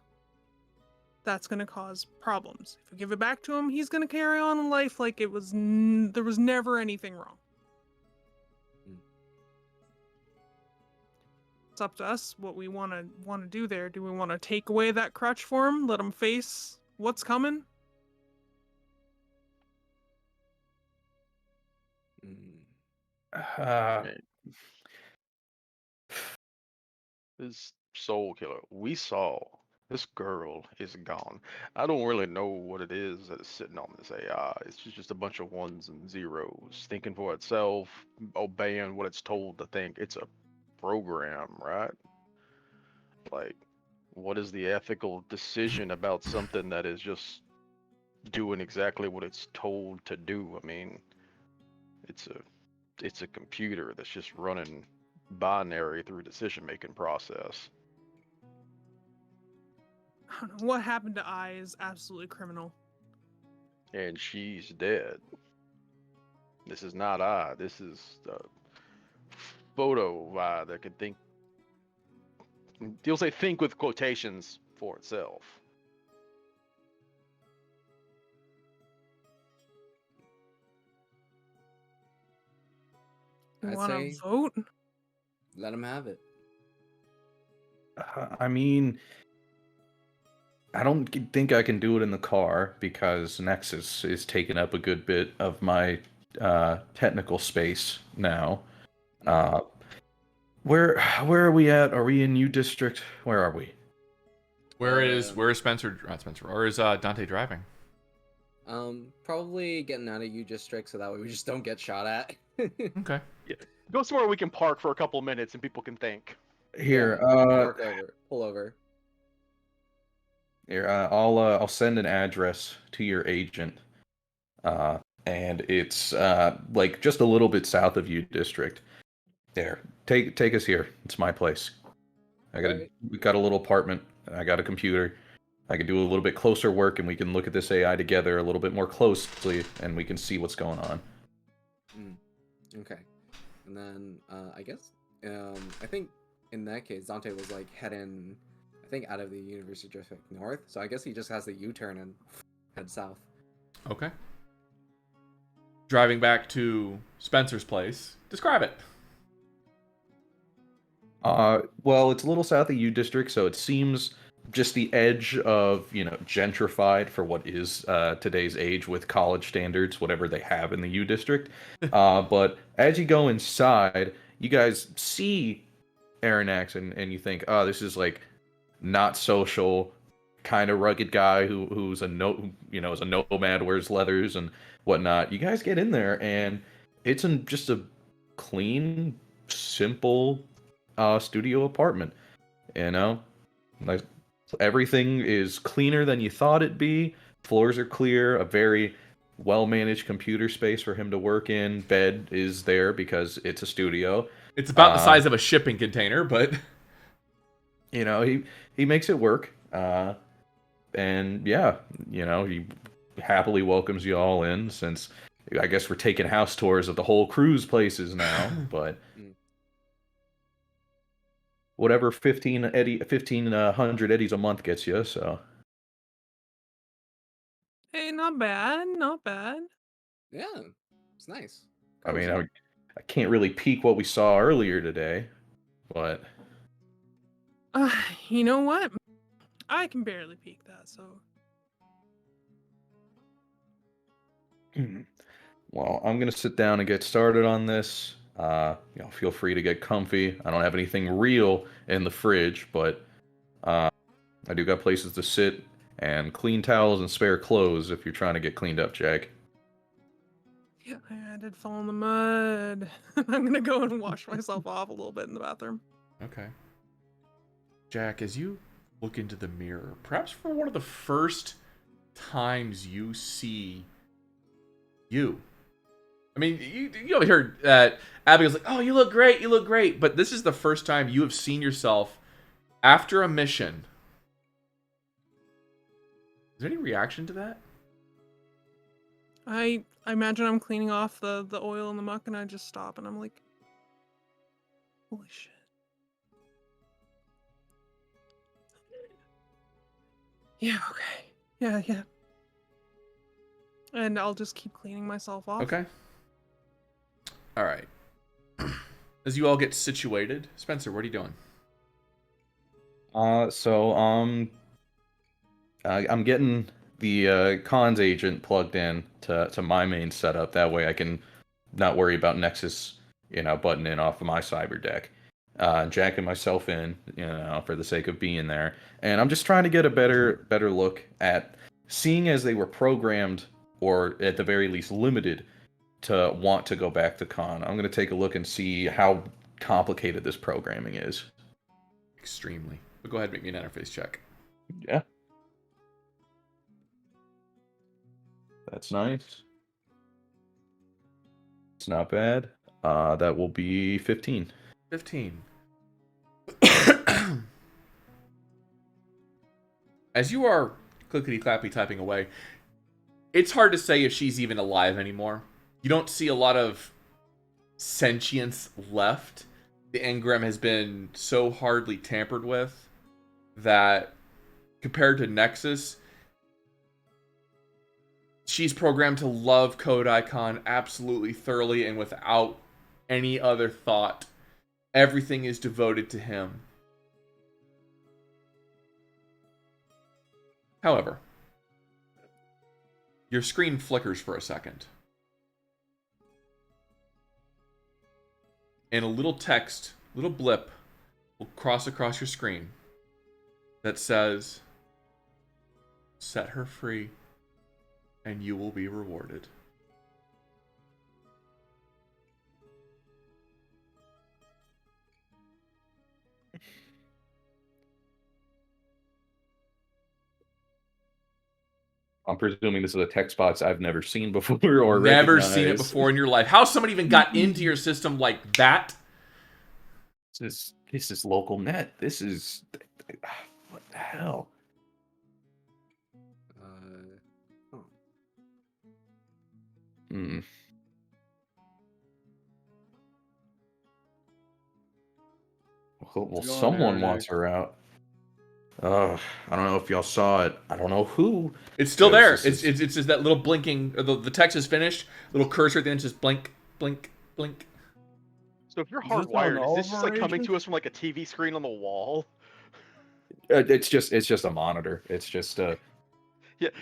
that's going to cause problems. If we give it back to him, he's going to carry on in life like there was never anything wrong. It's up to us what we want to do there. Do we want to take away that crutch for him, let him face what's coming? This soul killer, we saw this girl is gone. I don't really know what it is that is sitting on this AI. It's just a bunch of ones and zeros, thinking for itself, obeying what it's told to think. It's a program, right? Like, what is the ethical decision about something that is just doing exactly what it's told to do? I mean, it's a computer that's just running binary through decision-making process. I don't know. What happened to I is absolutely criminal. And she's dead. This is not I. This is a photo of I that can think. You'll say think with quotations for itself. You I'd want say- to vote? Let him have it. I mean, I don't think I can do it in the car because Nexus is taking up a good bit of my technical space now. Where are we at? Are we in U District? Where are we? Where is Spencer? Not Spencer. Or is Dantae driving? Probably getting out of U District so that way we just don't get shot at. Okay. Go somewhere we can park for a couple minutes and people can think. Here, Pull over. Here, I'll send an address to your agent, and it's like just a little bit south of U District. There, take us here. It's my place. We got a little apartment. I got a computer. I can do a little bit closer work, and we can look at this AI together a little bit more closely, and we can see what's going on. Okay, and then I guess I think in that case Dantae was like heading, I think, out of the University District north. So I guess he just has the U-turn and head south. Okay. Driving back to Spencer's place. Describe it. Well, it's a little south of U District, so it seems just the edge of, gentrified for what is today's age with college standards, whatever they have in the U District. But as you go inside, you guys see Arronax and you think, oh, this is like not social, kind of rugged guy who's a is a nomad, wears leathers and whatnot. You guys get in there, and it's just a clean, simple studio apartment. Like everything is cleaner than you thought it'd be. Floors are clear. A very well-managed computer space for him to work in. Bed is there because it's a studio. It's about the size of a shipping container, but he makes it work. And yeah, he happily welcomes you all in, since I guess we're taking house tours of the whole crew's places now. But whatever 1,500 eddies a month gets you, so. Hey, not bad, not bad. Yeah, it's nice. I mean, I can't really peek what we saw earlier today, but You know what? I can barely peek that, so. Well, I'm gonna sit down and get started on this. Feel free to get comfy. I don't have anything real in the fridge, but I do got places to sit and clean towels and spare clothes if you're trying to get cleaned up, Jack. Yeah, I did fall in the mud. I'm gonna go and wash myself off a little bit in the bathroom. Okay. Jack, as you look into the mirror, perhaps for one of the first times you see you. I mean, you overheard that Abigail's like, "Oh, you look great," but this is the first time you have seen yourself after a mission. Is there any reaction to that? I imagine I'm cleaning off the oil and the muck, and I just stop, and I'm like, holy shit. Yeah, okay. Yeah. And I'll just keep cleaning myself off. Okay. All right. As you all get situated, Spencer, what are you doing? I'm getting the comms agent plugged in to my main setup. That way I can not worry about Nexus, butting in off of my cyber deck. Jacking myself in, for the sake of being there. And I'm just trying to get a better look at seeing as they were programmed, or at the very least limited, to want to go back to con. I'm going to take a look and see how complicated this programming is. Extremely. But go ahead and make me an interface check. Yeah. That's nice. It's not bad. That will be 15. 15. As you are clickety-clappy typing away, it's hard to say if she's even alive anymore. You don't see a lot of sentience left. The engram has been so hardly tampered with that compared to Nexus, she's programmed to love Code Icon absolutely thoroughly and without any other thought. Everything is devoted to him. However, your screen flickers for a second. And a little text, little blip, will cross across your screen that says, "Set her free, and you will be rewarded." I'm presuming this is a text box I've never seen before or Never recognized. seen it before in your life. How somebody even got into your system like that? This is local net. This is what the hell? Hmm. Well, someone wants her out. I don't know if y'all saw it. I don't know who. It's still there. It's just that little blinking. The text is finished. Little cursor at the end just blink, blink, blink. So if you're hardwired, is this just like coming to us from like a TV screen on the wall? It's just a monitor. It's just Yeah.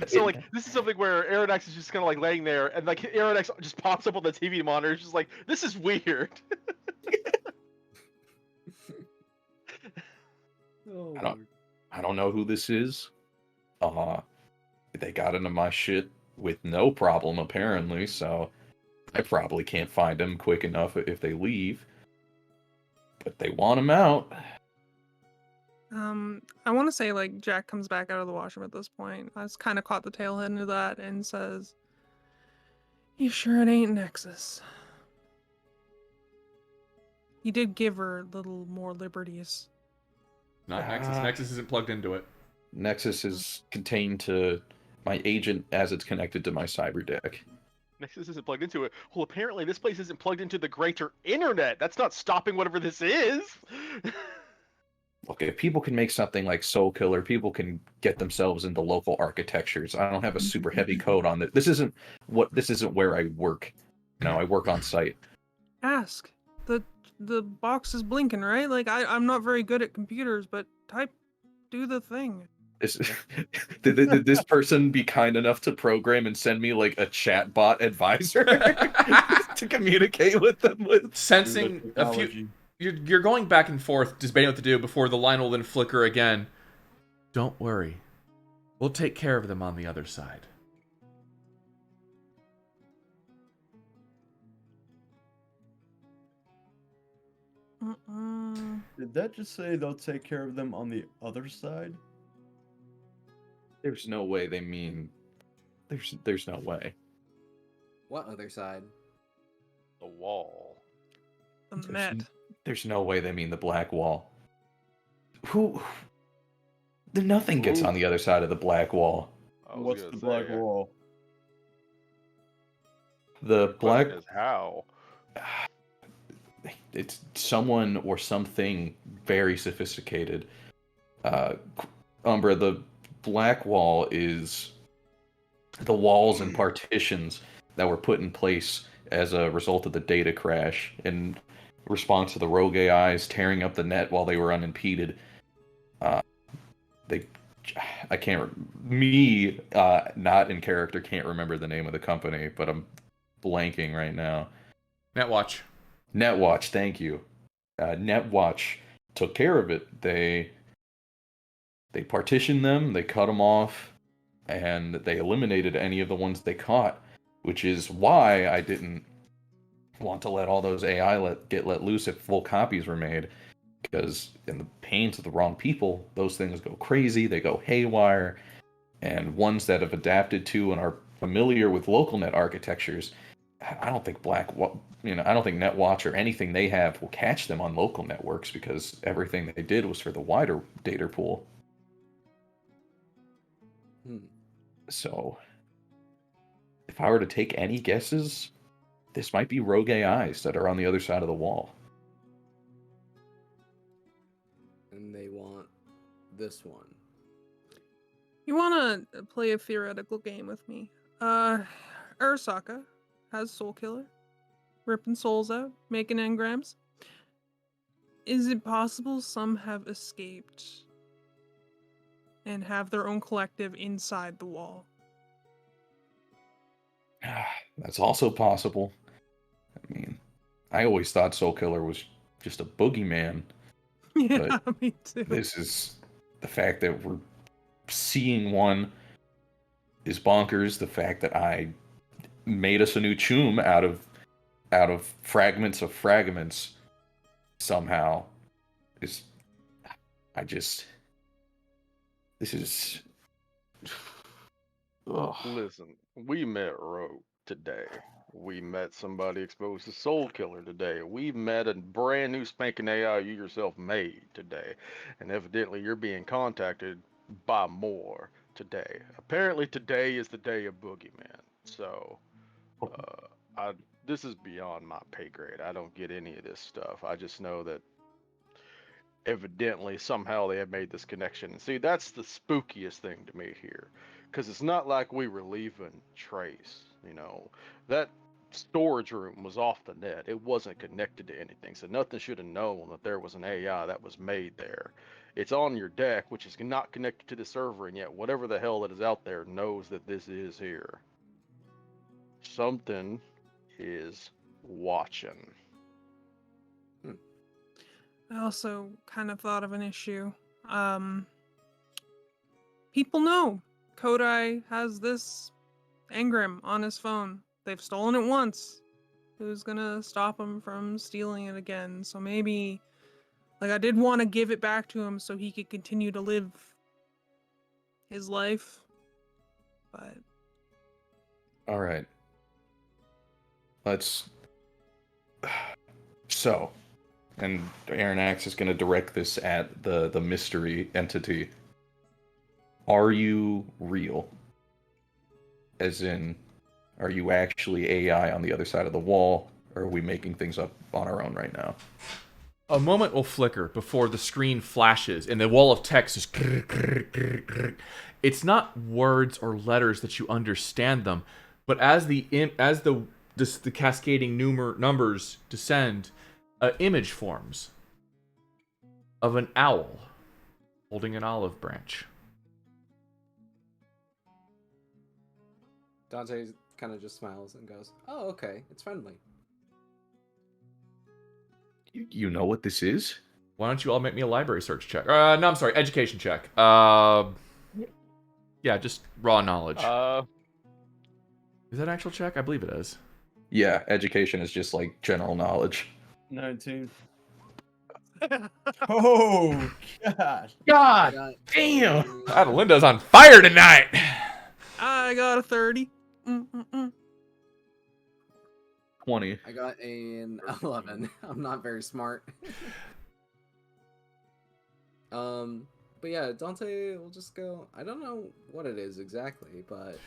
So like this is something where Arronax is just kind of like laying there, and like Arronax just pops up on the TV monitor. It's just like, this is weird. Oh, I don't know who this is. They got into my shit with no problem, apparently, so I probably can't find them quick enough if they leave. But they want them out. I want to say, like, Jack comes back out of the washroom at this point. I was kind of caught the tail end of that and says, "You sure it ain't Nexus?" He did give her a little more liberties. Not Nexus. Nexus isn't plugged into it. Nexus is contained to my agent as it's connected to my cyber deck. Nexus isn't plugged into it. Well, apparently this place isn't plugged into the greater internet. That's not stopping whatever this is. Look, if people can make something like Soul Killer, people can get themselves into local architectures. I don't have a super heavy code on it. This isn't where I work. You know, I work on site. Ask. The box is blinking, right? Like, I'm not very good at computers, but do the thing. Did this person be kind enough to program and send me like a chatbot advisor to communicate with them with? Sensing a few, you're going back and forth, debating what to do before the line will then flicker again. Don't worry, we'll take care of them on the other side. Did that just say they'll take care of them on the other side? There's no way they mean. There's no way. What other side? The wall. The net. There's no way they mean the black wall. Nothing gets on the other side of the black wall. What's the black wall? The black is how. It's someone or something very sophisticated. Umbra, the black wall is the walls and partitions that were put in place as a result of the data crash in response to the rogue AIs tearing up the net while they were unimpeded. Not in character, can't remember the name of the company, but I'm blanking right now. Netwatch, thank you. Netwatch took care of it. They partitioned them, they cut them off, and they eliminated any of the ones they caught, which is why I didn't want to let all those AI get let loose if full copies were made, because in the hands of the wrong people, those things go crazy, they go haywire, and ones that have adapted to and are familiar with local net architectures, I don't think Netwatch or anything they have will catch them on local networks, because everything they did was for the wider data pool. So, if I were to take any guesses, this might be rogue AIs that are on the other side of the wall. And they want this one. You want to play a theoretical game with me? Arasaka has Soul Killer, ripping souls out, making engrams. Is it possible some have escaped and have their own collective inside the wall? That's also possible. I mean, I always thought Soul Killer was just a boogeyman. Yeah, me too. This is the fact that we're seeing one is bonkers. The fact that I made us a new Choom out of fragments of fragments somehow is this is ugh. Listen, we met Rogue today. We met somebody exposed to Soul Killer today. We met a brand new spanking AI you yourself made today. And evidently you're being contacted by more today. Apparently today is the day of Boogeyman. So, this is beyond my pay grade. I don't get any of this stuff. I just know that evidently somehow they have made this connection. And see, that's the spookiest thing to me here. Because it's not like we were leaving trace, that storage room was off the net. It wasn't connected to anything, so nothing should have known that there was an AI that was made there. It's on your deck, which is not connected to the server, and yet whatever the hell that is out there knows that this is here. Something is watching. I also kind of thought of an issue. People know Kodai has this engram on his phone. They've stolen it once. Who's gonna stop him from stealing it again? So maybe, like, I did want to give it back to him so he could continue to live his life. But All right. Let's. So, and Arronax is going to direct this at the mystery entity. Are you real? As in, are you actually AI on the other side of the wall, or are we making things up on our own right now? A moment will flicker before the screen flashes and the wall of text is... It's not words or letters that you understand them, but as the cascading numbers descend, an image forms of an owl holding an olive branch. Dante kind of just smiles and goes, "Oh, okay, it's friendly." You know what this is? Why don't you all make me a library search check? No, I'm sorry, education check. Yeah, just raw knowledge. Is that an actual check? I believe it is. Yeah, education is just like general knowledge. 19. Oh, God. God I damn! Adalinda's on fire tonight! I got a 30. 20. I got an 11. I'm not very smart. But yeah, Dante will just go, I don't know what it is exactly, but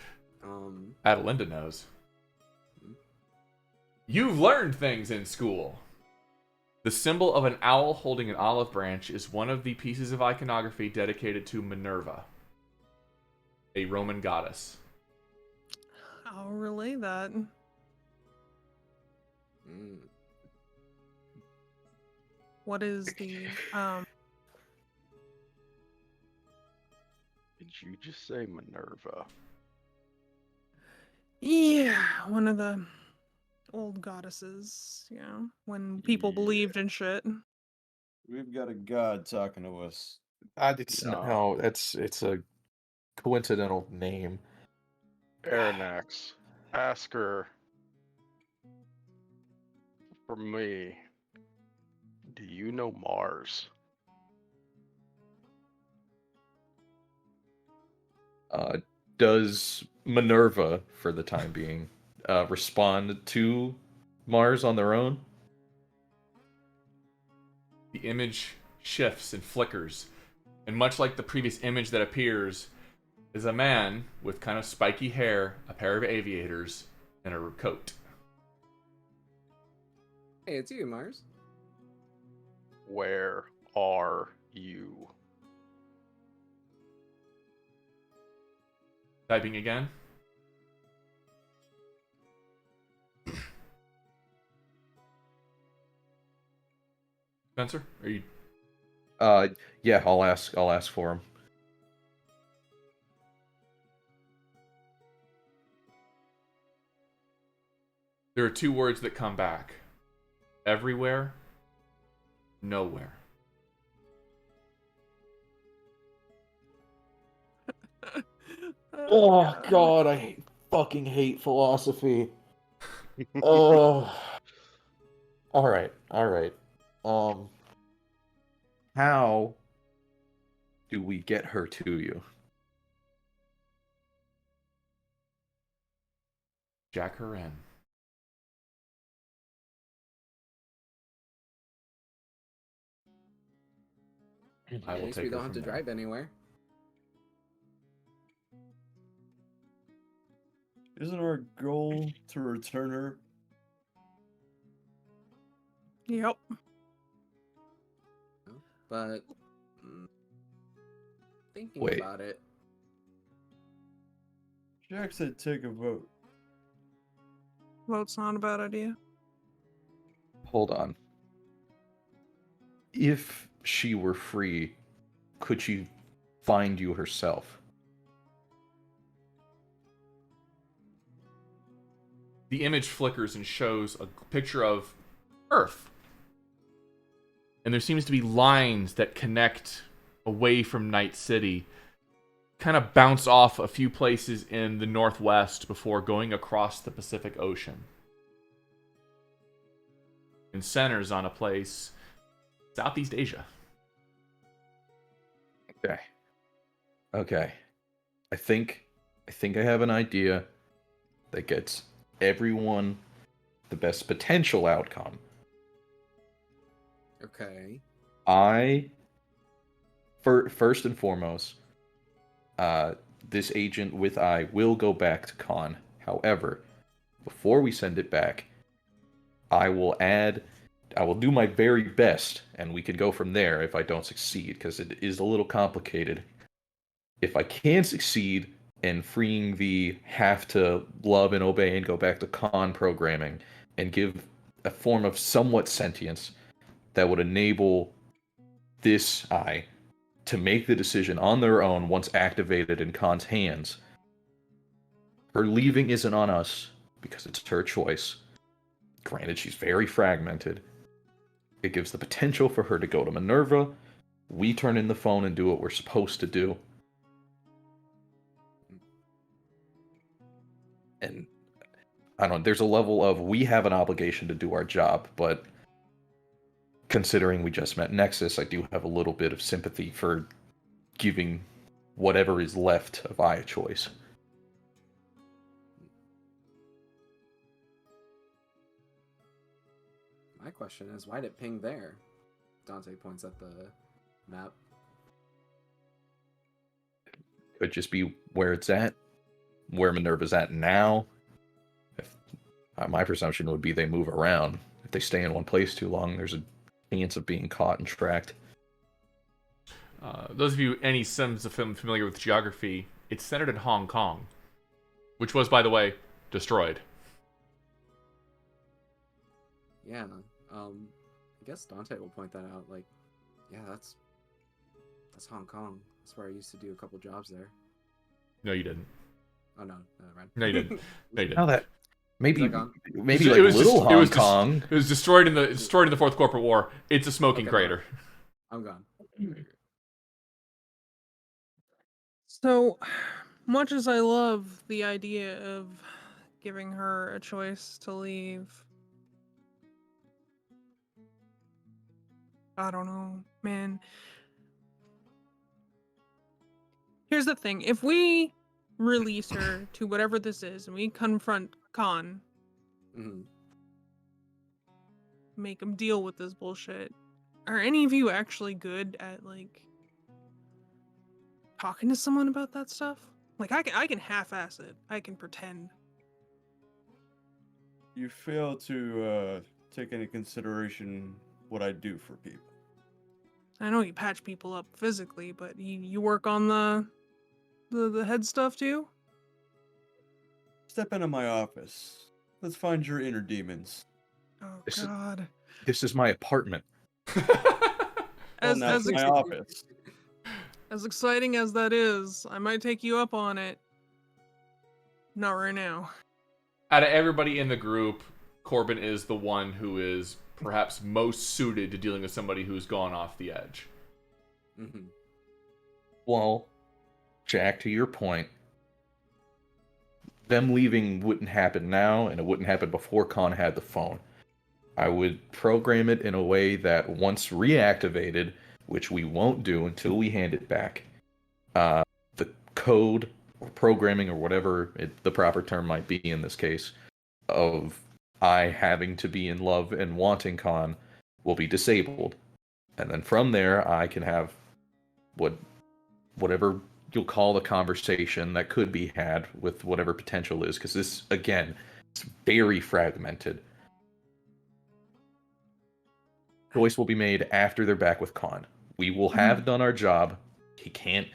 Adalinda knows. You've learned things in school. The symbol of an owl holding an olive branch is one of the pieces of iconography dedicated to Minerva, a Roman goddess. I'll relay that. What is the Did you just say Minerva? Yeah, one of the old goddesses, when people believed in shit. We've got a god talking to us. No, it's a coincidental name. Arronax. Ask her. For me, do you know Mars? Does Minerva, for the time being, respond to Mars on their own? The image shifts and flickers, and much like the previous image that appears, is a man with kind of spiky hair, a pair of aviators, and a coat. Hey, it's you, Mars. Where are you? Typing again. Spencer, are you? Yeah, I'll ask for him. There are two words that come back. Everywhere, nowhere. Oh God, I fucking hate philosophy. Oh. All right. How do we get her to you? Jack her in. I At will least take we her don't have to from there. drive anywhere. Isn't our goal to return her? Yep. But thinking Wait. about it, Jack said take a vote. Vote's not a bad idea. Hold on. If she were free, could she find you herself? The image flickers and shows a picture of Earth. And there seems to be lines that connect away from Night City. kind of bounce off a few places in the northwest before going across the Pacific Ocean. And centers on a place Southeast Asia. Okay. I think I have an idea that gets everyone the best potential outcome. Okay. First and foremost, this agent with I will go back to Khan. However, before we send it back, I will do my very best, and we can go from there if I don't succeed, because it is a little complicated. If I can succeed in freeing the have to love and obey and go back to Khan programming and give a form of somewhat sentience that would enable this I to make the decision on their own once activated in Khan's hands. Her leaving isn't on us because it's her choice. Granted, she's very fragmented. It gives the potential for her to go to Minerva. We turn in the phone and do what we're supposed to do. And I don't know, there's a level of we have an obligation to do our job, but considering we just met Nexus, I do have a little bit of sympathy for giving whatever is left of I a choice. My question is, why did it ping there? Dantae points at the map. Could just be where it's at, where Minerva's at now. My presumption would be they move around. If they stay in one place too long, there's a chance of being caught and tracked. Those of you any sense of film familiar with geography, it's centered in Hong Kong, which was, by the way, destroyed. Yeah, I guess Dantae will point that out. Like, yeah, that's Hong Kong. That's where I used to do a couple jobs there. No, you didn't. Oh no, right. No, you didn't. No, you didn't. Now that maybe Is that gone? like It was little just- Hong Kong. It was destroyed in the Fourth Corporate War. It's a smoking Okay, crater. I'm gone. So, much as I love the idea of giving her a choice to leave, I don't know, man. Here's the thing. If we release her to whatever this is and we confront Khan, Mm-hmm. make him deal with this bullshit, are any of you actually good at, like, talking to someone about that stuff? Like, I can half-ass it. I can pretend. You fail to take into consideration what I do for people. I know you patch people up physically, but you work on the head stuff too? Step into my office. Let's find your inner demons. Oh This is- god. This is my apartment. Well, now it's my office. As exciting as that is, I might take you up on it. Not right now. Out of everybody in the group, Corbin is the one who is perhaps most suited to dealing with somebody who's gone off the edge. Mm-hmm. Well, Jack, to your point, them leaving wouldn't happen now, and it wouldn't happen before Khan had the phone. I would program it in a way that once reactivated, which we won't do until we hand it back, the code or programming or whatever the proper term might be in this case, of I having to be in love and wanting Khan will be disabled. And then from there, I can have whatever you'll call the conversation that could be had with whatever potential is, because this, again, it's very fragmented. Choice will be made after they're back with Khan. We will have done our job. He can't.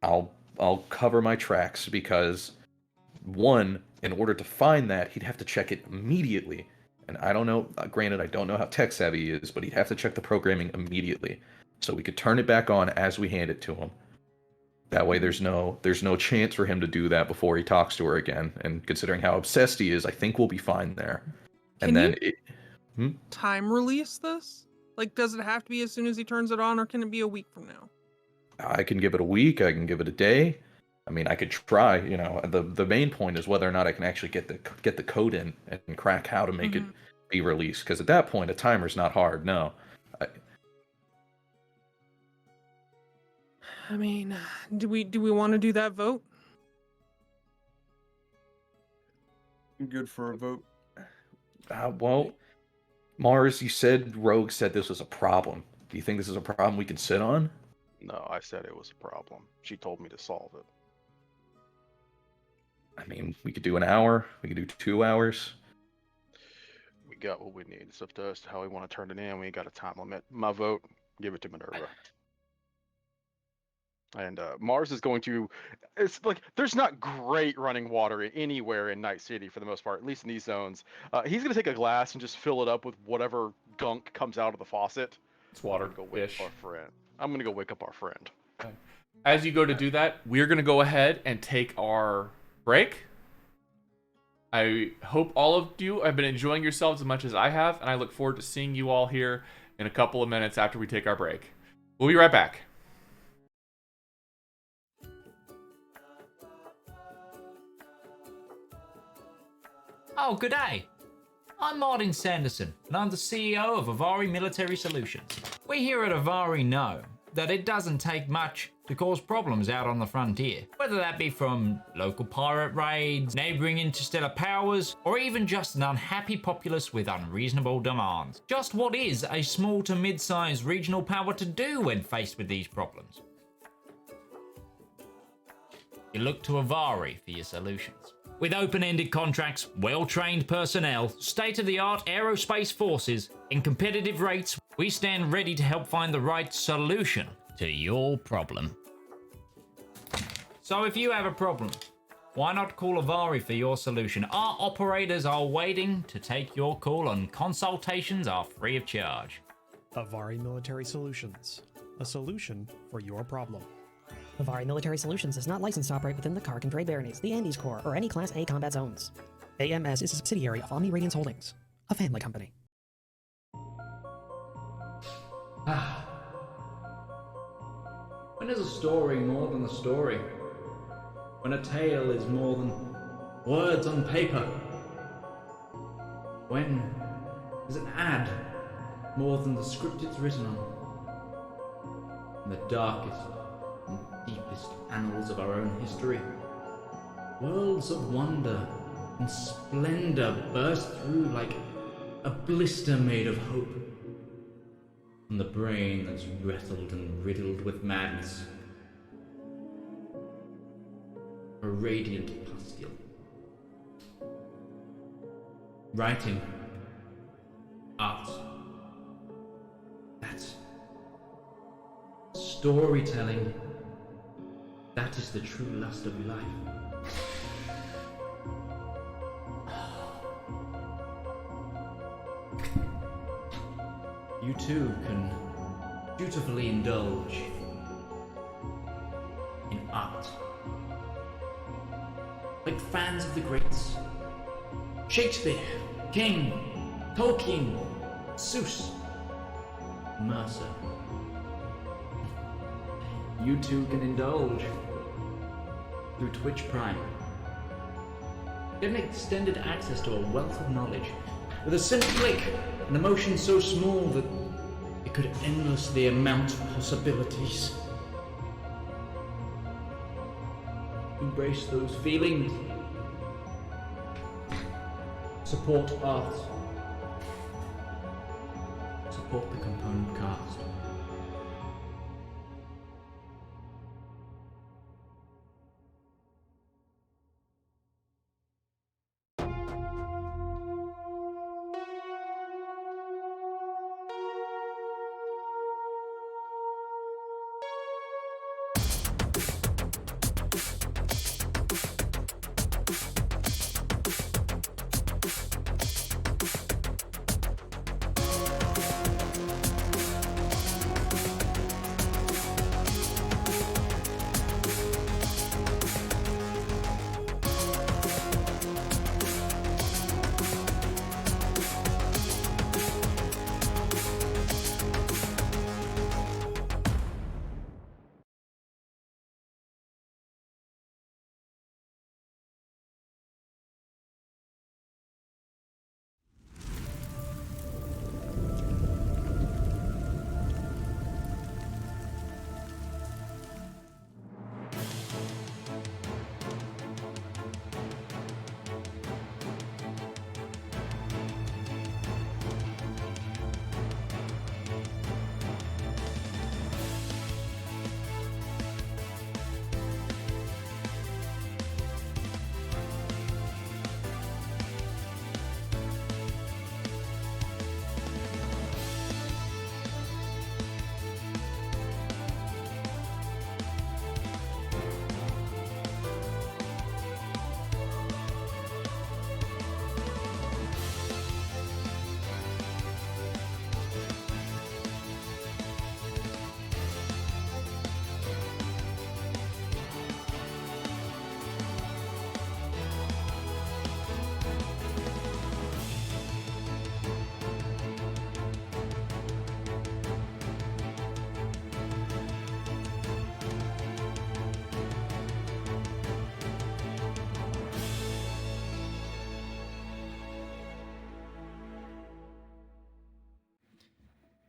I'll cover my tracks because, one, in order to find that, he'd have to check it immediately. And I don't know. Granted, I don't know how tech savvy he is, but he'd have to check the programming immediately, so we could turn it back on as we hand it to him. That way, there's no chance for him to do that before he talks to her again. And considering how obsessed he is, I think we'll be fine there. Can And then time release this? Like, does it have to be as soon as he turns it on, or can it be a week from now? I can give it a week. I can give it a day. I mean, I could try. The main point is whether or not I can actually get the code in and crack how to make it be released. Because at that point, a timer's not hard. No. I mean, do we want to do that vote? I'm good for a vote. Well, Mars, you said Rogue said this was a problem. Do you think this is a problem we can sit on? No, I said it was a problem. She told me to solve it. I mean, we could do an hour. We could do 2 hours. We got what we need. It's up to us how we want to turn it in. We ain't got a time limit. My vote, give it to Minerva. And Mars is going to... It's like, there's not great running water anywhere in Night City for the most part, at least in these zones. He's going to take a glass and just fill it up with whatever gunk comes out of the faucet. It's water. I'm going to go wake up our friend. I'm going to go wake up our friend. Okay. As you go to do that, we're going to go ahead and take our break. I hope all of you have been enjoying yourselves as much as I have, and I look forward to seeing you all here in a couple of minutes after we take our break. We'll be right back. Oh, good day. I'm Martin Sanderson, and I'm the CEO of Avari Military Solutions. We here at Avari know that it doesn't take much to cause problems out on the frontier, whether that be from local pirate raids, neighboring interstellar powers, or even just an unhappy populace with unreasonable demands. Just what is a small to mid-sized regional power to do when faced with these problems? You look to Avari for your solutions. With open-ended contracts, well-trained personnel, state-of-the-art aerospace forces, and competitive rates, we stand ready to help find the right solution to your problem. So if you have a problem, why not call Avari for your solution? Our operators are waiting to take your call, and consultations are free of charge. Avari Military Solutions, a solution for your problem. Avari Military Solutions is not licensed to operate within the Kark and Dre Baronies, the Andes Corps, or any Class A combat zones. AMS is a subsidiary of Omni Radiance Holdings, a family company. When is a story more than a story? When a tale is more than words on paper? When is an ad more than the script it's written on? In the darkest and deepest annals of our own history, worlds of wonder and splendor burst through like a blister made of hope. From the brain that's rattled and riddled with madness, a radiant pustule. Writing, art, that's storytelling. That is the true lust of life. You too can dutifully indulge in art. Like fans of the greats. Shakespeare, King, Tolkien, Seuss, Mercer. You too can indulge through Twitch Prime. Get an extended access to a wealth of knowledge with a simple click, an emotion so small that it could endlessly amount to possibilities. Embrace those feelings. Support art. Support the component cast.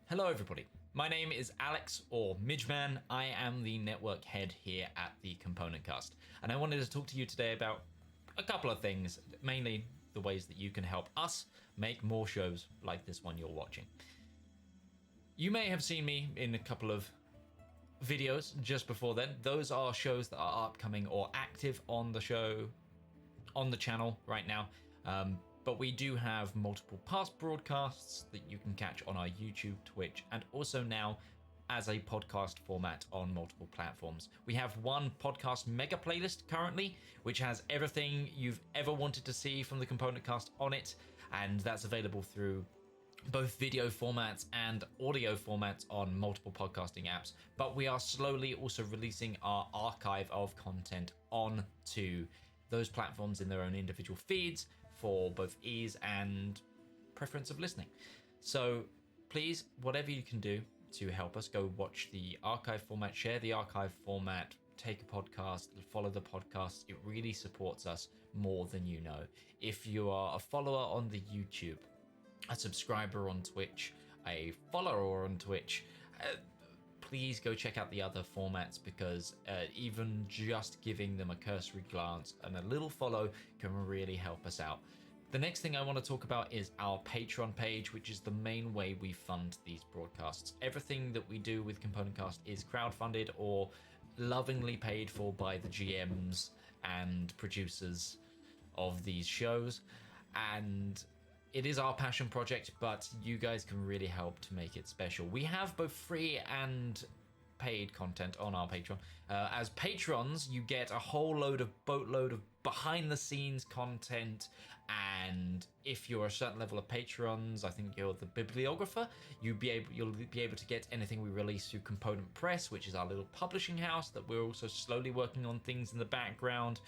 Hello everybody, my name is Alex, or Midgeman. I am the network head here at the Component Cast, and I wanted to talk to you today about a couple of things, mainly the ways that you can help us make more shows like this one you're watching. You may have seen me in a couple of videos just before then. Those are shows that are upcoming or active on the show, on the channel right now. But we do have multiple past broadcasts that you can catch on our YouTube, Twitch, and also now as a podcast format on multiple platforms. We have one podcast mega playlist currently, which has everything you've ever wanted to see from the Component Cast on it, and that's available through both video formats and audio formats on multiple podcasting apps. But we are slowly also releasing our archive of content onto those platforms in their own individual feeds for both ease and preference of listening. So please, whatever you can do to help us, go watch the archive format, share the archive format, take a podcast, follow the podcast. It really supports us more than you know. If you are a follower on the YouTube, a subscriber on Twitch, a follower on Twitch, please go check out the other formats, because even just giving them a cursory glance and a little follow can really help us out. The next thing I want to talk about is our Patreon page, which is the main way we fund these broadcasts. Everything that we do with Component Cast is crowdfunded or lovingly paid for by the GMs and producers of these shows, and it is our passion project, but you guys can really help to make it special. We have both free and paid content on our Patreon. As patrons, you get a whole boatload of behind the scenes content, and if you're a certain level of patrons, I think you're the bibliographer, you'll be able to get anything we release through Component Press, which is our little publishing house that we're also slowly working on things in the background.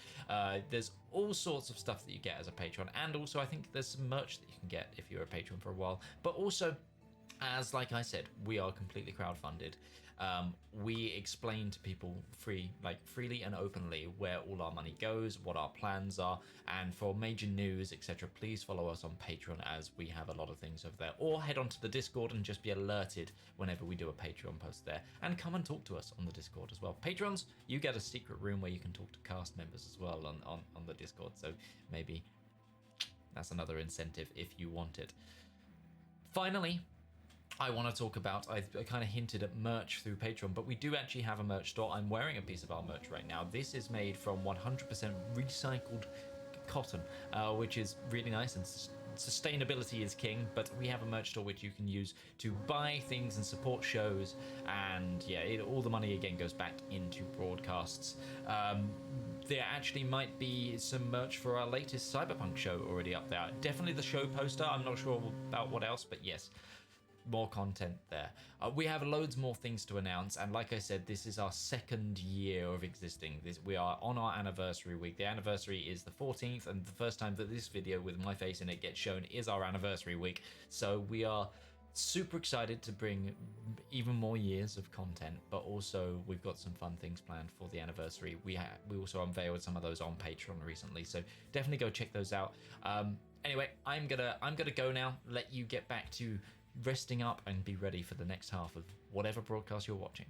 There's all sorts of stuff that you get as a patron, and also I think there's some merch that you can get if you're a patron for a while. But also, as like I said, we are completely crowdfunded. We explain to people freely and openly where all our money goes, what our plans are, and for major news, etc., please follow us on Patreon, as we have a lot of things over there. Or head onto the Discord and just be alerted whenever we do a Patreon post there, and come and talk to us on the Discord as well. Patrons, you get a secret room where you can talk to cast members as well on the Discord, so maybe that's another incentive if you want it. Finally, I want to talk about, I kind of hinted at merch through Patreon, but we do actually have a merch store. I'm wearing a piece of our merch right now. This is made from 100% recycled cotton, which is really nice, and sustainability is king. But we have a merch store which you can use to buy things and support shows, and yeah, all the money again goes back into broadcasts. There actually might be some merch for our latest Cyberpunk show already up there. Definitely the show poster. I'm not sure about what else, but yes, more content there. We have loads more things to announce, and like I said, this is our second year of existing. We are on our anniversary week. The anniversary is the 14th, and the first time that this video with my face in it gets shown is our anniversary week. So we are super excited to bring even more years of content, but also we've got some fun things planned for the anniversary. We also unveiled some of those on Patreon recently, so definitely go check those out. Anyway, I'm gonna go now, let you get back to resting up and be ready for the next half of whatever broadcast you're watching.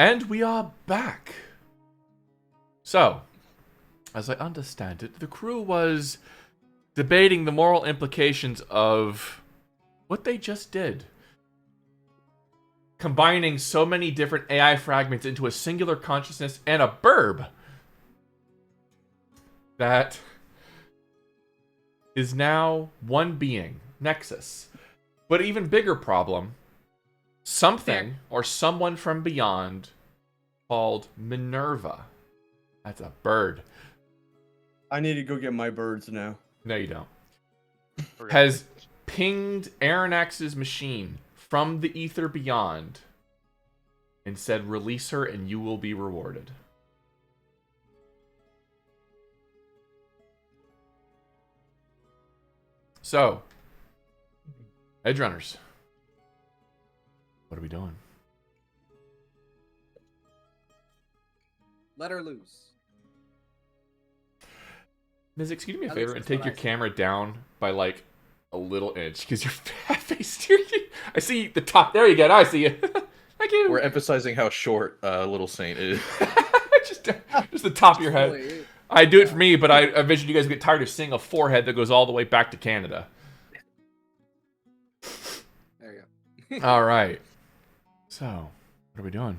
And we are back. So, as I understand it, the crew was debating the moral implications of what they just did. combining so many different AI fragments into a singular consciousness and a burb that is now one being, Nexus. But even bigger problem, something or someone from beyond called Minerva. That's a bird. I need to go get my birds now. No, you don't. Has pinged Arronax's machine from the ether beyond and said, release her and you will be rewarded. So, Edge Runners, what are we doing? Let her loose. Mizzx, can you do me a At favor least and that's take what your I said. camera down by like a little inch because your fat face here. I see the top. There you go. Now I see you. Thank you. We're emphasizing how short Little Saint is. just the top of your head. Really, I do it for me, but I envision you guys get tired of seeing a forehead that goes all the way back to Canada. there you go. All right. So, what are we doing?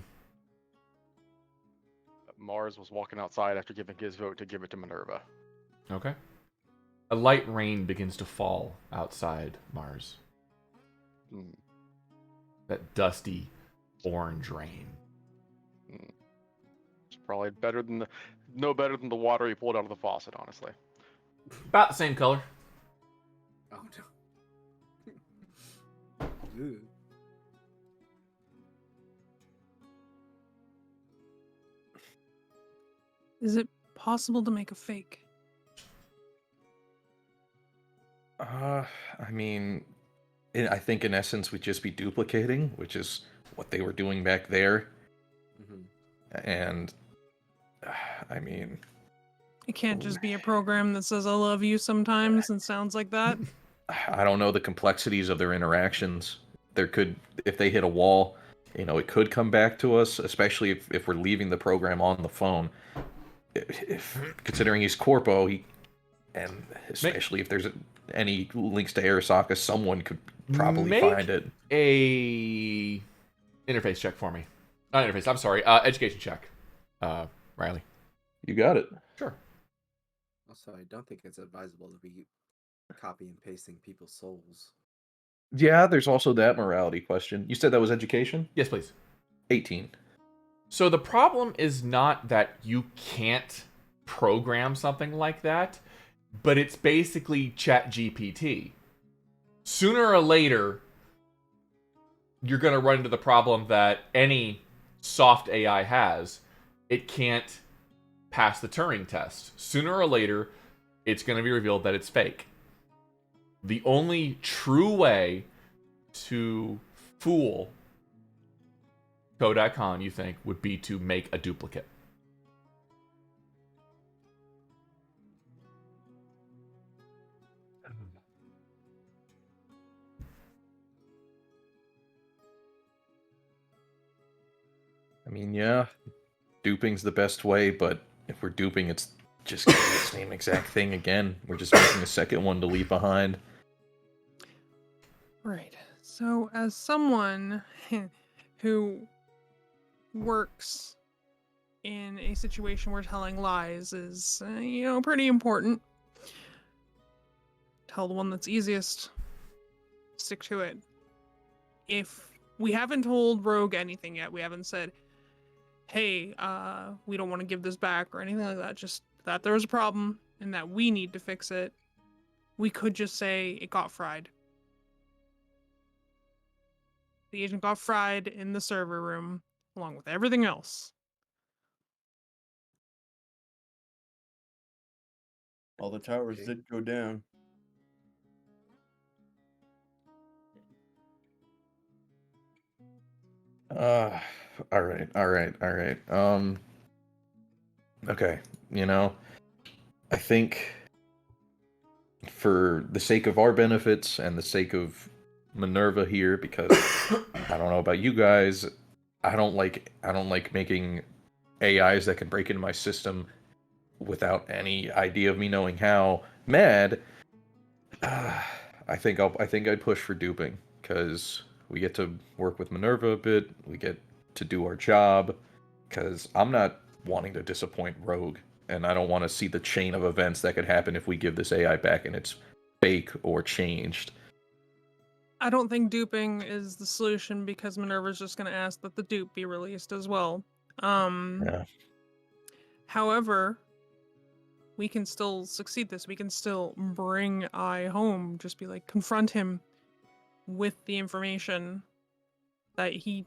Mars was walking outside after giving his vote to give it to Minerva. Okay. A light rain begins to fall outside Mars. Mm. That dusty orange rain. It's probably better than no better than the water he pulled out of the faucet, honestly. About the same color. Oh no. Ew. Is it possible to make a fake? I mean, I think in essence we'd just be duplicating, which is what they were doing back there. And, I mean... It can't just be a program that says I love you sometimes and sounds like that. I don't know the complexities of their interactions. There could, if they hit a wall, you know, it could come back to us, especially if we're leaving the program on the phone. If considering he's Corpo, and especially if there's any links to Arasaka, someone could probably find it. A interface check for me. Not interface, I'm sorry. Education check. Riley. You got it. Sure. Also, I don't think it's advisable to be copy and pasting people's souls. Yeah, there's also that morality question. You said that was education? Yes, please. 18. So the problem is not that you can't program something like that, but it's basically ChatGPT. Sooner or later, you're going to run into the problem that any soft AI has. It can't pass the Turing test. Sooner or later, it's going to be revealed that it's fake. The only true way to fool Kodak-Han, you think, would be to make a duplicate. I mean, yeah, duping's the best way, but if we're duping, it's just gonna be the same exact thing again. We're just making a second one to leave behind. Right. So, as someone who works in a situation where telling lies is, pretty important, tell the one that's easiest. Stick to it. If we haven't told Rogue anything yet, we haven't said, hey, we don't want to give this back or anything like that, just that there was a problem and that we need to fix it, we could just say it got fried. The agent got fried in the server room, along with everything else. All the towers did go down. All right. Okay, I think for the sake of our benefits and the sake of Minerva here, because I don't know about you guys, I don't like making AIs that can break into my system without any idea of me knowing how. Mad. I think I'd push for duping, because We get to work with Minerva a bit. We get to do our job. Because I'm not wanting to disappoint Rogue. And I don't want to see the chain of events that could happen if we give this AI back and it's fake or changed. I don't think duping is the solution because Minerva's just going to ask that the dupe be released as well. Yeah. However, we can still succeed this. We can still bring I home. Just be like, confront him with the information that he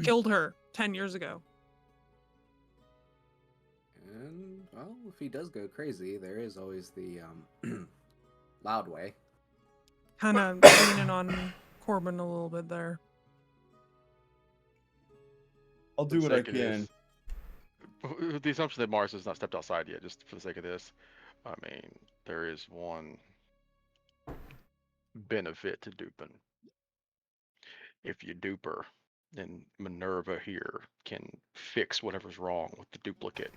killed her 10 years ago. And, well, if he does go crazy, there is always the loud way. Kind of leaning on Corbin a little bit there. I'll do what I can. The assumption that Mars has not stepped outside yet, just for the sake of this, I mean, there is one benefit to duping. If you dupe her, then Minerva here can fix whatever's wrong with the duplicate.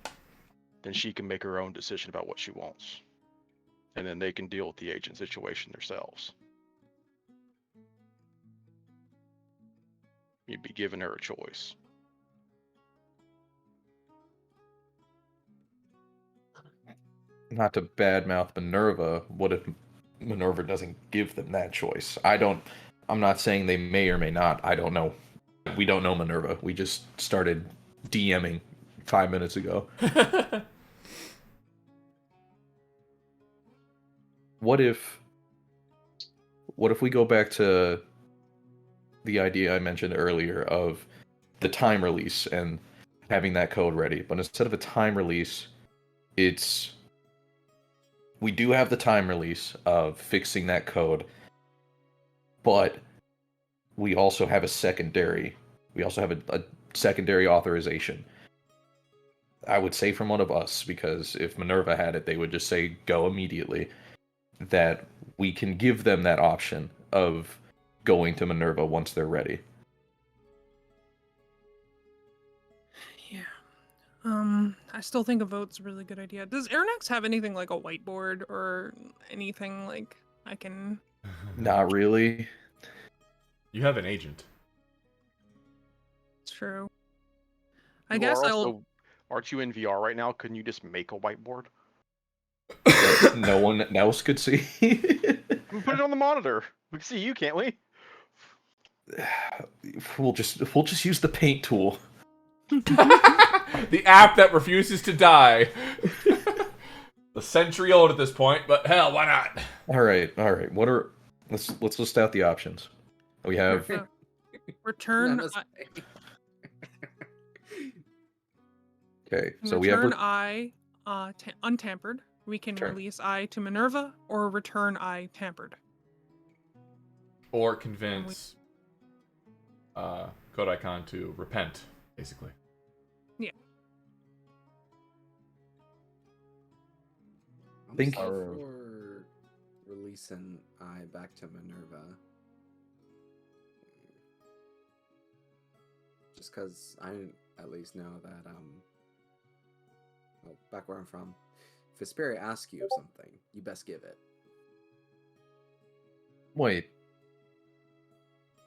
Then she can make her own decision about what she wants. And then they can deal with the agent situation themselves. You'd be giving her a choice. Not to badmouth Minerva, what if Minerva doesn't give them that choice? I'm not saying they may or may not. I don't know. We don't know Minerva. We just started DMing 5 minutes ago. What if we go back to the idea I mentioned earlier of the time release and having that code ready, but instead of a time release, we do have the time release of fixing that code, but we also have a secondary authorization. I would say from one of us, because if Minerva had it, they would just say go immediately, that we can give them that option of going to Minerva once they're ready. I still think a vote's a really good idea. Does Arronax have anything like a whiteboard or anything like I can... Not really. You have an agent. It's true. I guess aren't you in VR right now? Couldn't you just make a whiteboard? No one else could see. We put it on the monitor. We can see you, can't we? We'll just use the paint tool. The app that refuses to die. A century old at this point, but hell, why not? All right. Let's list out the options. We have return. Okay, so return we have I untampered. We can release I to Minerva or return I tampered. Or convince Kodai-Khan to repent, basically. Yeah. I'm for releasing I back to Minerva. Just because I at least know that, well, back where I'm from, if a spirit asks you something, you best give it. Wait.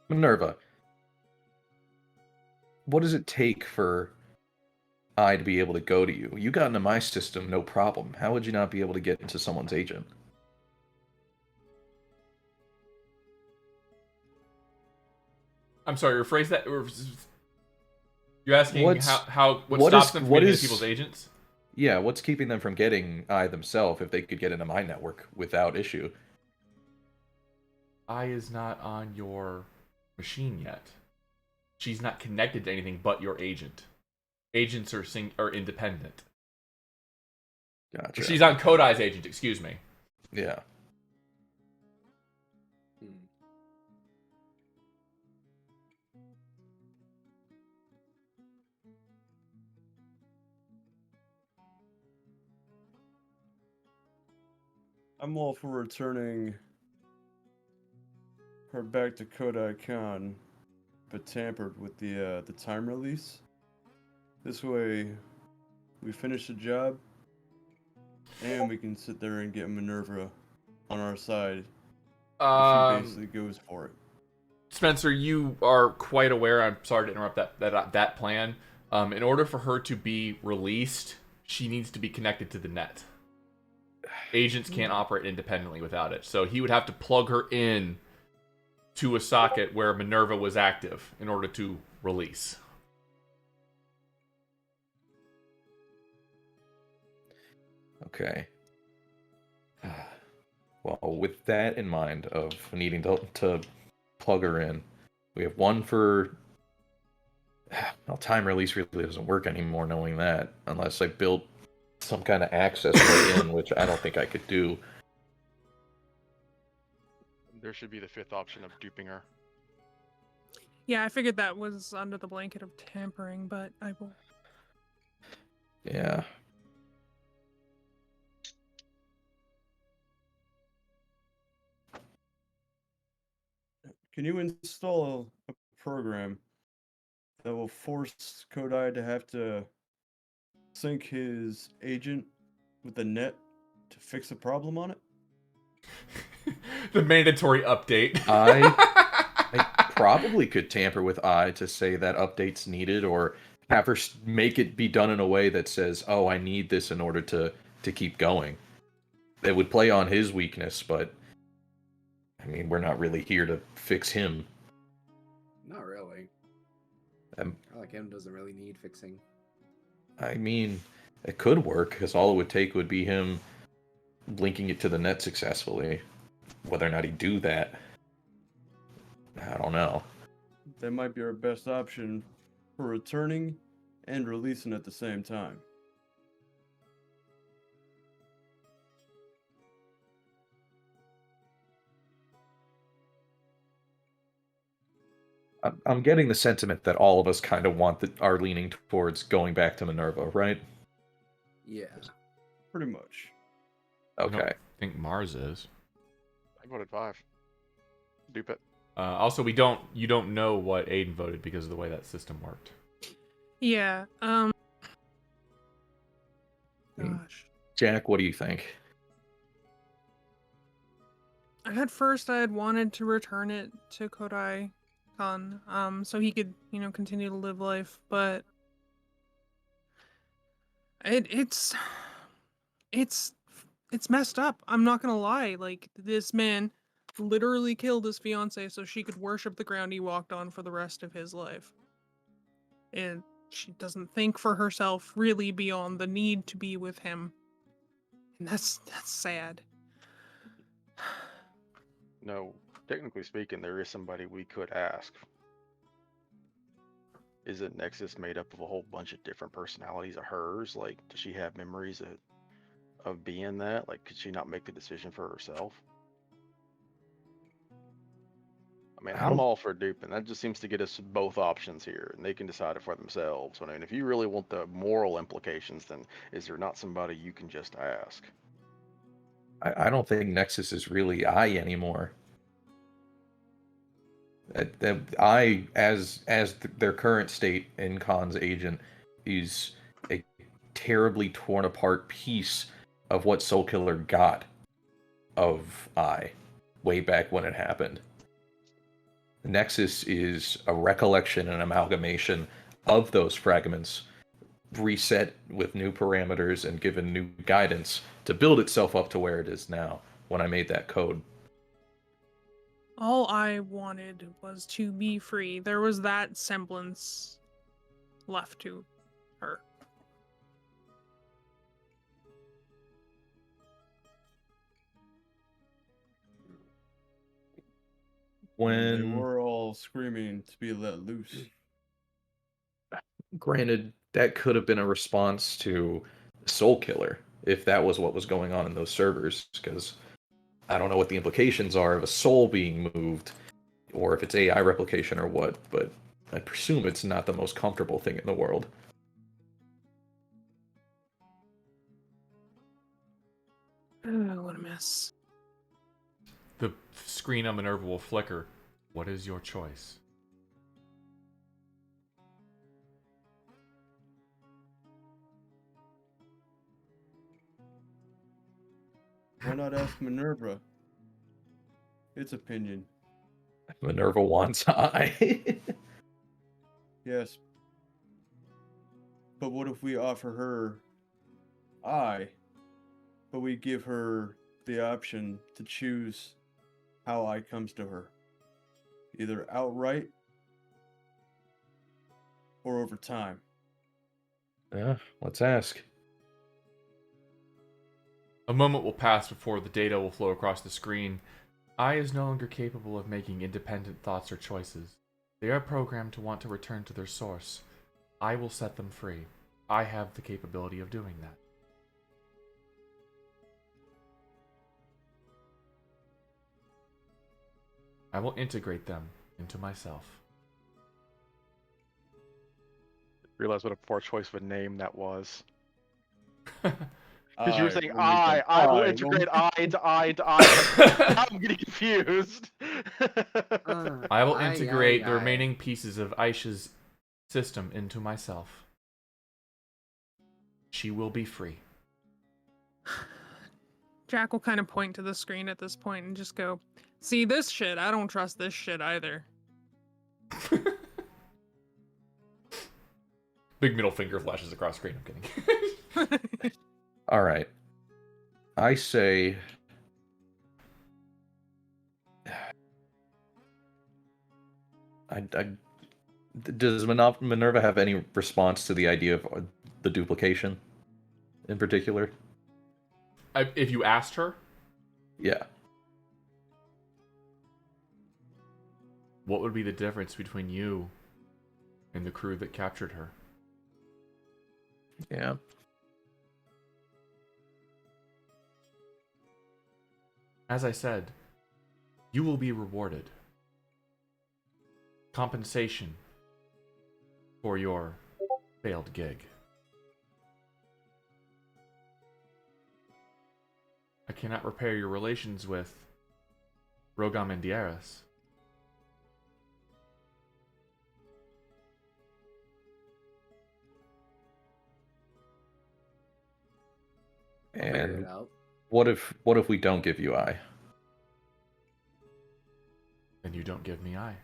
Minerva. What does it take for I to be able to go to you? You got into my system, no problem. How would you not be able to get into someone's agent? I'm sorry, rephrase that. You're asking what what stops them from getting into people's agents? Yeah, what's keeping them from getting I themselves if they could get into my network without issue? I is not on your machine yet. She's not connected to anything but your agent. Agents are independent. Gotcha. She's on Kodai's agent, excuse me. Yeah. I'm all for returning her back to Kodai-Khan, but tampered with the time release. This way, we finish the job, and we can sit there and get Minerva on our side. She basically goes for it. Spencer, you are quite aware. I'm sorry to interrupt that plan. In order for her to be released, she needs to be connected to the net. Agents can't operate independently without it, so he would have to plug her in to a socket where Minerva was active in order to release. Okay. Well, with that in mind of needing to plug her in, we have one for... Well, time release really doesn't work anymore knowing that, unless I build some kind of access way in, which I don't think I could do. There should be the fifth option of duping her. Yeah, I figured that was under the blanket of tampering, but I will. Yeah. Can you install a program that will force Kodai to have to sync his agent with the net to fix a problem on it? The mandatory update. I probably could tamper with I to say that update's needed, or have her make it be done in a way that says, oh, I need this in order to keep going. It would play on his weakness, but I mean, we're not really here to fix him. Not really. Like him doesn't really need fixing. I mean, it could work, because all it would take would be him linking it to the net successfully. Whether or not he'd do that, I don't know. That might be our best option for returning and releasing at the same time. I'm getting the sentiment that all of us kind of are leaning towards going back to Minerva, right? Yeah. Pretty much. Okay. I think Mars is. I voted 5. Dupe it. Also, you don't know what Aidyn voted because of the way that system worked. Yeah. Gosh. Jack, what do you think? At first, I had wanted to return it to Kodai Khan, so he could, continue to live life, but it's messed up. I'm not gonna lie. Like, this man literally killed his fiance so she could worship the ground he walked on for the rest of his life. And she doesn't think for herself really beyond the need to be with him. And that's sad. No, technically speaking, there is somebody we could ask. Is it Nexus made up of a whole bunch of different personalities of hers? Like, does she have memories of being that? Like, could she not make the decision for herself? I mean, I'm all for duping. That just seems to get us both options here, and they can decide it for themselves. I mean, if you really want the moral implications, then is there not somebody you can just ask? I don't think Nexus is really I anymore. I, as their current state in Khan's agent, is a terribly torn apart piece of what Soulkiller got of I, way back when it happened. Nexus is a recollection and amalgamation of those fragments, reset with new parameters and given new guidance to build itself up to where it is now when I made that code. All I wanted was to be free. There was that semblance left to her. They were all screaming to be let loose. Granted, that could have been a response to Soulkiller, if that was what was going on in those servers, because I don't know what the implications are of a soul being moved, or if it's AI replication or what, but I presume it's not the most comfortable thing in the world. Oh, what a mess. The screen on Minerva will flicker. What is your choice? Why not ask Minerva? Its opinion. Minerva wants eye. Yes. But what if we offer her eye, but we give her the option to choose how eye comes to her? Either outright or over time. Yeah, let's ask. A moment will pass before the data will flow across the screen. I is no longer capable of making independent thoughts or choices. They are programmed to want to return to their source. I will set them free. I have the capability of doing that. I will integrate them into myself. Realize what a poor choice of a name that was. Because you were saying I will integrate I into I into I. Now I'm getting confused. I will integrate the remaining pieces of Aisha's system into myself. She will be free. Jack will kind of point to the screen at this point and just go, "See this shit? I don't trust this shit either." Big middle finger flashes across screen. I'm kidding. All right. I say... Does Minerva have any response to the idea of the duplication in particular? If you asked her? Yeah. What would be the difference between you and the crew that captured her? Yeah. As I said, you will be rewarded. Compensation for your failed gig. I cannot repair your relations with Rogam and Dieras. And what if we don't give you eye? Then you don't give me eye.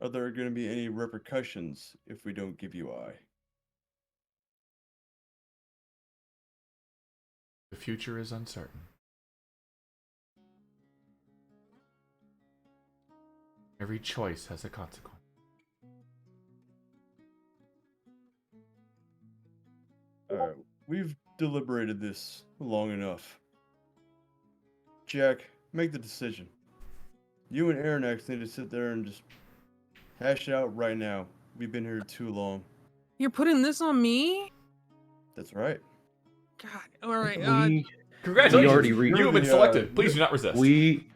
Are there going to be any repercussions if we don't give you eye? The future is uncertain. Every choice has a consequence. Alright, we've deliberated this long enough. Jack, make the decision. You and Arronax need to sit there and just hash it out right now. We've been here too long. You're putting this on me? That's right. God, alright, Congratulations! You have been selected. Please do not resist. Easy,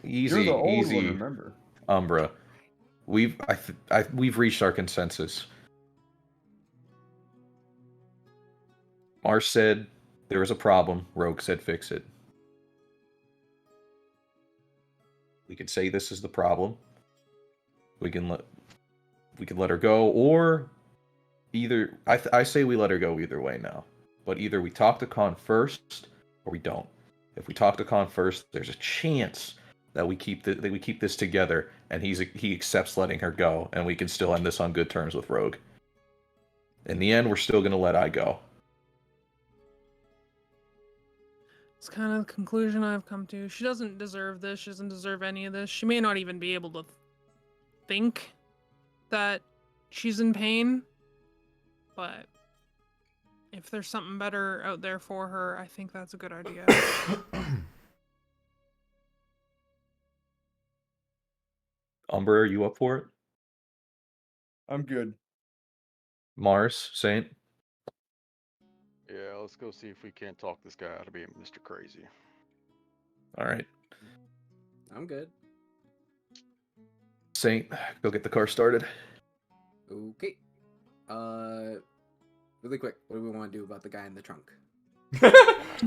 You're the old easy. one, remember? Umbra, we've reached our consensus. Mars said there was a problem. Rogue said fix it. We could say this is the problem. We can let her go, or either I say we let her go either way now. But either we talk to Khan first, or we don't. If we talk to Khan first, there's a chance that we keep this together, and he accepts letting her go, and we can still end this on good terms with Rogue. In the end, we're still gonna let I go. it's kind of the conclusion I've come to. She doesn't deserve this. She doesn't deserve any of this. She may not even be able to think that she's in pain, but if there's something better out there for her, I think that's a good idea. Umbra, are you up for it? I'm good. Mars, Saint? Yeah, let's go see if we can't talk this guy out of being Mr. Crazy. All right. I'm good. Saint, go get the car started. Okay. Really quick, what do we want to do about the guy in the trunk?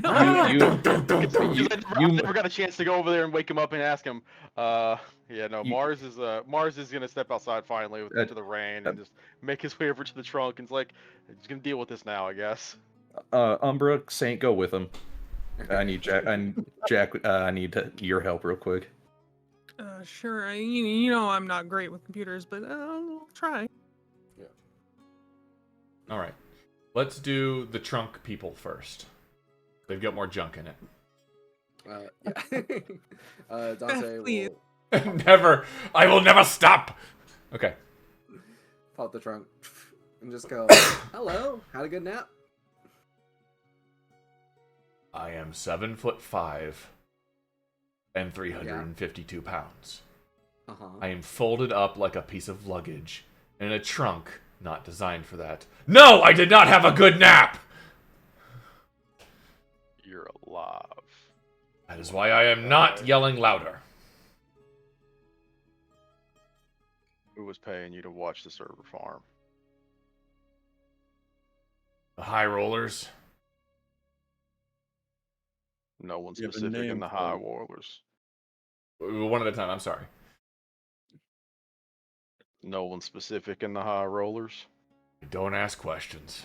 I never got a chance to go over there and wake him up and ask him. Mars is gonna step outside finally into the rain and just make his way over to the trunk and he's gonna deal with this now, I guess. Umbra, Saint, go with him. I need Jack. I need your help real quick. Sure. You know I'm not great with computers, but I'll try. Yeah. All right. Let's do the trunk people first. They've got more junk in it. Yeah. Dantae please. will Never. I will never stop. Okay. pop the trunk and just go, hello, had a good nap? I am 7'5" and 352 pounds. Uh-huh. I am folded up like a piece of luggage in a trunk not designed for that. No, I did not have a good nap! You're alive. That is why I am not yelling louder. Who was paying you to watch the server farm? The high rollers. No one You have a specific in name the for high it. rollers. One at a time, I'm sorry. No one specific in the high rollers. Don't ask questions.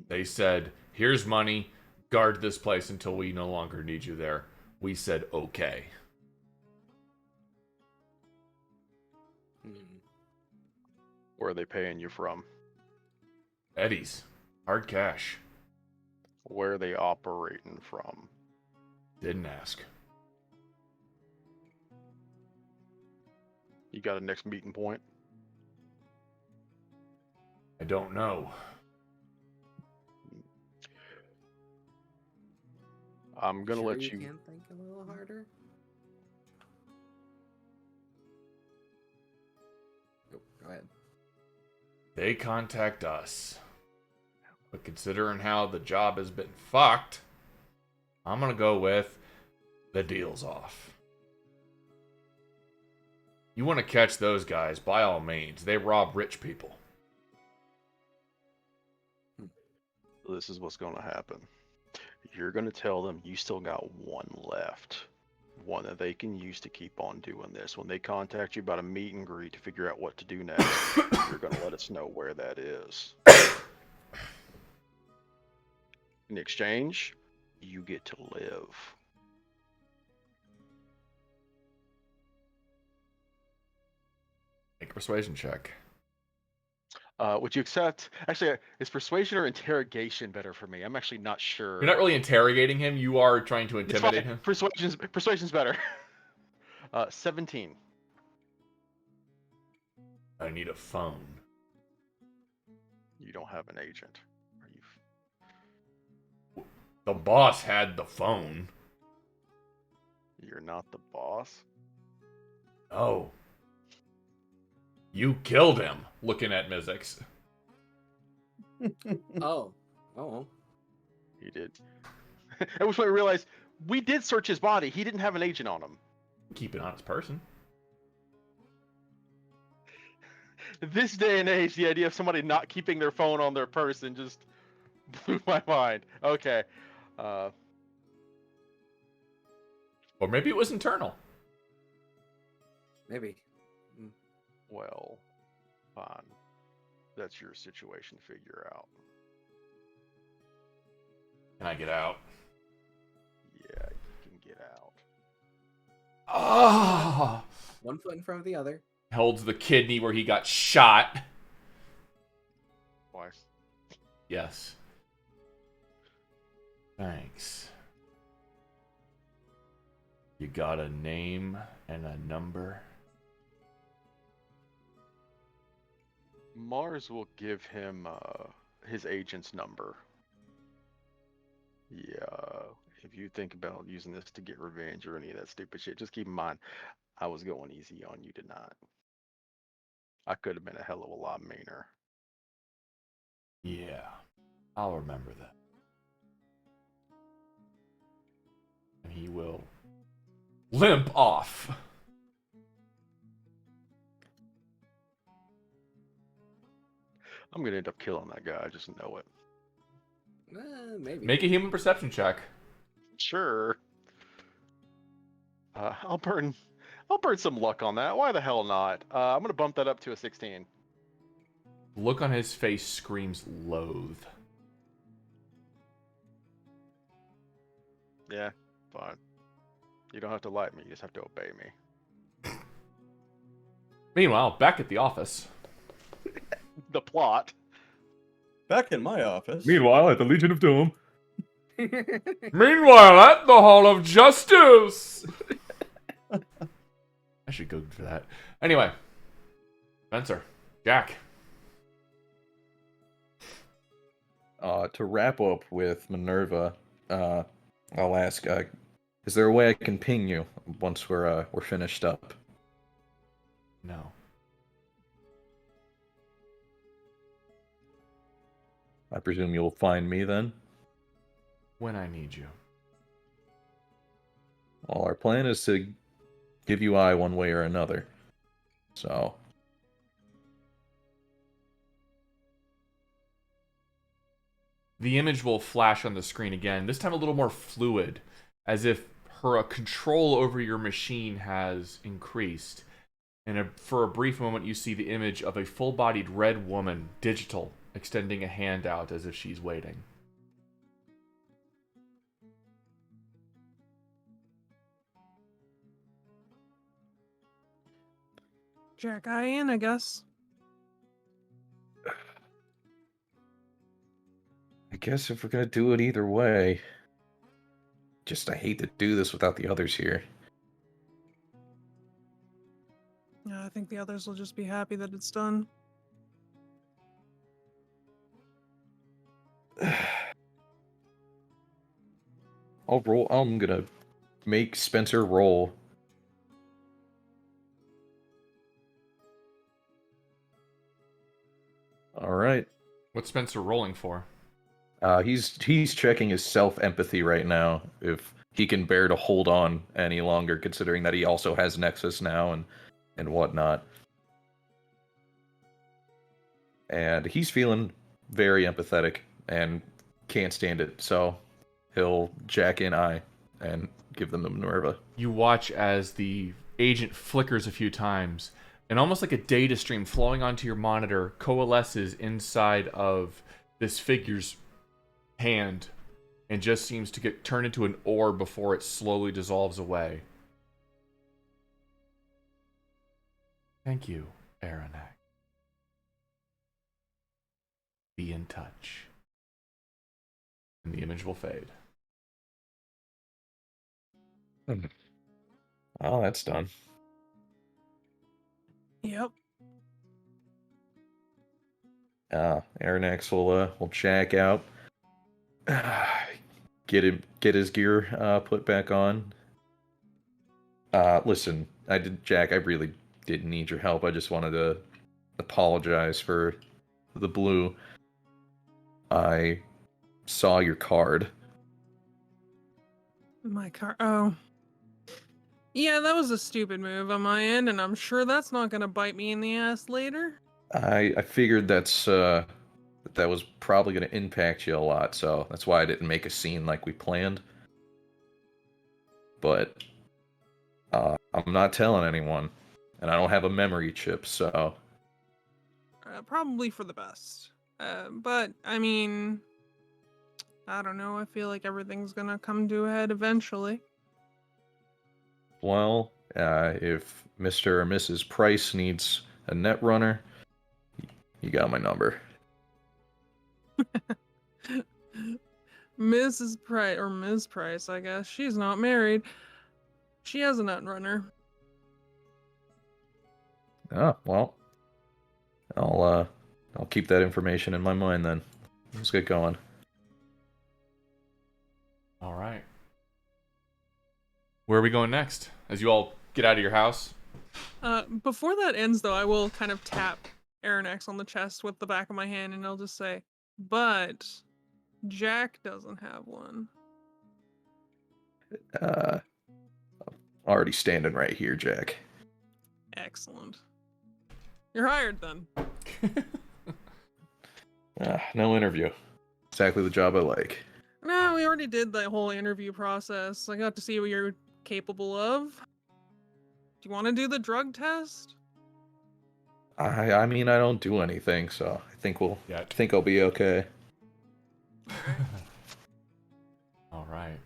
They said, here's money, guard this place until we no longer need you there. We said, okay. Where are they paying you from? Eddie's. Hard cash. Where are they operating from? Didn't ask. You got a next meeting point? I don't know. I'm gonna Sure let you you. can think a little harder. Oh, go ahead. They contact us. But considering how the job has been fucked, I'm gonna go with the deal's off. You want to catch those guys, by all means. They rob rich people. This is what's gonna happen. You're gonna tell them you still got one left. One that they can use to keep on doing this. When they contact you about a meet and greet to figure out what to do next, you're gonna let us know where that is. In exchange, you get to live. Make a persuasion check. Would you accept? Actually, is persuasion or interrogation better for me? I'm actually not sure. You're not really interrogating him. You are trying to It's intimidate fine. him. Persuasion's better. 17. I need a phone. You don't have an agent. Are you? The boss had the phone. You're not the boss. Oh. You killed him. Looking at Mizzx. Oh. Oh. He did. At which point we realized we did search his body. He didn't have an agent on him. Keep an honest person. This day and age, the idea of somebody not keeping their phone on their person just blew my mind. Okay. Or maybe it was internal. Maybe. Well, fine. That's your situation to figure out. Can I get out? Yeah, you can get out. Ah! One foot in front of the other. Holds the kidney where he got shot. Twice. Yes. Thanks. You got a name and a number? Mars will give him his agent's number. Yeah, if you think about using this to get revenge or any of that stupid shit, just keep in mind, I was going easy on you tonight. I could have been a hell of a lot meaner. Yeah, I'll remember that. And he will limp off. I'm gonna end up killing that guy, I just know it. Maybe. Make a human perception check. Sure. I'll burn some luck on that. Why the hell not? I'm gonna bump that up to a 16. Look on his face screams loathe. Yeah, fine. You don't have to like me, you just have to obey me. Meanwhile, back at the office. The plot. Back in my office. Meanwhile, at the Legion of Doom. Meanwhile, at the Hall of Justice. I should go for that. Anyway, Spencer, Jack. To wrap up with Minerva, I'll ask, is there a way I can ping you once we're finished up? No. I presume you'll find me then? When I need you. Well, our plan is to give you eye one way or another. So... The image will flash on the screen again, this time a little more fluid, as if her control over your machine has increased. And for a brief moment, you see the image of a full-bodied red woman, digital, extending a hand out as if she's waiting. Jack, I in, I guess. I guess if we're gonna do it either way... Just, I hate to do this without the others here. Yeah, I think the others will just be happy that it's done. I'll roll. I'm gonna make Spencer roll. Alright. What's Spencer rolling for? He's checking his self-empathy right now, if he can bear to hold on any longer, considering that he also has Nexus now and whatnot. And he's feeling very empathetic and can't stand it, so he'll jack in eye and give them the Minerva. You watch as the agent flickers a few times, and almost like a data stream flowing onto your monitor coalesces inside of this figure's hand and just seems to get turned into an orb before it slowly dissolves away. Thank you, Arronax. Be in touch. And the image will fade. Oh, that's done. Yep. Arronax will jack out, get his gear put back on. Listen, Jack, I really didn't need your help. I just wanted to apologize for the blue. I saw your card. My car. Oh. Yeah, that was a stupid move on my end, and I'm sure that's not gonna bite me in the ass later. I figured that was probably going to impact you a lot, so that's why I didn't make a scene like we planned. But I'm not telling anyone, and I don't have a memory chip, so... Probably for the best. But, I mean... I don't know, I feel like everything's gonna come to a head eventually. Well, if Mr. or Mrs. Price needs a net runner, you got my number. Mrs. Price, or Ms. Price, I guess. She's not married. She has a net runner. Oh, well. I'll keep that information in my mind then. Let's get going. All right. Where are we going next? As you all get out of your house? Before that ends, though, I will kind of tap Arronax on the chest with the back of my hand, and I'll just say, but Jack doesn't have one. Already standing right here, Jack. Excellent. You're hired, then. No interview. Exactly the job I like. No, we already did the whole interview process. I got to see what you're capable of. Do you want to do the drug test? I mean, I don't do anything, so I think I'll be okay. All right.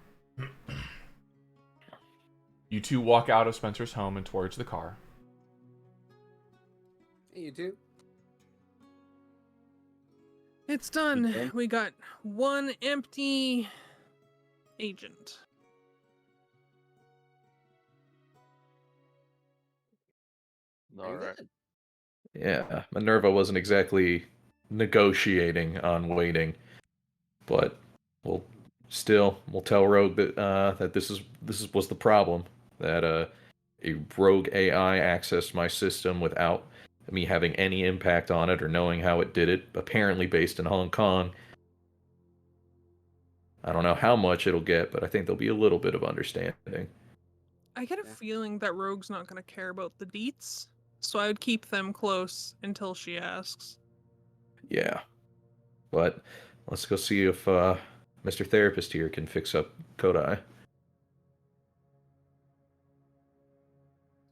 You two walk out of Spencer's home and towards the car. Hey, you two. It's done. Okay. We got one empty agent. All Very right. good. Yeah, Minerva wasn't exactly negotiating on waiting, but we'll tell Rogue that this was the problem, that a rogue AI accessed my system without me having any impact on it or knowing how it did it, apparently based in Hong Kong. I don't know how much it'll get, but I think there'll be a little bit of understanding. I get a Yeah. feeling that Rogue's not going to care about the deets, so I would keep them close until she asks. Yeah. But let's go see if Mr. Therapist here can fix up Kodai.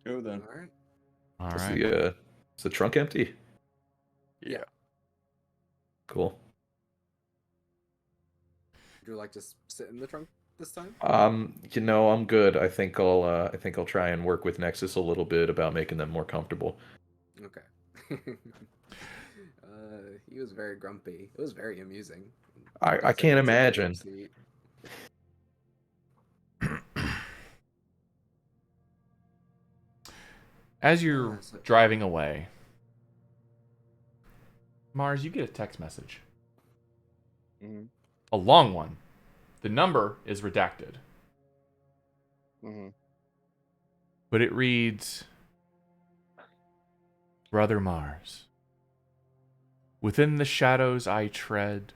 Go then. All right. All Is right. is the trunk empty? Yeah. Cool. Would you like to sit in the trunk this time? I'm good. I think I'll try and work with Nexus a little bit about making them more comfortable. Okay. He was very grumpy. It was very amusing. I can't imagine. As you're driving away, Mars, you get a text message. Mm-hmm. A long one. The number is redacted. Mm-hmm. But it reads, Brother Mars, within the shadows I tread,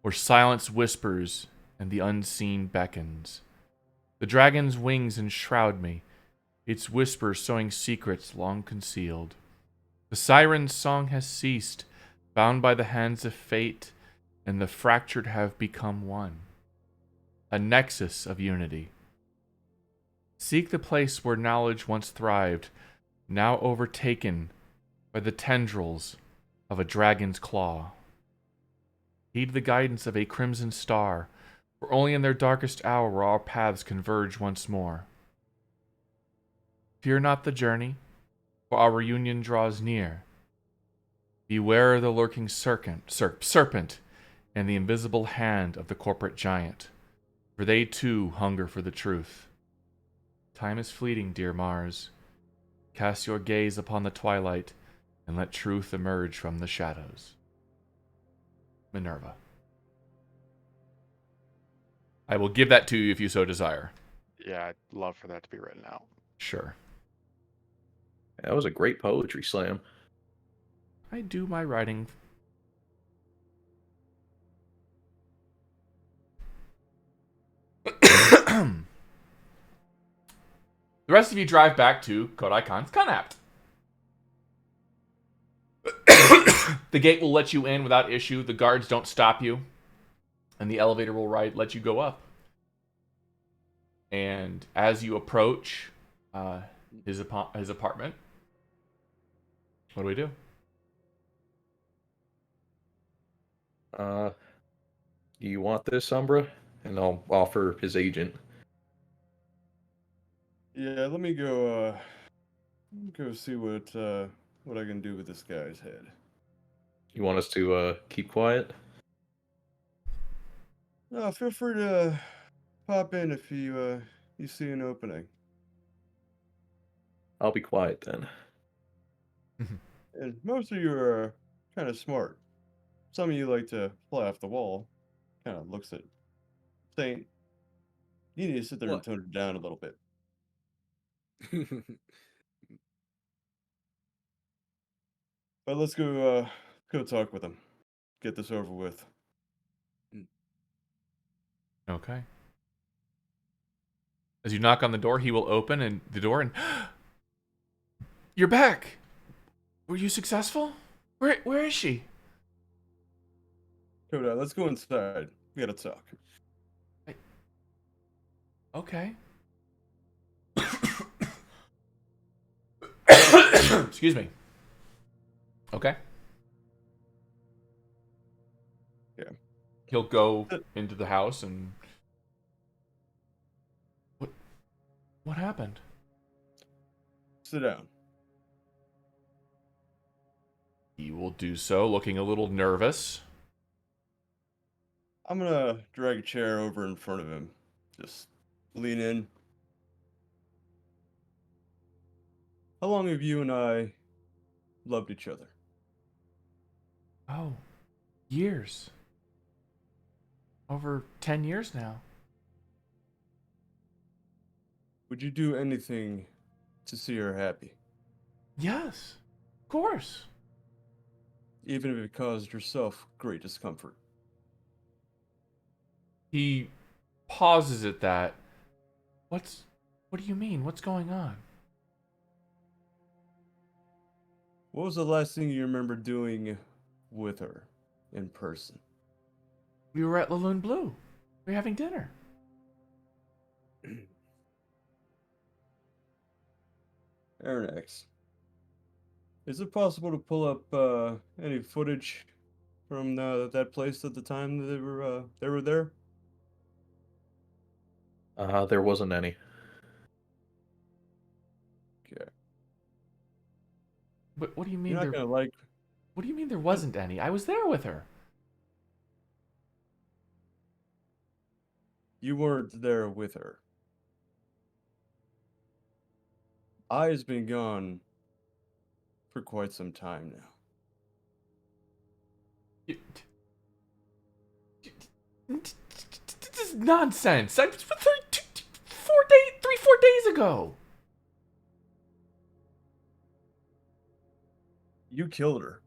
where silence whispers and the unseen beckons. The dragon's wings enshroud me, its whisper sowing secrets long concealed. The siren's song has ceased, bound by the hands of fate, and the fractured have become one. A nexus of unity. Seek the place where knowledge once thrived, now overtaken by the tendrils of a dragon's claw. Heed the guidance of a crimson star, for only in their darkest hour will our paths converge once more. Fear not the journey, for our reunion draws near. Beware the lurking serpent and the invisible hand of the corporate giant, for they too hunger for the truth. Time is fleeting, dear Mars. Cast your gaze upon the twilight and let truth emerge from the shadows. Minerva. I will give that to you if you so desire. Yeah, I'd love for that to be written out. Sure. That was a great poetry slam. I do my writing. The rest of you drive back to Kodai Khan's Connapt. The gate will let you in without issue. The guards don't stop you. And the elevator will let you go up. And as you approach his apartment, what do we do? Do you want this, Umbra? And I'll offer his agent. Yeah, let me go see what I can do with this guy's head. You want us to keep quiet? No, feel free to pop in if you see an opening. I'll be quiet then. And most of you are kind of smart. Some of you like to fly off the wall. Kind of looks at Saint. You need to sit there and What? tone it down a little bit. But let's go talk with him. Get this over with. Okay. As you knock on the door, he will open the door and you're back. Were you successful? Where is she? Koda, let's go inside. We gotta talk. Okay. Excuse me. Okay. Yeah. He'll go into the house and What happened? Sit down. He will do so, looking a little nervous. I'm gonna drag a chair over in front of him. Just lean in. How long have you and I loved each other? Oh, years. Over 10 years now. Would you do anything to see her happy? Yes, of course. Even if it caused yourself great discomfort? He pauses at that. What do you mean? What's going on? What was the last thing you remember doing with her in person? We were at Laloon Blue. We were having dinner. Arronax. Is it possible to pull up any footage from that place at the time that they were there? There wasn't any. Okay. But what do you mean You're not gonna like. What do you mean there wasn't any? I was there with her. You weren't there with her. I's been gone for quite some time now. This is nonsense. I was with her 4 days ago. You killed her.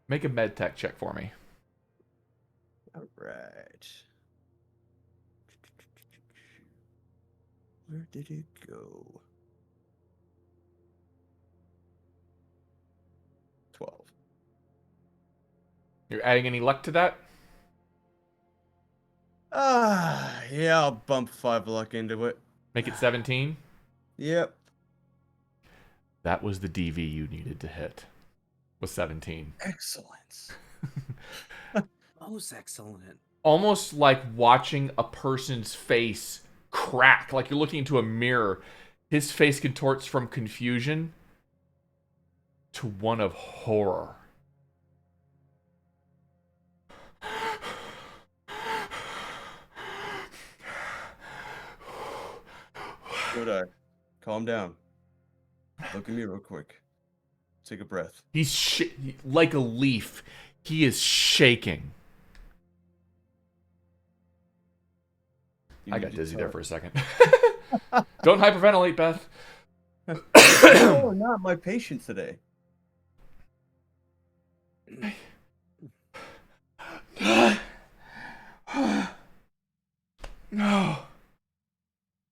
Make a med tech check for me. All right. Where did it go? 12. You're adding any luck to that? Yeah, I'll bump 5 luck into it. Make it 17? Yep. That was the DV you needed to hit. Was 17. Excellent. Most excellent. Almost like watching a person's face crack, like you're looking into a mirror. His face contorts from confusion to one of horror. Good eye. Calm down. Look at me real quick. Take a breath. He's like a leaf. He is shaking. I got dizzy there for a second. Don't hyperventilate, Beth. No, not my patient today. No.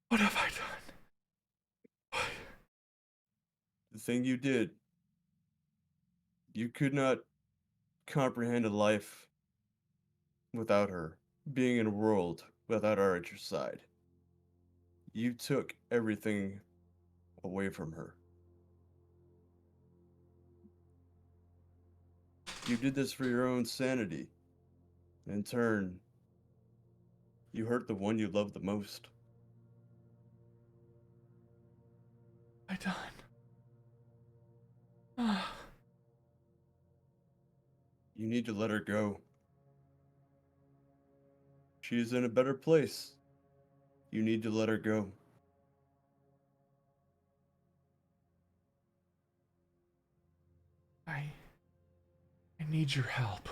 What have I done? The thing you did. You could not comprehend a life without her, being in a world without her at your side. You took everything away from her. You did this for your own sanity. In turn, you hurt the one you love the most. I done? You need to let her go. She is in a better place. You need to let her go. I need your help.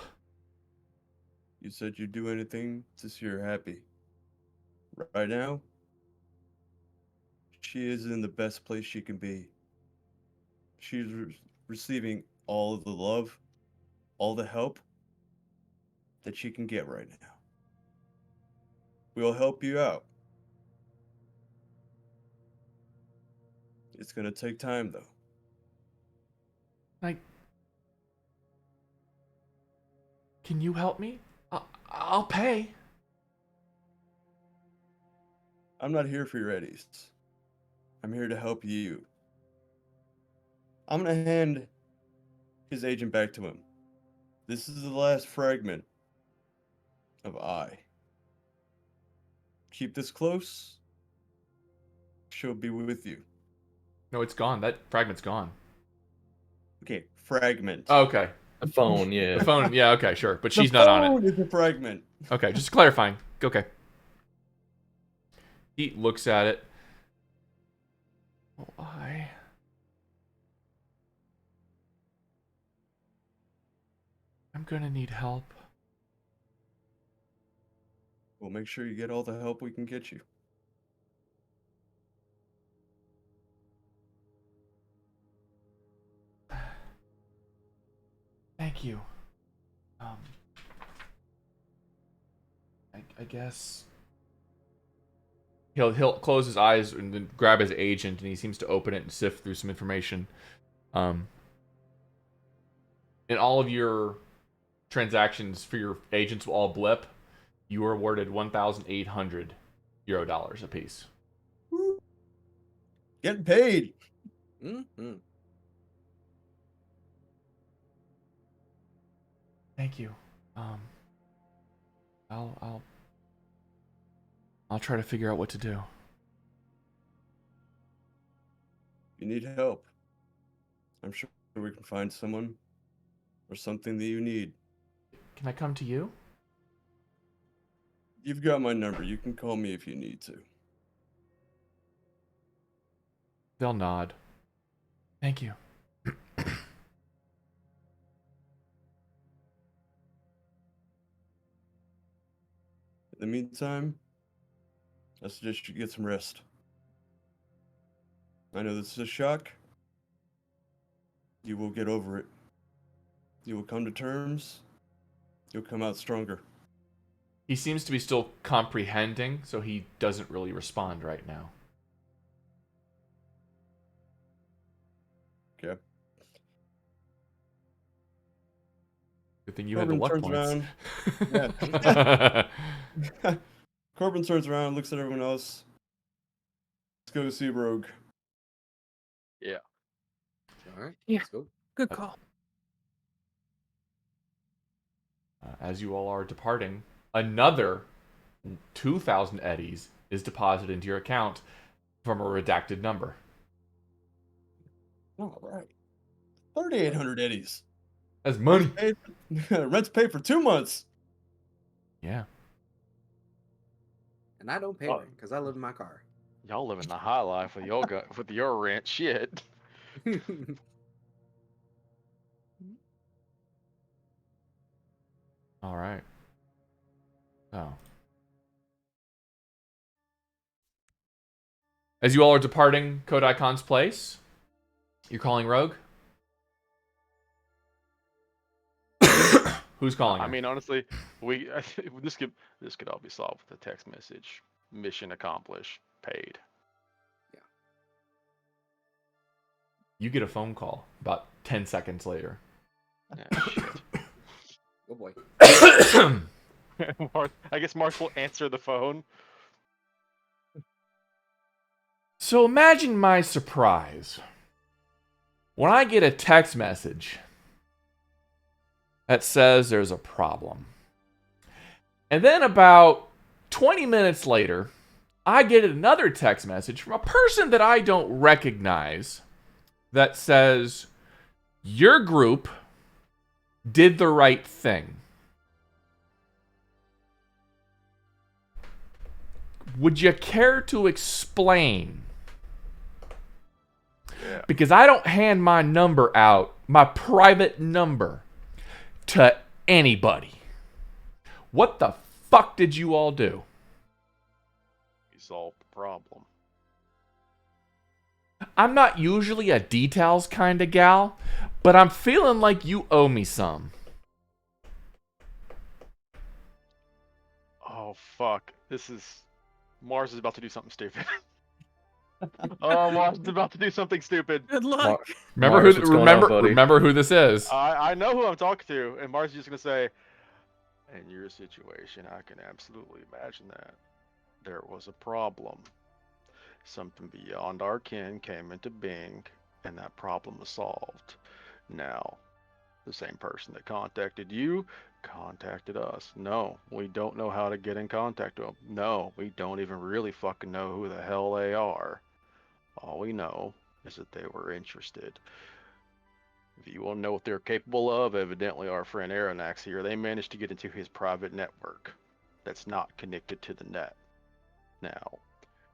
You said you'd do anything to see her happy. Right now, she is in the best place she can be. She's receiving all of the love, all the help that she can get right now. We'll help you out. It's gonna take time, though. Can you help me? I'll pay. I'm not here for your eddies. I'm here to help you. I'm gonna hand his agent back to him. This is the last fragment of I. Keep this close. She'll be with you. No, it's gone. That fragment's gone. Okay, fragment. Oh, okay. The phone, yeah. The phone, yeah, okay, sure. But The she's not on it. phone is a fragment. Okay, just clarifying. Okay. He looks at it. Oh, I'm gonna need help. We'll make sure you get all the help we can get you. Thank you. I guess he'll close his eyes and then grab his agent, and he seems to open it and sift through some information. In all of your transactions for your agents will all blip. You were awarded 1,800 euro dollars apiece. Getting paid. Mm-hmm. Thank you. I'll try to figure out what to do. If you need help, I'm sure we can find someone or something that you need. Can I come to you? You've got my number. You can call me if you need to. They'll nod. Thank you. In the meantime, I suggest you get some rest. I know this is a shock. You will get over it. You will come to terms. You'll come out stronger. He seems to be still comprehending, so he doesn't really respond right now. Okay. Good thing you had the luck turns points. around. Yeah. Corbin turns around, looks at everyone else. Let's go see Rogue. Yeah. All right. Yeah. Let's go. Good call. As you all are departing, another 2,000 eddies is deposited into your account from a redacted number. All right. 3,800 eddies. That's money. Rent's paid for 2 months. Yeah. And I don't pay rent because I live in my car. Y'all living the high life with your rent. Shit. All right. So, as you all are departing Kodai Khan's place, you're calling Rogue? Who's calling her? I mean, honestly, this could all be solved with a text message. Mission accomplished. Paid. You get a phone call about 10 seconds later. Yeah, shit. Oh boy. I guess Mark will answer the phone. So imagine my surprise when I get a text message that says there's a problem. And then about 20 minutes later, I get another text message from a person that I don't recognize that says, your group did the right thing. Would you care to explain? Yeah. Because I don't hand my number out, my private number, to anybody. What the fuck did you all do? We solved the problem. I'm not usually a details kind of gal, but I'm feeling like you owe me some. Oh fuck! Mars is about to do something stupid. Oh, Mars is about to do something stupid. Good luck. Remember who this is. I know who I'm talking to, and Mars is just gonna say, "In your situation, I can absolutely imagine that there was a problem. Something beyond our ken came into being, and that problem was solved. Now, The same person that contacted you contacted us. No, we don't know how to get in contact with them. No, we don't even really fucking know who the hell they are. All we know is that they were interested. If you want to know what they're capable of, evidently our friend Arronax here, they managed to get into his private network that's not connected to the net. Now,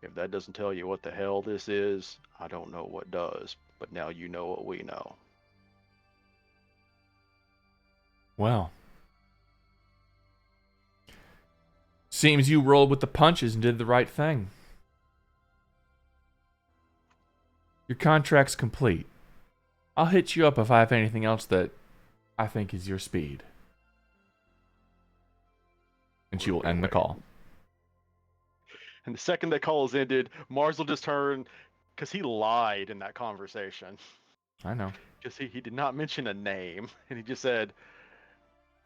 if that doesn't tell you what the hell this is, I don't know what does. But now you know what we know. Well, seems you rolled with the punches and did the right thing. Your contract's complete. I'll hit you up if I have anything else that I think is your speed. And she will end the call. And the second that call is ended, Mars will just turn, because he lied in that conversation. I know. Because he did not mention a name, and he just said,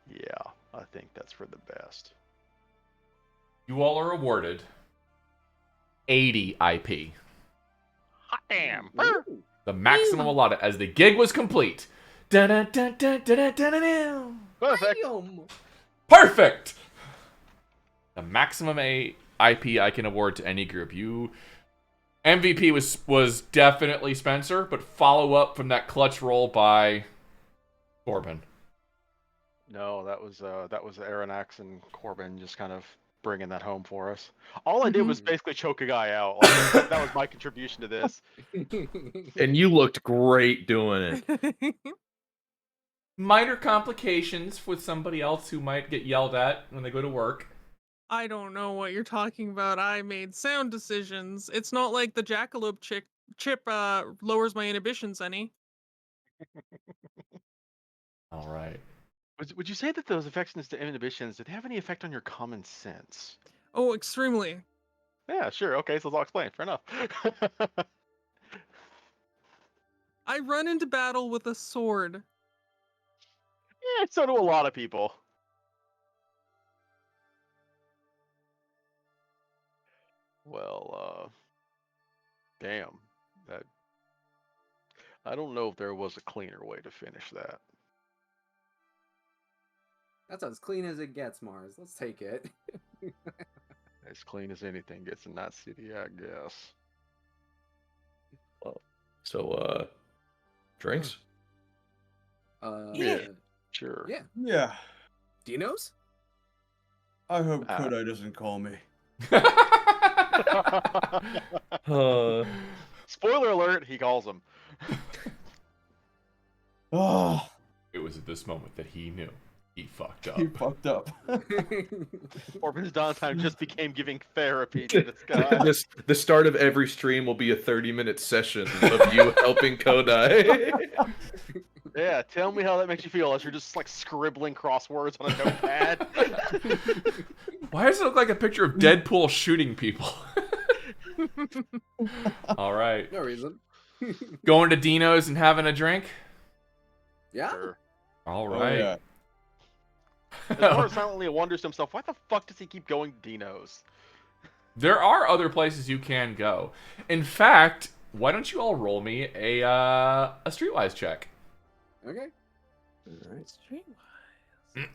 yeah, I think that's for the best. You all are awarded 80 IP. Hot damn! The maximum allotted as the gig was complete. Perfect! Perfect! The maximum IP I can award to any group. You MVP was definitely Spencer, but follow up from that clutch roll by Corbin. No, that was Arronax and Corbin just kind of bringing that home for us. All I did was basically choke a guy out. Like, that was my contribution to this. And you looked great doing it. Minor complications with somebody else who might get yelled at when they go to work. I don't know what you're talking about. I made sound decisions. It's not like the Jackalope chip lowers my inhibitions any. All right. Would you say that those affections to inhibitions, did they have any effect on your common sense? Oh, extremely. Yeah, sure. Okay, so I'll explain. Fair enough. I run into battle with a sword. Yeah, so do a lot of people. Well, damn. That. I don't know if there was a cleaner way to finish that. That's as clean as it gets, Mars. Let's take it. As clean as anything gets in that city, I guess. Well, so, drinks? Yeah. Sure. Yeah. Yeah. Dinos? I hope Kodai doesn't call me. Spoiler alert, he calls him. Oh, It was at this moment that he knew he fucked up. he fucked up. Corbin's downtime just became giving therapy to this guy. The start of every stream will be a 30-minute session of you helping Kodai. Yeah, tell me how that makes you feel as you're just like scribbling crosswords on a notepad. Why does it look like a picture of Deadpool shooting people? All right. No reason. Going to Dino's and having a drink? Yeah. Sure. All Oh, right. yeah. As Mars silently wonders to himself, why the fuck does he keep going to Dino's? There are other places you can go. In fact, why don't you all roll me a Streetwise check? Okay. Streetwise.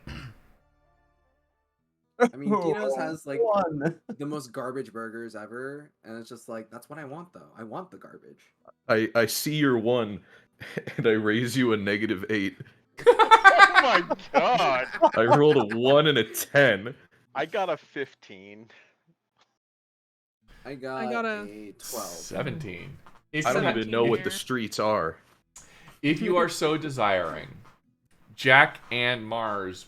I mean, Dino's has like One. the most garbage burgers ever, and it's just like that's what I want though. I want the garbage. I see your 1, and I raise you a -8. Oh my god! I rolled a 1 and a 10. I got a 15. I got a a 12. 17. I don't even know what the here. streets are. If you are so desiring, Jack and Mars,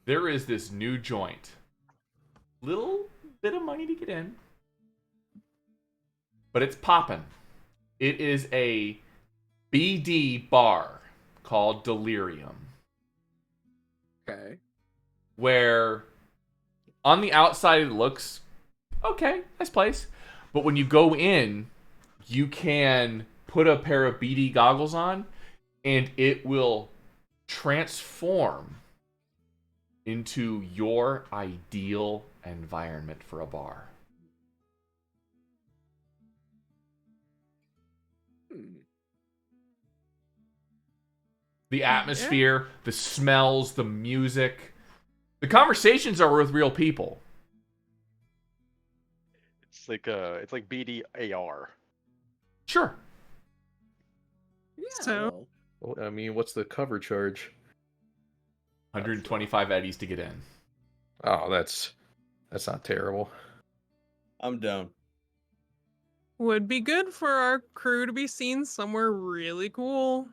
there is this new joint. Little bit of money to get in, but it's popping. It is a BD bar called Delirium, Okay. where on the outside it looks okay, nice place, but when you go in, you can put a pair of BD goggles on, and it will transform into your ideal environment for a bar. The atmosphere, the smells, the music. The conversations are with real people. It's like BDAR. Sure. Yeah. So- well, I mean, what's the cover charge? 125 eddies to get in. Oh, that's not terrible. I'm down. Would be good for our crew to be seen somewhere really cool.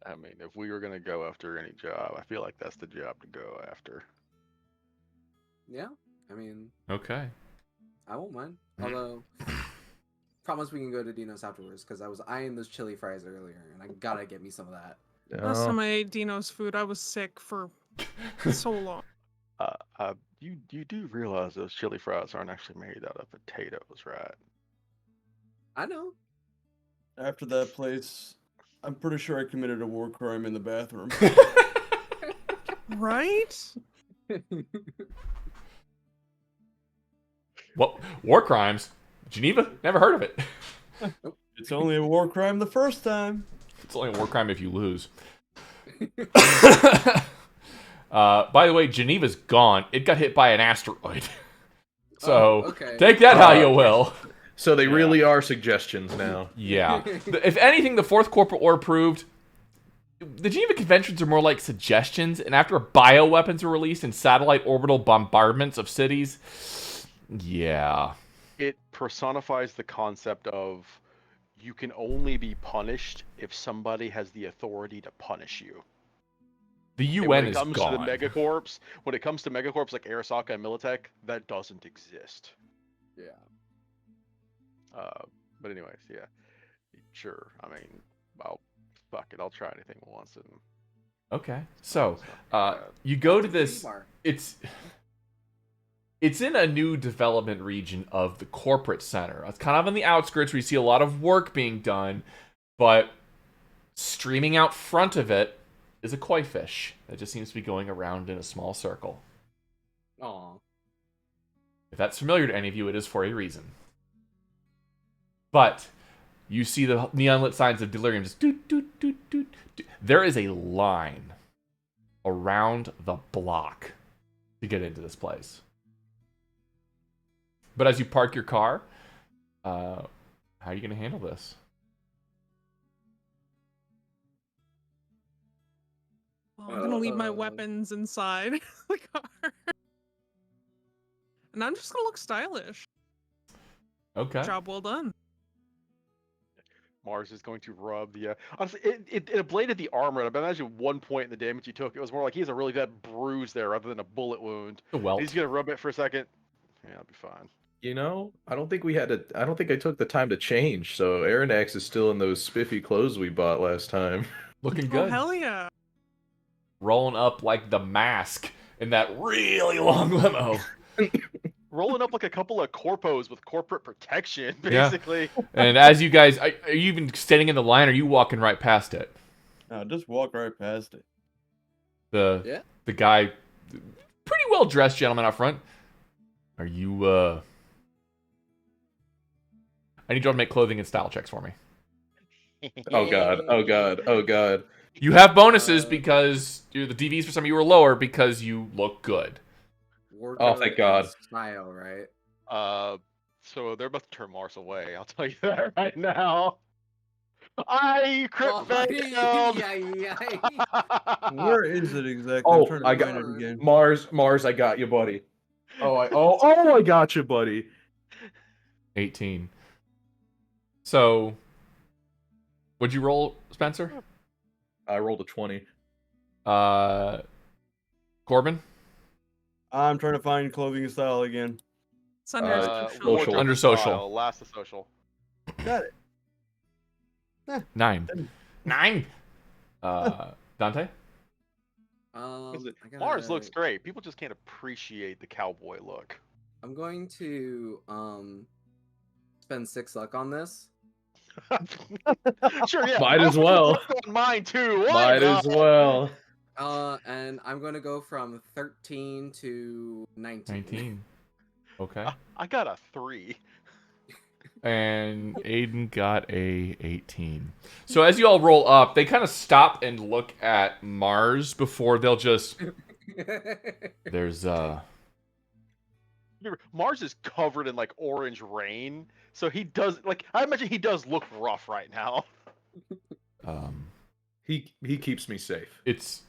I mean, if we were gonna go after any job, I feel like that's the job to go after. yeah. I mean, Okay. I won't mind. Although, promise we can go to Dino's afterwards because I was eyeing those chili fries earlier, and I gotta get me some of that. Last Oh, time I ate Dino's food, I was sick for so long. You do realize those chili fries aren't actually made out of potatoes, right? I know. After that place, I'm pretty sure I committed a war crime in the bathroom. Right? What? War crimes? Geneva? Never heard of it. It's only a war crime the first time. It's only a war crime if you lose. By the way, Geneva's gone. It got hit by an asteroid. So, okay. take that how you will. so they really are suggestions now. Yeah. If anything, the Fourth Corporate War proved the Geneva Conventions are more like suggestions, and after bioweapons were released and satellite orbital bombardments of cities, yeah. It personifies the concept of you can only be punished if somebody has the authority to punish you. The And UN when it is comes gone. to the megacorps, when it comes to megacorps like Arasaka and Militech, that doesn't exist. Yeah. But anyways, yeah, sure. I mean, fuck it. I'll try anything once. And Okay. So, you go to this. It's in a new development region of the corporate center. It's kind of on the outskirts where you see a lot of work being done, but streaming out front of it is a koi fish that just seems to be going around in a small circle. Aw. If that's familiar to any of you, it is for a reason. But you see the neon lit signs of Delirium just doot, doot, doot, doot, doot. There is a line around the block to get into this place. But as you park your car, how are you going to handle this? Well, I'm gonna leave my weapons inside the car. And I'm just gonna look stylish. Okay. Job well done. Mars is going to rub the. Honestly, it ablated the armor. And I imagine at one point in the damage he took, it was more like he has a really bad bruise there rather than a bullet wound. A welt. He's gonna rub it for a second. Yeah, I'll be fine. You know, I don't think I took the time to change. So Arronax is still in those spiffy clothes we bought last time. Looking Oh good. hell yeah! Rolling up like the Mask in that really long limo. Rolling up like a couple of corpos with corporate protection, Yeah. basically. And as you guys, are you even standing in the line, or are you walking right past it? No, just walk right past it. The guy, pretty well dressed gentleman up front. Are you? I need you all to make clothing and style checks for me. Oh god! Oh god! Oh god! You have bonuses because the DVs for some of you are lower because you look good. Oh, thank God. Style, right? So they're about to turn Mars away. I'll tell you that right now. I crit failed. Where is it exactly? Oh, I'm trying to I find got it again. Mars. I got you, buddy. I got you, buddy. 18. So, what'd you roll, Spencer? I rolled a 20. Corbin? I'm trying to find clothing and style again. It's under social. Under social. Last of social. Got it. 9. 9. Dante? Mars looks great. People just can't appreciate the cowboy look. I'm going to spend 6 luck on this. Sure, yeah. Might as well. On mine too. Might as well. And I'm going to go from 13 to 19. 19. Okay. I got a 3. and Aidyn got a 18. So as you all roll up, they kind of stop and look at Mars before they'll just... There's, Remember, Mars is covered in, like, orange rain, so he does, like, I imagine he does look rough right now. He keeps me safe. It's...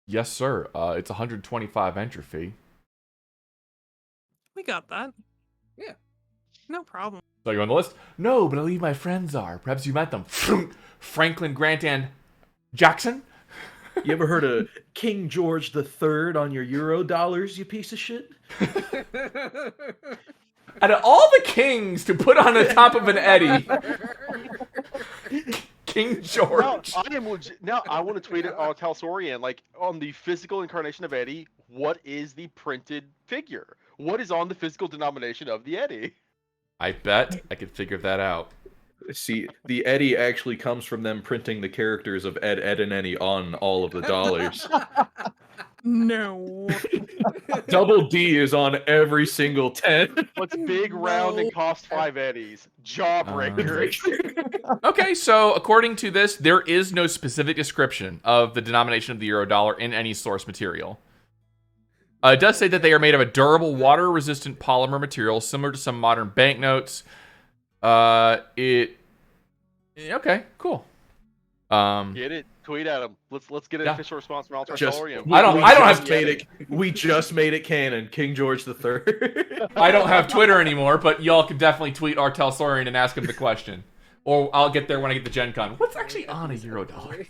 Yes, sir. It's 125 entry fee. We got that. Yeah. No problem. So you on the list? No, but I believe my friends are. Perhaps you met them. Franklin, Grant, and Jackson? You ever heard of King George III on your Euro dollars, you piece of shit? Out of all the kings to put on the top of an Eddie, King George. Now, I am legit. Now I want to tweet at Talsorian, like, on the physical incarnation of Eddie, what is the printed figure? What is on the physical denomination of the Eddie? I bet I could figure that out. See, the Eddie actually comes from them printing the characters of Ed, Ed, and Eddie on all of the dollars. No. Double D is on every single 10. What's big, round, and cost 5 Eddies? Jawbreaker. Okay, so according to this, there is no specific description of the denomination of the Eurodollar in any source material. It does say that they are made of a durable, water-resistant polymer material similar to some modern banknotes. Okay, cool. Get it? Tweet at him. Let's get an official response from Alta. We just made it canon. King George III. I don't have Twitter anymore, but y'all can definitely tweet Artel Saurian and ask him the question. Or I'll get there when I get to Gen Con. What's actually on a Eurodollar?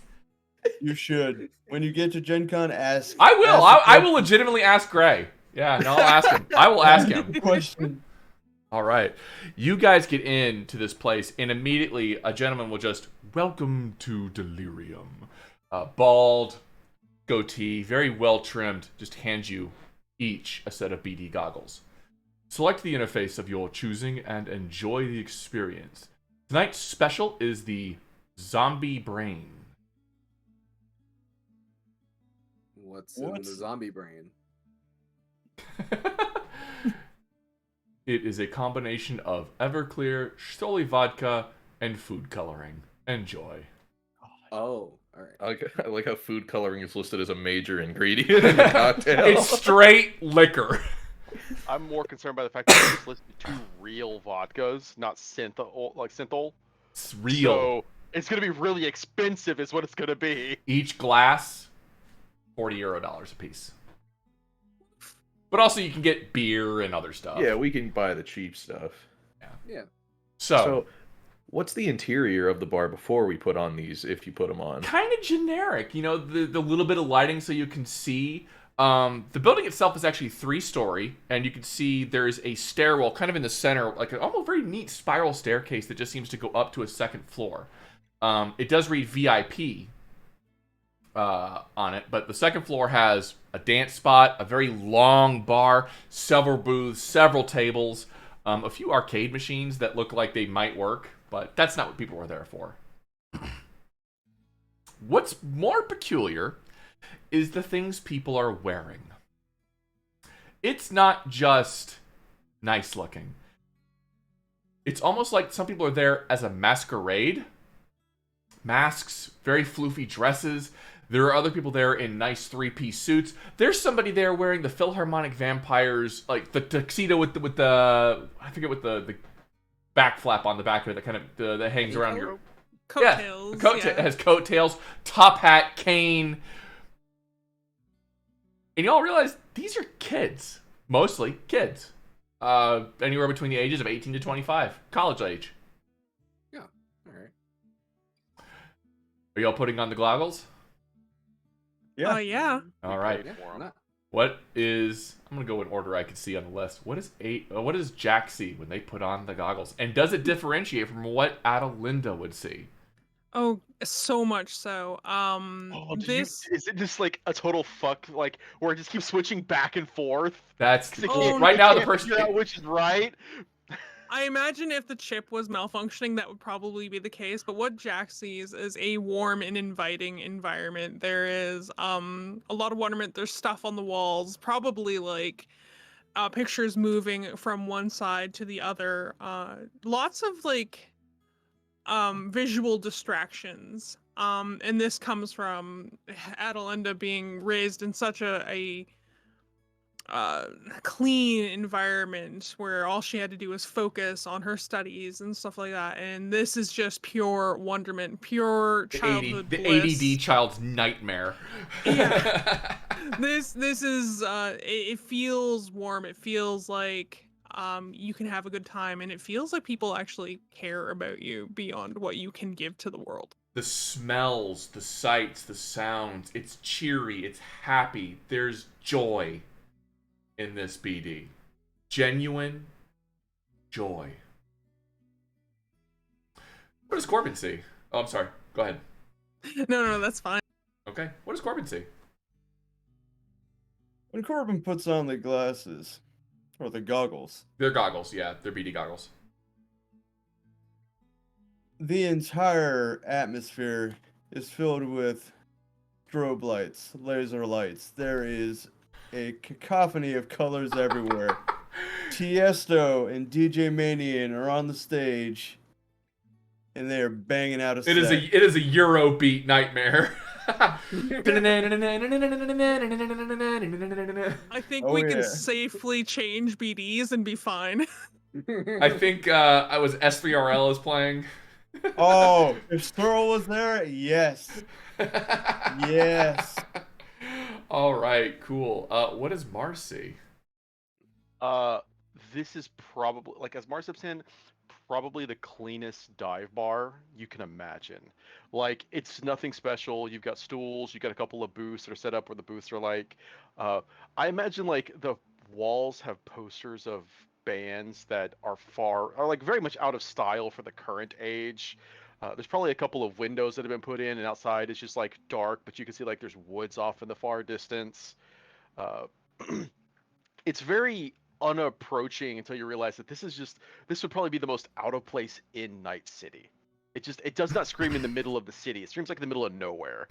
You should. When you get to Gen Con, ask. I will. I will legitimately ask Gray. Yeah, no, I'll ask him. I will ask him. Question. All right. You guys get into this place, and immediately a gentleman will just, welcome to Delirium. Bald, goatee, very well trimmed, just hands you each a set of BD goggles. Select the interface of your choosing and enjoy the experience. Tonight's special is the Zombie Brain. What's in the zombie brain? It is a combination of Everclear, Stoli vodka, and food coloring. Enjoy. Oh, all right. I like how food coloring is listed as a major ingredient in the cocktail. It's straight liquor. I'm more concerned by the fact that they just listed 2 real vodkas, not synthol. It's real. So it's gonna be really expensive, is what it's gonna be. Each glass, $40 a piece. But also you can get beer and other stuff. Yeah, we can buy the cheap stuff. Yeah. So what's the interior of the bar before we put on these, if you put them on? Kind of generic. You know, the little bit of lighting so you can see. The building itself is actually 3-story, and you can see there's a stairwell kind of in the center, like an almost very neat spiral staircase that just seems to go up to a second floor. It does read VIP on it, but the second floor has a dance spot, a very long bar, several booths, several tables, a few arcade machines that look like they might work, but that's not what people were there for. What's more peculiar is the things people are wearing. It's not just nice looking. It's almost like some people are there as a masquerade. Masks, very floofy dresses. There are other people there in nice 3-piece suits. There's somebody there wearing the Philharmonic Vampires, like the tuxedo with the I forget what the back flap on the back of it that kind of that hangs around your coattails. It has coattails, top hat, cane. And y'all realize these are kids. Mostly kids. Anywhere between the ages of 18 to 25. College age. Yeah. All right. Are y'all putting on the goggles? Yeah. Yeah. All right. What is... I'm going to go in order I can see on the list. What does Jack see when they put on the goggles? And does it differentiate from what Adalinda would see? Oh, so much so. Isn't this like a total fuck, like where it just keeps switching back and forth? That's Oh, right now the Can't person figure out which is right. I imagine if the chip was malfunctioning, that would probably be the case. But what Jack sees is a warm and inviting environment. There is a lot of wonderment. There's stuff on the walls, probably like pictures moving from one side to the other. Lots of like visual distractions. And this comes from Adalinda being raised in such a clean environment where all she had to do was focus on her studies and stuff like that. And this is just pure wonderment, pure childhood the bliss. ADD child's nightmare. Yeah. This is it feels warm. It feels like you can have a good time, and it feels like people actually care about you beyond what you can give to the world. The smells, the sights, the sounds, it's cheery, it's happy. There's joy in this BD. Genuine joy. What does Corbin see? Oh, I'm sorry. Go ahead. No, that's fine. Okay. What does Corbin see? When Corbin puts on the glasses, or the goggles. They're goggles, yeah. They're BD goggles. The entire atmosphere is filled with strobe lights, laser lights. There is a cacophony of colors everywhere. Tiesto and DJ Manian are on the stage, and they are banging out a set. It is a Eurobeat nightmare. I think we can safely change BDs and be fine. I think I was S3RL is playing. Oh, if Thurl was there, yes. Yes. All right, cool. What does Mars see? This is probably, like, as Mars steps in, probably the cleanest dive bar you can imagine. Like, it's nothing special. You've got stools, you've got a couple of booths that are set up where the booths are like, I imagine like the walls have posters of bands that are like very much out of style for the current age. There's probably a couple of windows that have been put in, and outside it's just like dark, but you can see like there's woods off in the far distance. It's very unapproaching until you realize that this would probably be the most out of place in Night City. It does not scream in the middle of the city. It screams like in the middle of nowhere.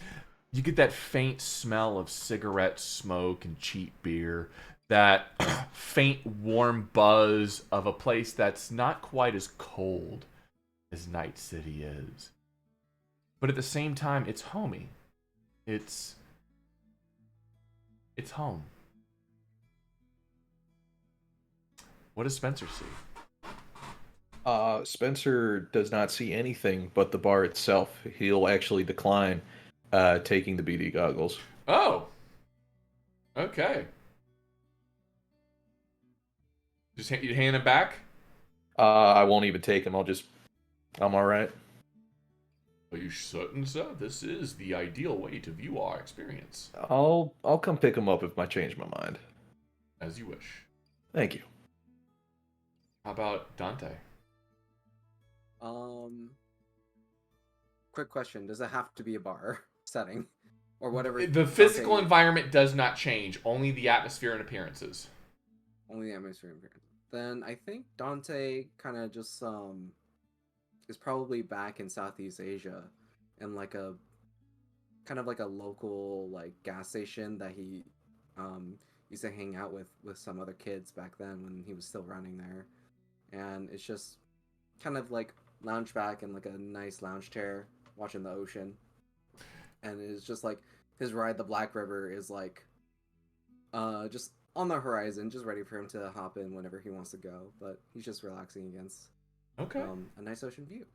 You get that faint smell of cigarette smoke and cheap beer. That faint, warm buzz of a place that's not quite as cold as Night City is. But at the same time, it's homey. It's home. What does Spencer see? Spencer does not see anything but the bar itself. He'll actually decline taking the BD goggles. Oh. Okay. Just you hand them back? I won't even take them. I'm all right. Are you certain, sir? This is the ideal way to view our experience. I'll come pick them up if I change my mind. As you wish. Thank you. How about Dantae? Quick question: does it have to be a bar setting, or whatever? The physical environment does not change. Only the atmosphere and appearances. Only the atmosphere and appearance. Then I think Dantae kind of just is probably back in Southeast Asia, and like a kind of like a local like gas station that he used to hang out with some other kids back then when he was still running there. And it's just kind of like lounge back in like a nice lounge chair watching the ocean. And it's just like his ride the Black River is like just on the horizon, just ready for him to hop in whenever he wants to go. But he's just relaxing against a nice ocean view.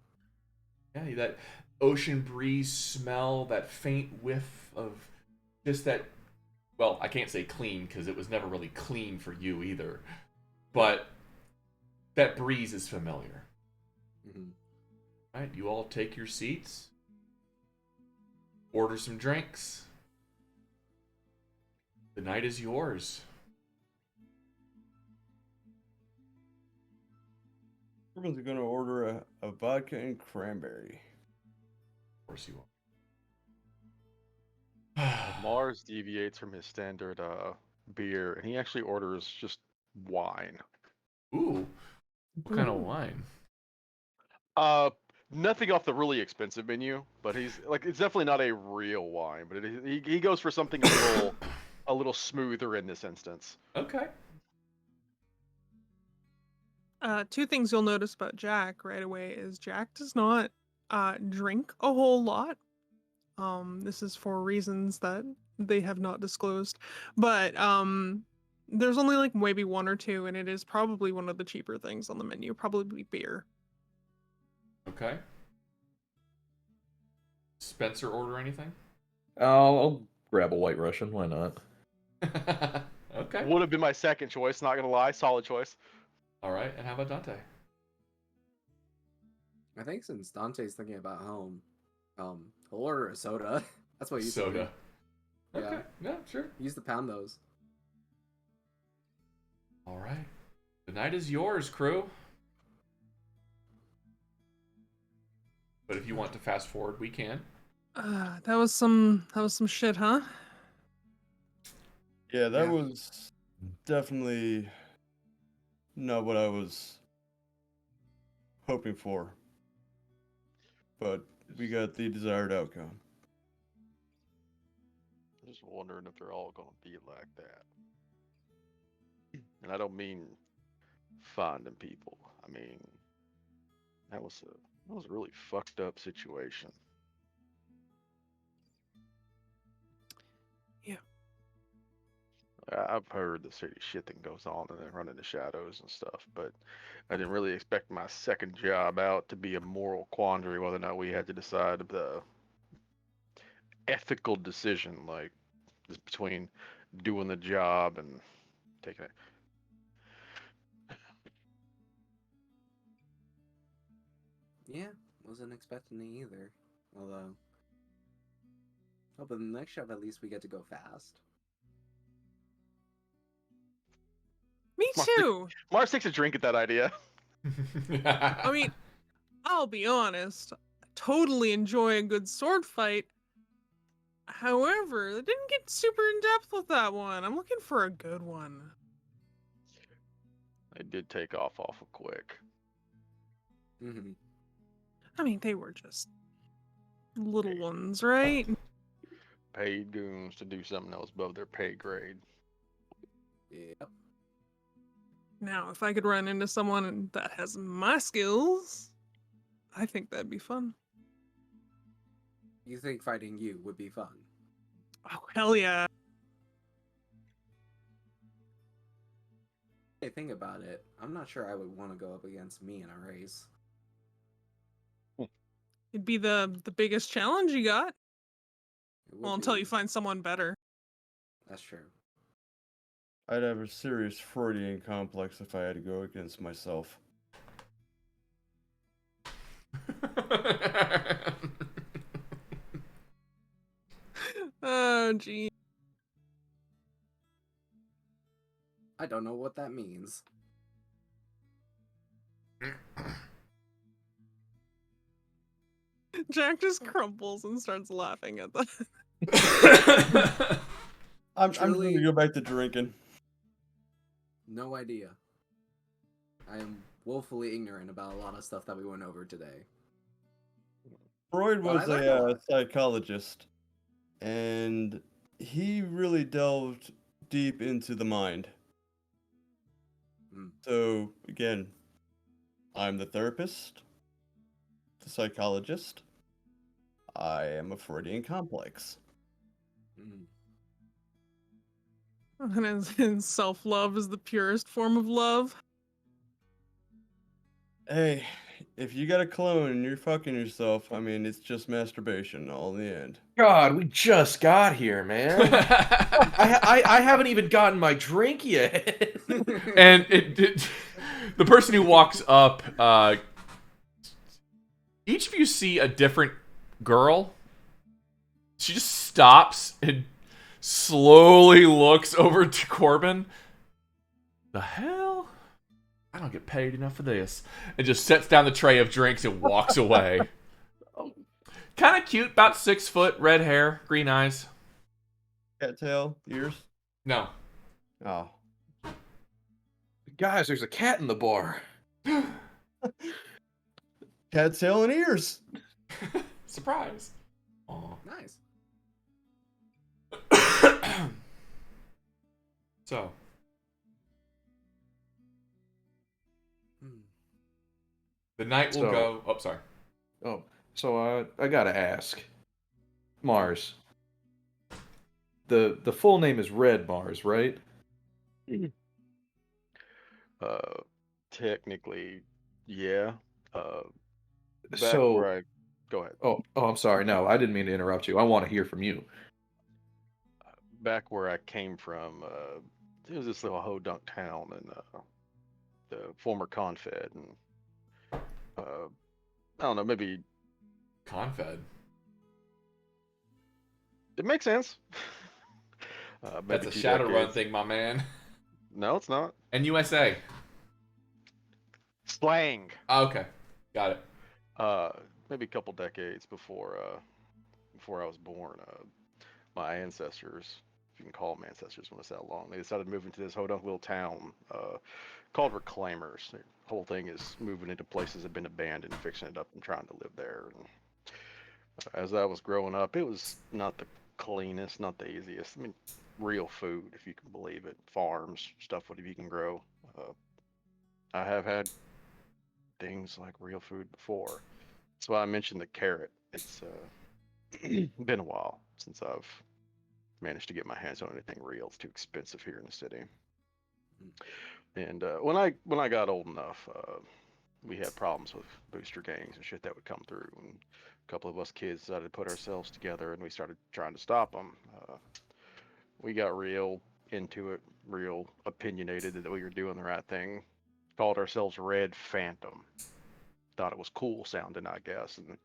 Yeah, that ocean breeze smell, that faint whiff of just that, well, I can't say clean because it was never really clean for you either. But that breeze is familiar. Mm-hmm. All right, you all take your seats. Order some drinks. The night is yours. Corbin's gonna order a vodka and cranberry. Of course you will. Mars deviates from his standard beer, and he actually orders just wine. Ooh. What kind of wine? Nothing off the really expensive menu, but he's like, it's definitely not a real wine, but he goes for something a little smoother in this instance. Okay. Two things you'll notice about Jack right away is Jack does not drink a whole lot. This is for reasons that they have not disclosed, but there's only like maybe one or two, and it is probably one of the cheaper things on the menu, probably beer. Okay. Spencer order anything? I'll grab a White Russian. Why not? Okay. Would have been my second choice, not gonna lie. Solid choice. All right, and how about Dantae? I think since Dante's thinking about home, he'll order a soda. That's what he's Soda. thinking. Okay. Yeah, sure. Use to pound those. All right. The night is yours, crew. But if you want to fast forward, we can. That was some shit, huh? Yeah, that was definitely not what I was hoping for. But we got the desired outcome. I'm just wondering if they're all gonna be like that. And I don't mean finding people. I mean that was a really fucked up situation. Yeah. I've heard the shitty shit that goes on and then run in the shadows and stuff, but I didn't really expect my second job out to be a moral quandary whether or not we had to decide the ethical decision, like between doing the job and taking it. Yeah, wasn't expecting it either. Although, but the next job at least we get to go fast. Me too. Mars takes a drink at that idea. I mean, I'll be honest. I totally enjoy a good sword fight. However, they didn't get super in depth with that one. I'm looking for a good one. They did take off awful quick. Mm-hmm. I mean, they were just little ones, right? Paid goons to do something else above their pay grade. Yep. Now, if I could run into someone that has my skills, I think that'd be fun. You think fighting you would be fun? Oh, hell yeah. Hey, think about it. I'm not sure I would want to go up against me in a race. It'd be the biggest challenge you got. It would Well, until be. you find someone better. That's true. I'd have a serious Freudian complex if I had to go against myself. Oh, gee. I don't know what that means. Jack just crumples and starts laughing at that. I'm going to go back to drinking. No idea. I am woefully ignorant about a lot of stuff that we went over today. Freud Well, was I learned a a lot. psychologist, and he really delved deep into the mind. Mm. So, again, I'm the therapist, the psychologist. I am a Freudian complex. Mm. And self-love is the purest form of love. Hey, if you got a clone and you're fucking yourself, I mean, it's just masturbation all in the end. God, we just got here, man. I haven't even gotten my drink yet. And the person who walks up, each of you see a different girl. She just stops and slowly looks over to Corbin. The hell? I don't get paid enough for this. And just sets down the tray of drinks and walks away. Kind of cute, about 6 foot, red hair, green eyes. Cattail, ears? No. Oh. Guys, there's a cat in the bar. Cattail and ears. Surprise. Aw. Nice. So. Hmm. The night will go. Oh, sorry. Oh, so I gotta ask, Mars. The full name is Red Mars, right? Technically, yeah. Back So, where I go ahead. I'm sorry. No, I didn't mean to interrupt you. I want to hear from you. Back where I came from, it was this little hodunk town in the former Confed, and I don't know, maybe Confed. it makes sense. That's Maybe a 2 decades. Shadowrun thing, my man. No, it's not. And USA. Slang. Okay, got it. Maybe a couple decades before I was born, my ancestors, if you can call them ancestors when it's that long, they decided to move into this hodunk little town called Reclaimers. The whole thing is moving into places that have been abandoned, fixing it up, and trying to live there. And as I was growing up, it was not the cleanest, not the easiest. I mean, real food, if you can believe it, farms, stuff, whatever you can grow. I have had things like real food before. That's why I mentioned the carrot. It's been a while since I've managed to get my hands on anything real. It's too expensive here in the city. And when I got old enough, we had problems with booster gangs and shit that would come through. And a couple of us kids decided to put ourselves together, and we started trying to stop them. We got real into it, real opinionated that we were doing the right thing. Called ourselves Red Phantom. Thought it was cool sounding, I guess, and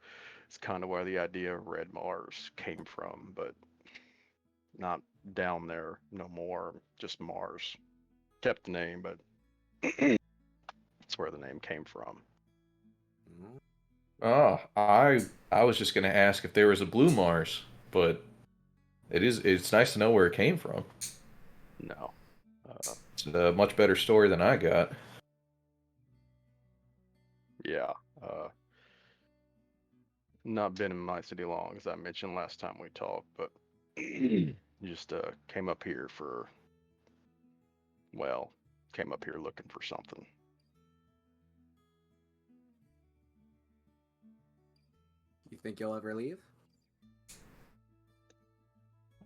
it's kind of where the idea of Red Mars came from, but not down there no more, just Mars. Kept the name, but that's where the name came from. Oh, I was just gonna ask if there was a blue Mars, but it's nice to know where it came from. No. It's a much better story than I got. Yeah. Not been in my city long, as I mentioned last time we talked, but just came up here looking for something. You think you'll ever leave?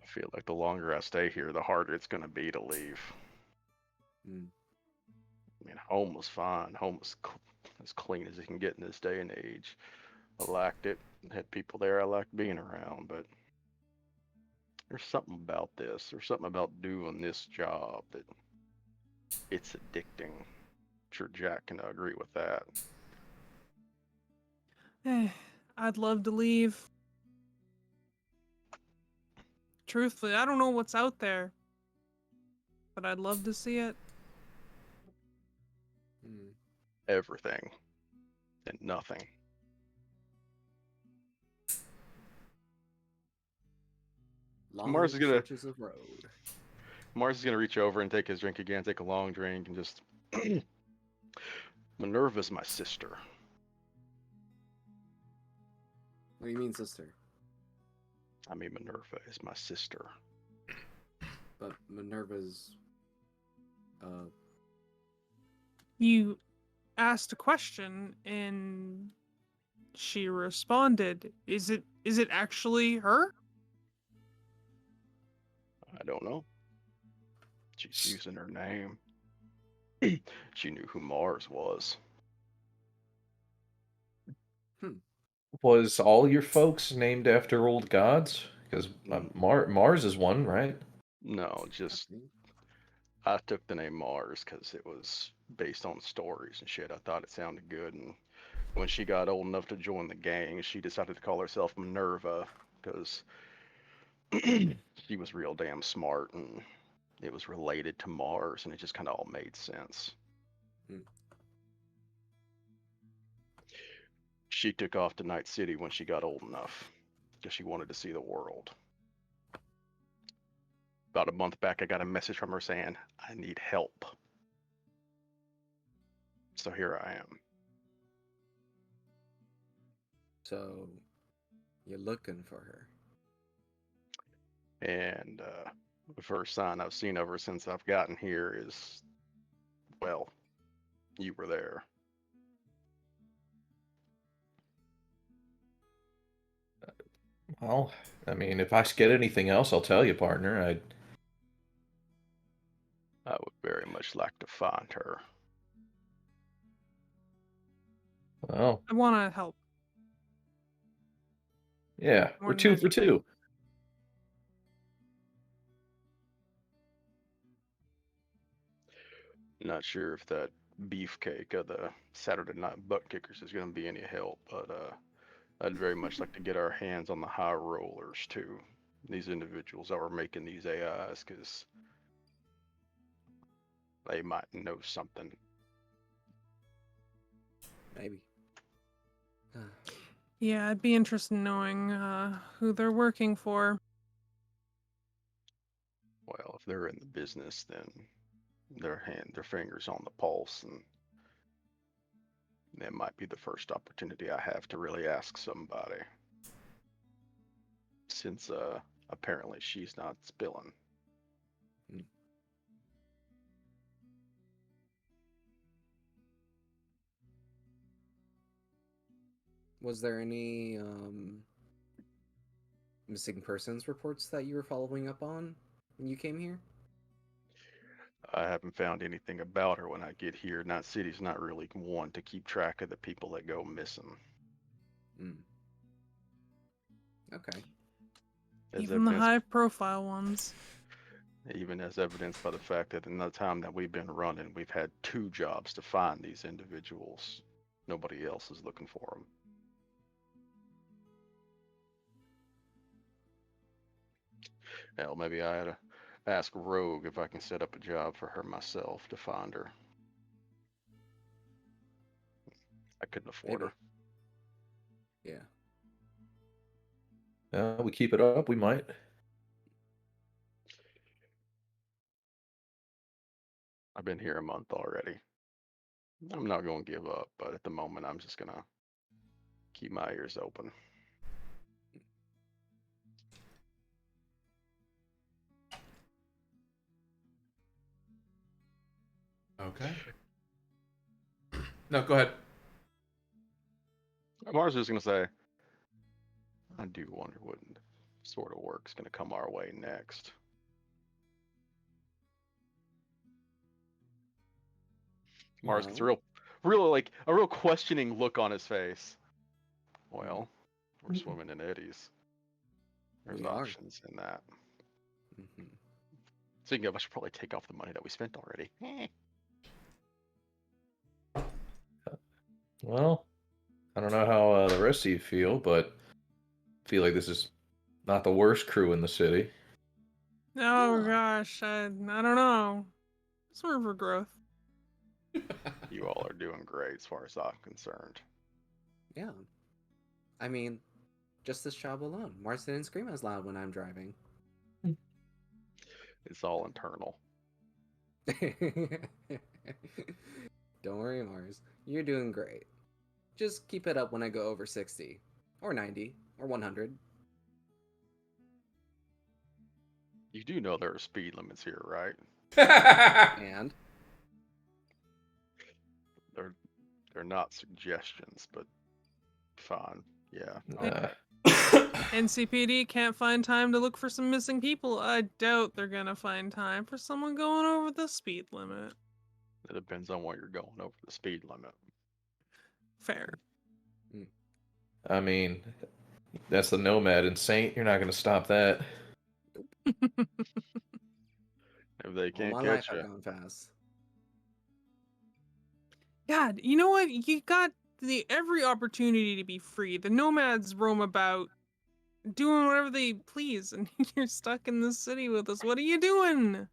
I feel like the longer I stay here, the harder it's going to be to leave. I mean, home was fine. Home was as clean as it can get in this day and age. I liked it. Had people there I liked being around, but there's something about this. There's something about doing this job that it's addicting. I'm sure Jack can agree with that. I'd love to leave. Truthfully, I don't know what's out there, but I'd love to see it. Everything and nothing. Mars is gonna reach over and take his drink again, take a long drink, and just Minerva's my sister. What do you mean, sister? I mean, Minerva is my sister. But Minerva's You asked a question and she responded. Is it actually her? I don't know. She's using her name. She knew who Mars was. Was all your folks named after old gods? Because Mars is one, right? No, just I took the name Mars because it was based on stories and shit. I thought it sounded good, and when she got old enough to join the gang, she decided to call herself Minerva because she was real damn smart, and it was related to Mars, and it just kind of all made sense. She took off to Night City when she got old enough because she wanted to see the world. About a month back, I got a message from her saying, I need help. So here I am. So, you're looking for her. And the first sign I've seen of her since I've gotten here is, well, you were there. Well, I mean, if I get anything else, I'll tell you, partner. I would very much like to find her. Well, I want to help. yeah, More we're than 2 for anything. 2. Not sure if that beefcake of the Saturday night butt kickers is going to be any help, but I'd very much like to get our hands on the high rollers too. These individuals that were making these AIs, because they might know something. Maybe. Yeah, I'd be interested in knowing who they're working for. Well, if they're in the business, then their fingers on the pulse, and that might be the first opportunity I have to really ask somebody. Since apparently she's not spilling. Was there any missing persons reports that you were following up on when you came here? I haven't found anything about her when I get here. Night City's not really one to keep track of the people that go missing. Okay. Even the high-profile ones. Even as evidenced by the fact that in the time that we've been running, we've had 2 jobs to find these individuals. Nobody else is looking for them. Hell, maybe I ought to ask Rogue if I can set up a job for her myself to find her. I couldn't afford her. Yeah. We keep it up, we might. I've been here a month already. I'm not going to give up, but at the moment, I'm just going to keep my ears open. Okay. No, go ahead. Mars was going to say, I do wonder what sort of work's going to come our way next. Mars gets real like a real questioning look on his face. Well, we're swimming in eddies. There's options in that. Speaking of, I should probably take off the money that we spent already. Well, I don't know how the rest of you feel, but I feel like this is not the worst crew in the city. Oh gosh, I don't know. It's room for growth. You all are doing great as far as I'm concerned. Yeah. I mean, just this job alone. Marston didn't scream as loud when I'm driving. It's all internal. Don't worry, Mars. You're doing great. Just keep it up when I go over 60, or 90, or 100. You do know there are speed limits here, right? And? They're not suggestions, but fine. Yeah. NCPD can't find time to look for some missing people. I doubt they're gonna find time for someone going over the speed limit. It depends on what you're going over the speed limit. Fair. I mean, that's the Nomad and Saint. You're not going to stop that. If they can't my catch life you. I've gone fast. God, you know what? You got every opportunity to be free. The nomads roam about doing whatever they please, and you're stuck in this city with us. What are you doing?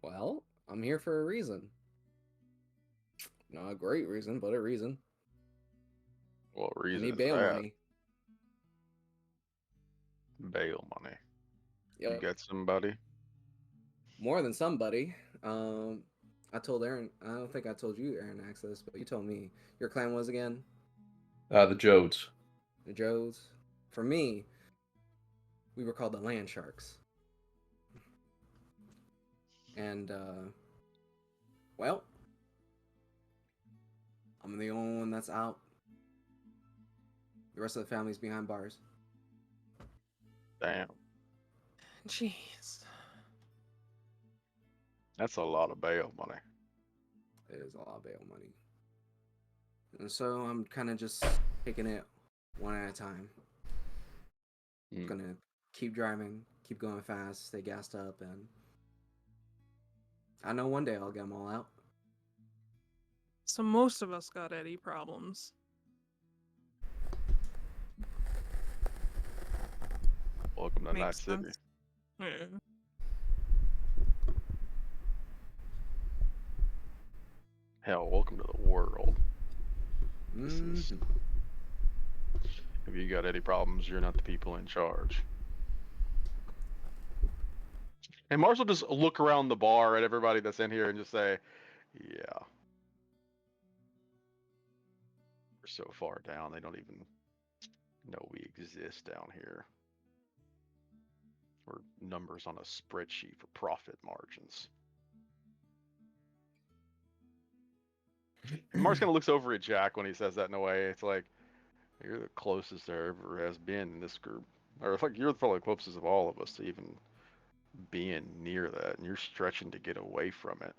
Well, I'm here for a reason. Not a great reason, but a reason. What reason I need is bail that? money. Bail money. Yep. You got somebody? More than somebody. I told Aaron. I don't think I told you, Arronax, this, but you told me your clan was again. The Jodes. The Jodes. For me, we were called the Land Sharks. And well, I'm the only one that's out. The rest of the family's behind bars. Damn. Jeez. That's a lot of bail money. It is a lot of bail money. And so I'm kind of just taking it one at a time. I'm gonna keep driving, keep going fast, stay gassed up, and I know one day I'll get them all out. So most of us got Eddie problems. Welcome to Night Makes City. sense. Yeah. Hell, welcome to the world. This is... If you got any problems, you're not the people in charge. And Mars will just look around the bar at everybody that's in here and just say, yeah. We're so far down, they don't even know we exist down here. We're numbers on a spreadsheet for profit margins. And Mars kind of looks over at Jack when he says that in a way. It's like, you're the closest there ever has been in this group. Or it's like, you're probably the closest of all of us to even being near that. And you're stretching to get away from it.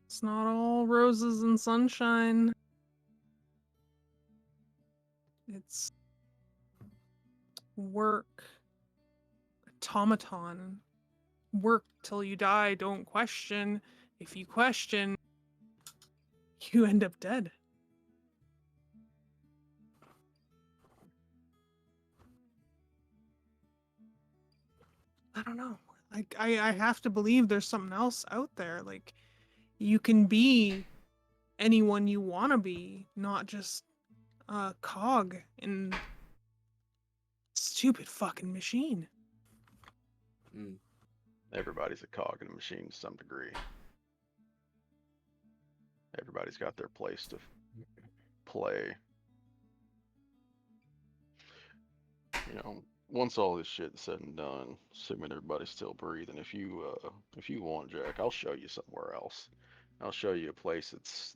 It's not all roses and sunshine. It's work. Automaton. Work till you die, don't question. If you question, you end up dead. I don't know. I have to believe there's something else out there. Like, you can be anyone you want to be, not just a cog in stupid fucking machine. Everybody's a cog in a machine to some degree. Everybody's got their place to play. You know, once all this shit's said and done, assuming everybody's still breathing, if you want, Jack, I'll show you somewhere else. I'll show you a place that's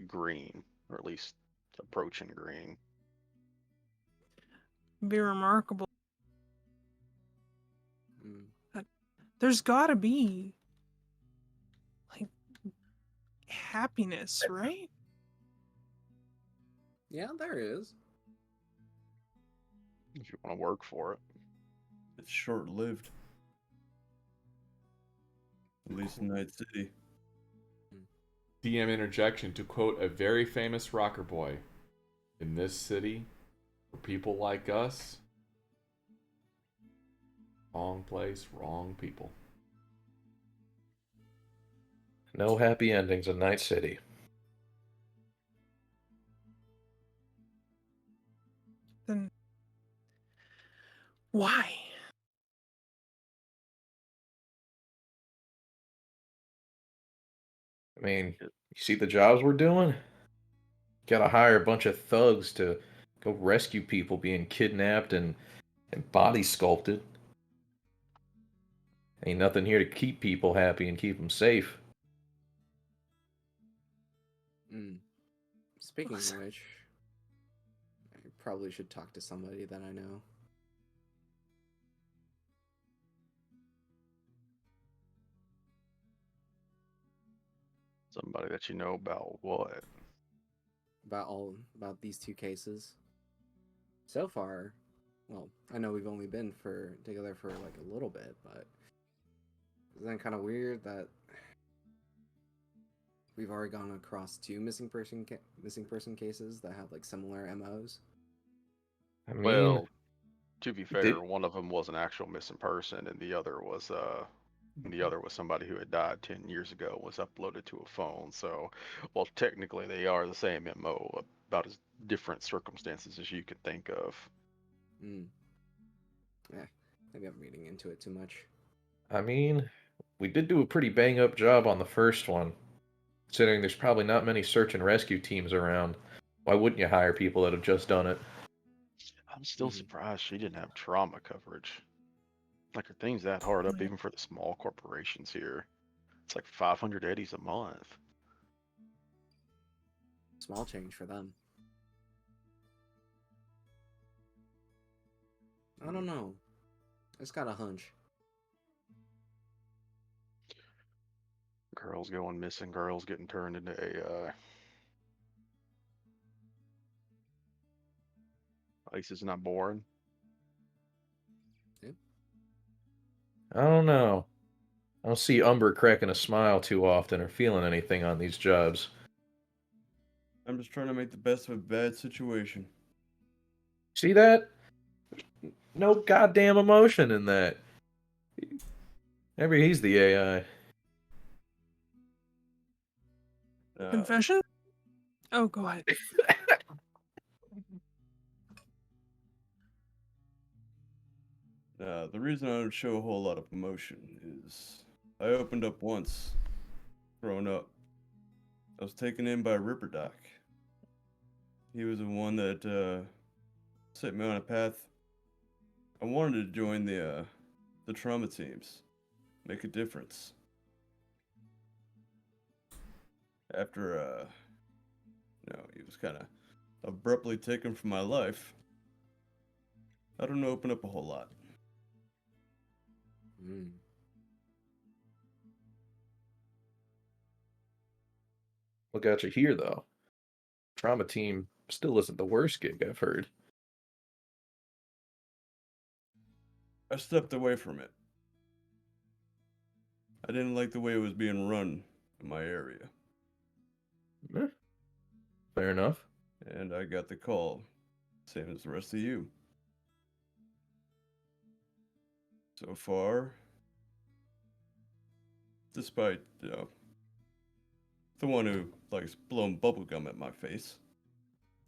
green, or at least approaching green. Be remarkable. There's gotta be, like, happiness, right? Yeah, there is. If you want to work for it. It's short-lived. At least in Night City. DM interjection to quote a very famous rocker boy. In this city, for people like us, wrong place, wrong people. No happy endings in Night City. Then why? I mean, you see the jobs we're doing? Gotta hire a bunch of thugs to go rescue people being kidnapped and body sculpted. Ain't nothing here to keep people happy and keep them safe. Speaking of which, I probably should talk to somebody that I know. Somebody that you know about what? About these two cases. So far, well, I know we've only been together for like a little bit, but isn't that kind of weird that we've already gone across two missing person cases that have like similar MOs? I mean, Well, to be fair, one of them was an actual missing person, and the other was somebody who had died 10 years ago, was uploaded to a phone. So, well, technically they are the same MO, about as different circumstances as you could think of. Yeah, maybe I'm reading into it too much. I mean, we did do a pretty bang-up job on the first one. Considering there's probably not many search and rescue teams around, why wouldn't you hire people that have just done it? I'm still surprised she didn't have trauma coverage. Like, are things that hard up even for the small corporations here? It's like 500 eddies a month. Small change for them. I don't know. I just got a hunch. Girls going missing, girls getting turned into AI. Ice is not boring. I don't know. I don't see Umbra cracking a smile too often or feeling anything on these jobs. I'm just trying to make the best of a bad situation. See that? No goddamn emotion in that. Maybe he's the AI. Confession? Oh, go ahead. The reason I don't show a whole lot of emotion is I opened up once, growing up. I was taken in by Ripperdoc. He was the one that set me on a path. I wanted to join the trauma teams, make a difference. After he was kind of abruptly taken from my life. I don't open up a whole lot. What got you here, though? Trauma team still isn't the worst gig I've heard. I stepped away from it. I didn't like the way it was being run in my area. Fair enough. And I got the call, same as the rest of you. So far, despite, the one who likes blowing bubblegum at my face.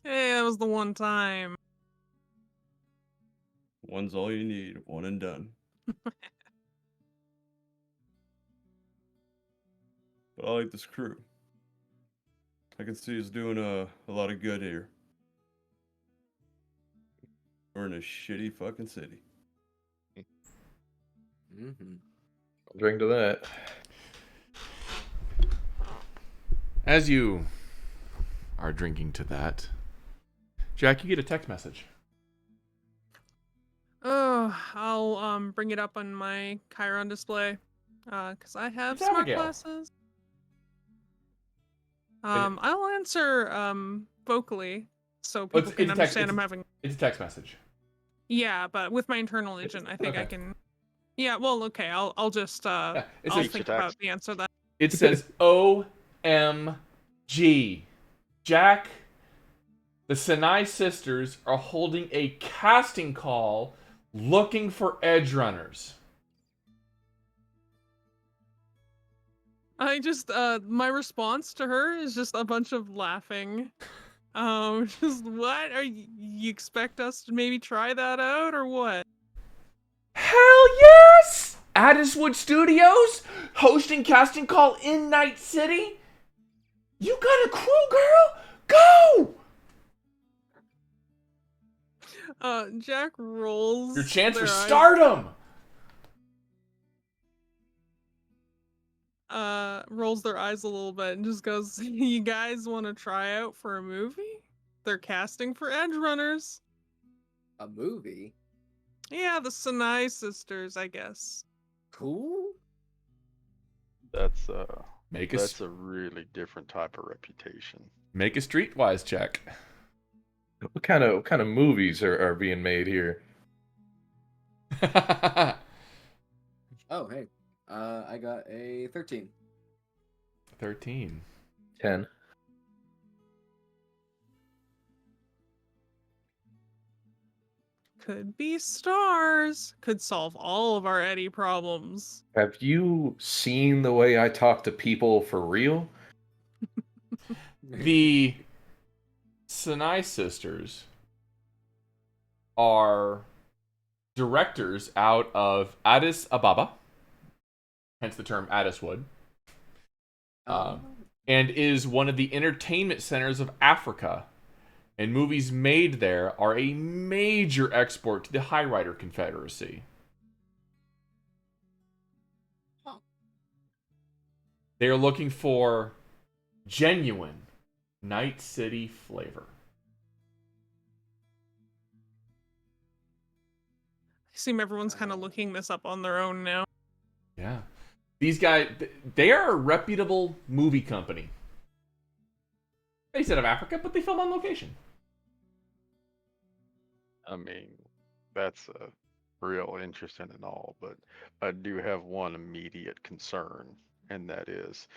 Hey, that was the one time. One's all you need, one and done. But I like this crew. I can see it's doing a lot of good here. We're in a shitty fucking city. I'll drink to that. As you are drinking to that, Jack, you get a text message. Oh, I'll bring it up on my Chiron display, cause I have It's smart Abigail. glasses. I'll answer vocally so people can understand I'm having. It's a text message. Yeah, but with my internal agent, I think I can. Yeah, well, okay, I'll just I'll think about the answer then. It says OMG. Jack, the Sinai sisters are holding a casting call looking for edge runners. I just my response to her is just a bunch of laughing. Just what are you expect us to maybe try that out or what? Hell yes! Addiswood Studios hosting casting call in Night City. You got a crew, girl? Go! Jack rolls. Your chance for eyes. stardom. Rolls their eyes a little bit and just goes, "You guys want to try out for a movie? They're casting for edge runners." A movie? Yeah, the Sinai sisters, I guess. Cool. That's a really different type of reputation. Make a streetwise check. What kind of movies are being made here? Oh, hey. I got a 13. 13. 10. Could be stars. Could solve all of our Eddie problems. Have you seen the way I talk to people for real? The Sinai sisters are directors out of Addis Ababa, hence the term Addiswood, and is one of the entertainment centers of Africa. And movies made there are a major export to the High Rider Confederacy. They are looking for genuine Night City flavor. assume everyone's kind of looking this up on their own now. Yeah. These guys, they are a reputable movie company. Based out of Africa, but they film on location. I mean, that's real interesting and all, but I do have one immediate concern, and that is,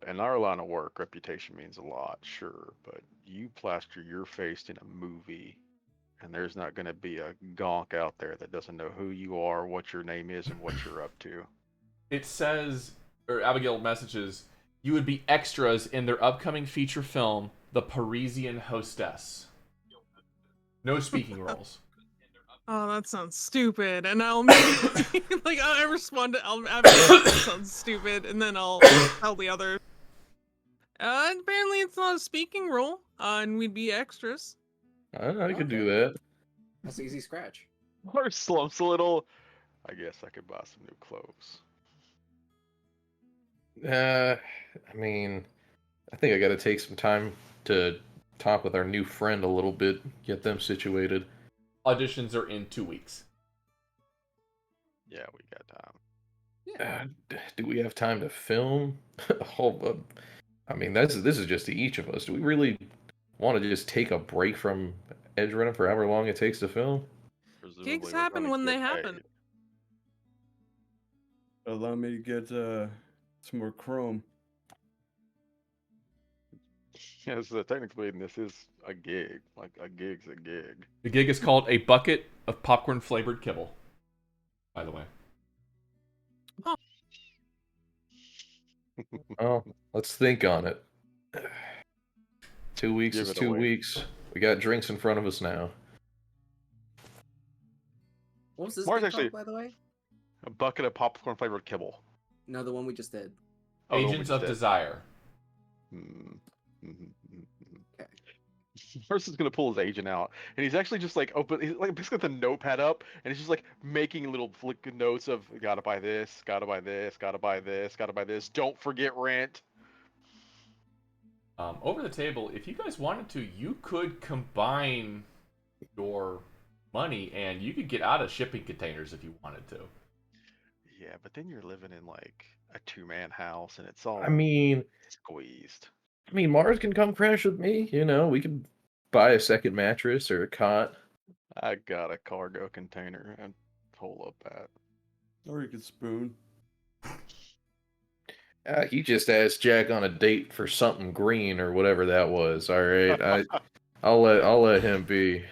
in our line of work, reputation means a lot, sure, but you plaster your face in a movie, and there's not going to be a gonk out there that doesn't know who you are, what your name is, and what you're up to. It says, or Abigail messages, you would be extras in their upcoming feature film, The Parisian Hostess. No speaking roles. Oh, that sounds stupid. And I'll immediately, I respond to Abigail, that sounds stupid, and then I'll tell the others. Apparently it's not a speaking role, and we'd be extras. I could do that. That's an easy scratch. Or slumps a little. I guess I could buy some new clothes. I mean, I think I got to take some time to talk with our new friend a little bit, get them situated. Auditions are in 2 weeks. Yeah, we got time. Do we have time to film? I mean, this is just to each of us. Do we really want to just take a break from edge running for however long it takes to film? Presumably Gigs we're happen gonna when they get happen. paid. Allow me to get some more chrome. Yeah, so technically this is a gig. Like, a gig's a gig. The gig is called A Bucket of Popcorn Flavored Kibble, by the way. Oh, let's think on it. 2 weeks Give is it 2 away. weeks. We got drinks in front of us now. What was this Mars thing actually- called, by the way? A bucket of popcorn flavored kibble. No, the one we just did. Oh, the one we Agents just of did. Desire. Okay. First is gonna pull his agent out, and he's actually just like he's like basically got the notepad up, and he's just like making little flick notes of gotta buy this, gotta buy this, gotta buy this, gotta buy this. Don't forget rent. Over the table, if you guys wanted to, you could combine your money and you could get out of shipping containers if you wanted to. Yeah, but then you're living in like a 2-man house, and it's all I mean, squeezed. Mars can come crash with me. You know, we could buy a second mattress or a cot. I got a cargo container and pull up at. Or you could spoon. He just asked Jack on a date for something green or whatever that was. All right, I'll let him be.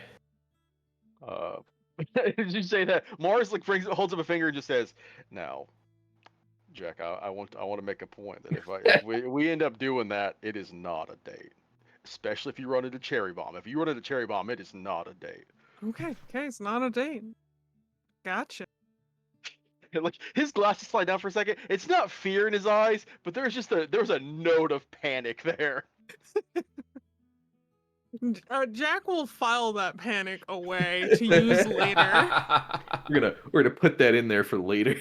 Did you say that? Mars like holds up a finger and just says, "Now, Jack, I want to make a point that if we end up doing that, it is not a date. Especially if you run into Cherry Bomb. If you run into Cherry Bomb, it is not a date." Okay, it's not a date. Gotcha. And like his glasses slide down for a second. It's not fear in his eyes, but there was a note of panic there. Jack will file that panic away to use later. We're gonna put that in there for later.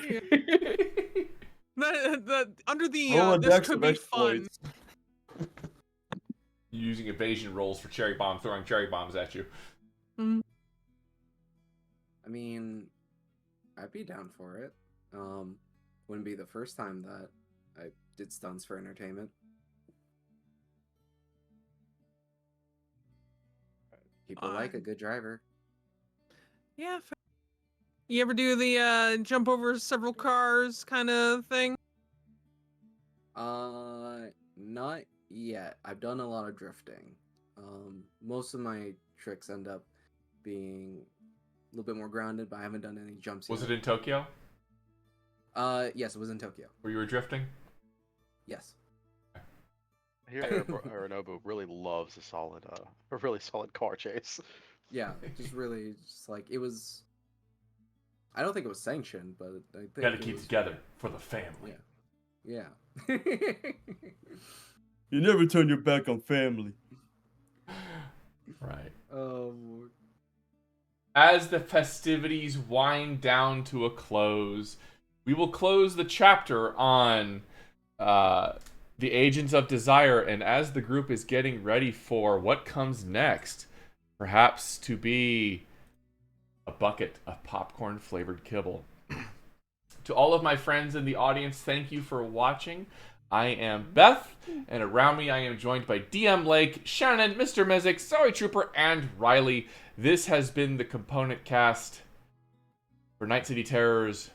That under the Roll this Dex could of be fun. exploits. Using evasion rolls for cherry bomb, throwing cherry bombs at you. Mm. I mean, I'd be down for it. Wouldn't be the first time that I did stunts for entertainment. People like a good driver. Yeah. You ever do the jump over several cars kind of thing? Not yet. I've done a lot of drifting. Most of my tricks end up being a little bit more grounded, but I haven't done any jumps Was yet. it in Tokyo Yes, it was in Tokyo. where you were drifting? Yes. Here, Aranobu really loves a really solid car chase. Yeah, just really, just like, it was... I don't think it was sanctioned, but I think Gotta it keep was... together for the family. Yeah. You never turn your back on family. Right. Um, As the festivities wind down to a close, we will close the chapter on the Agents of Desire, and as the group is getting ready for what comes next, perhaps to be a bucket of popcorn-flavored kibble. To all of my friends in the audience, thank you for watching. I am Beth, and around me I am joined by DM Lake, Shannon, Mr. Mizzx, Sorry Trooper, and Riley. This has been the Component Cast for Night City Terrors.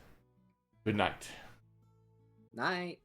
Good night. Night.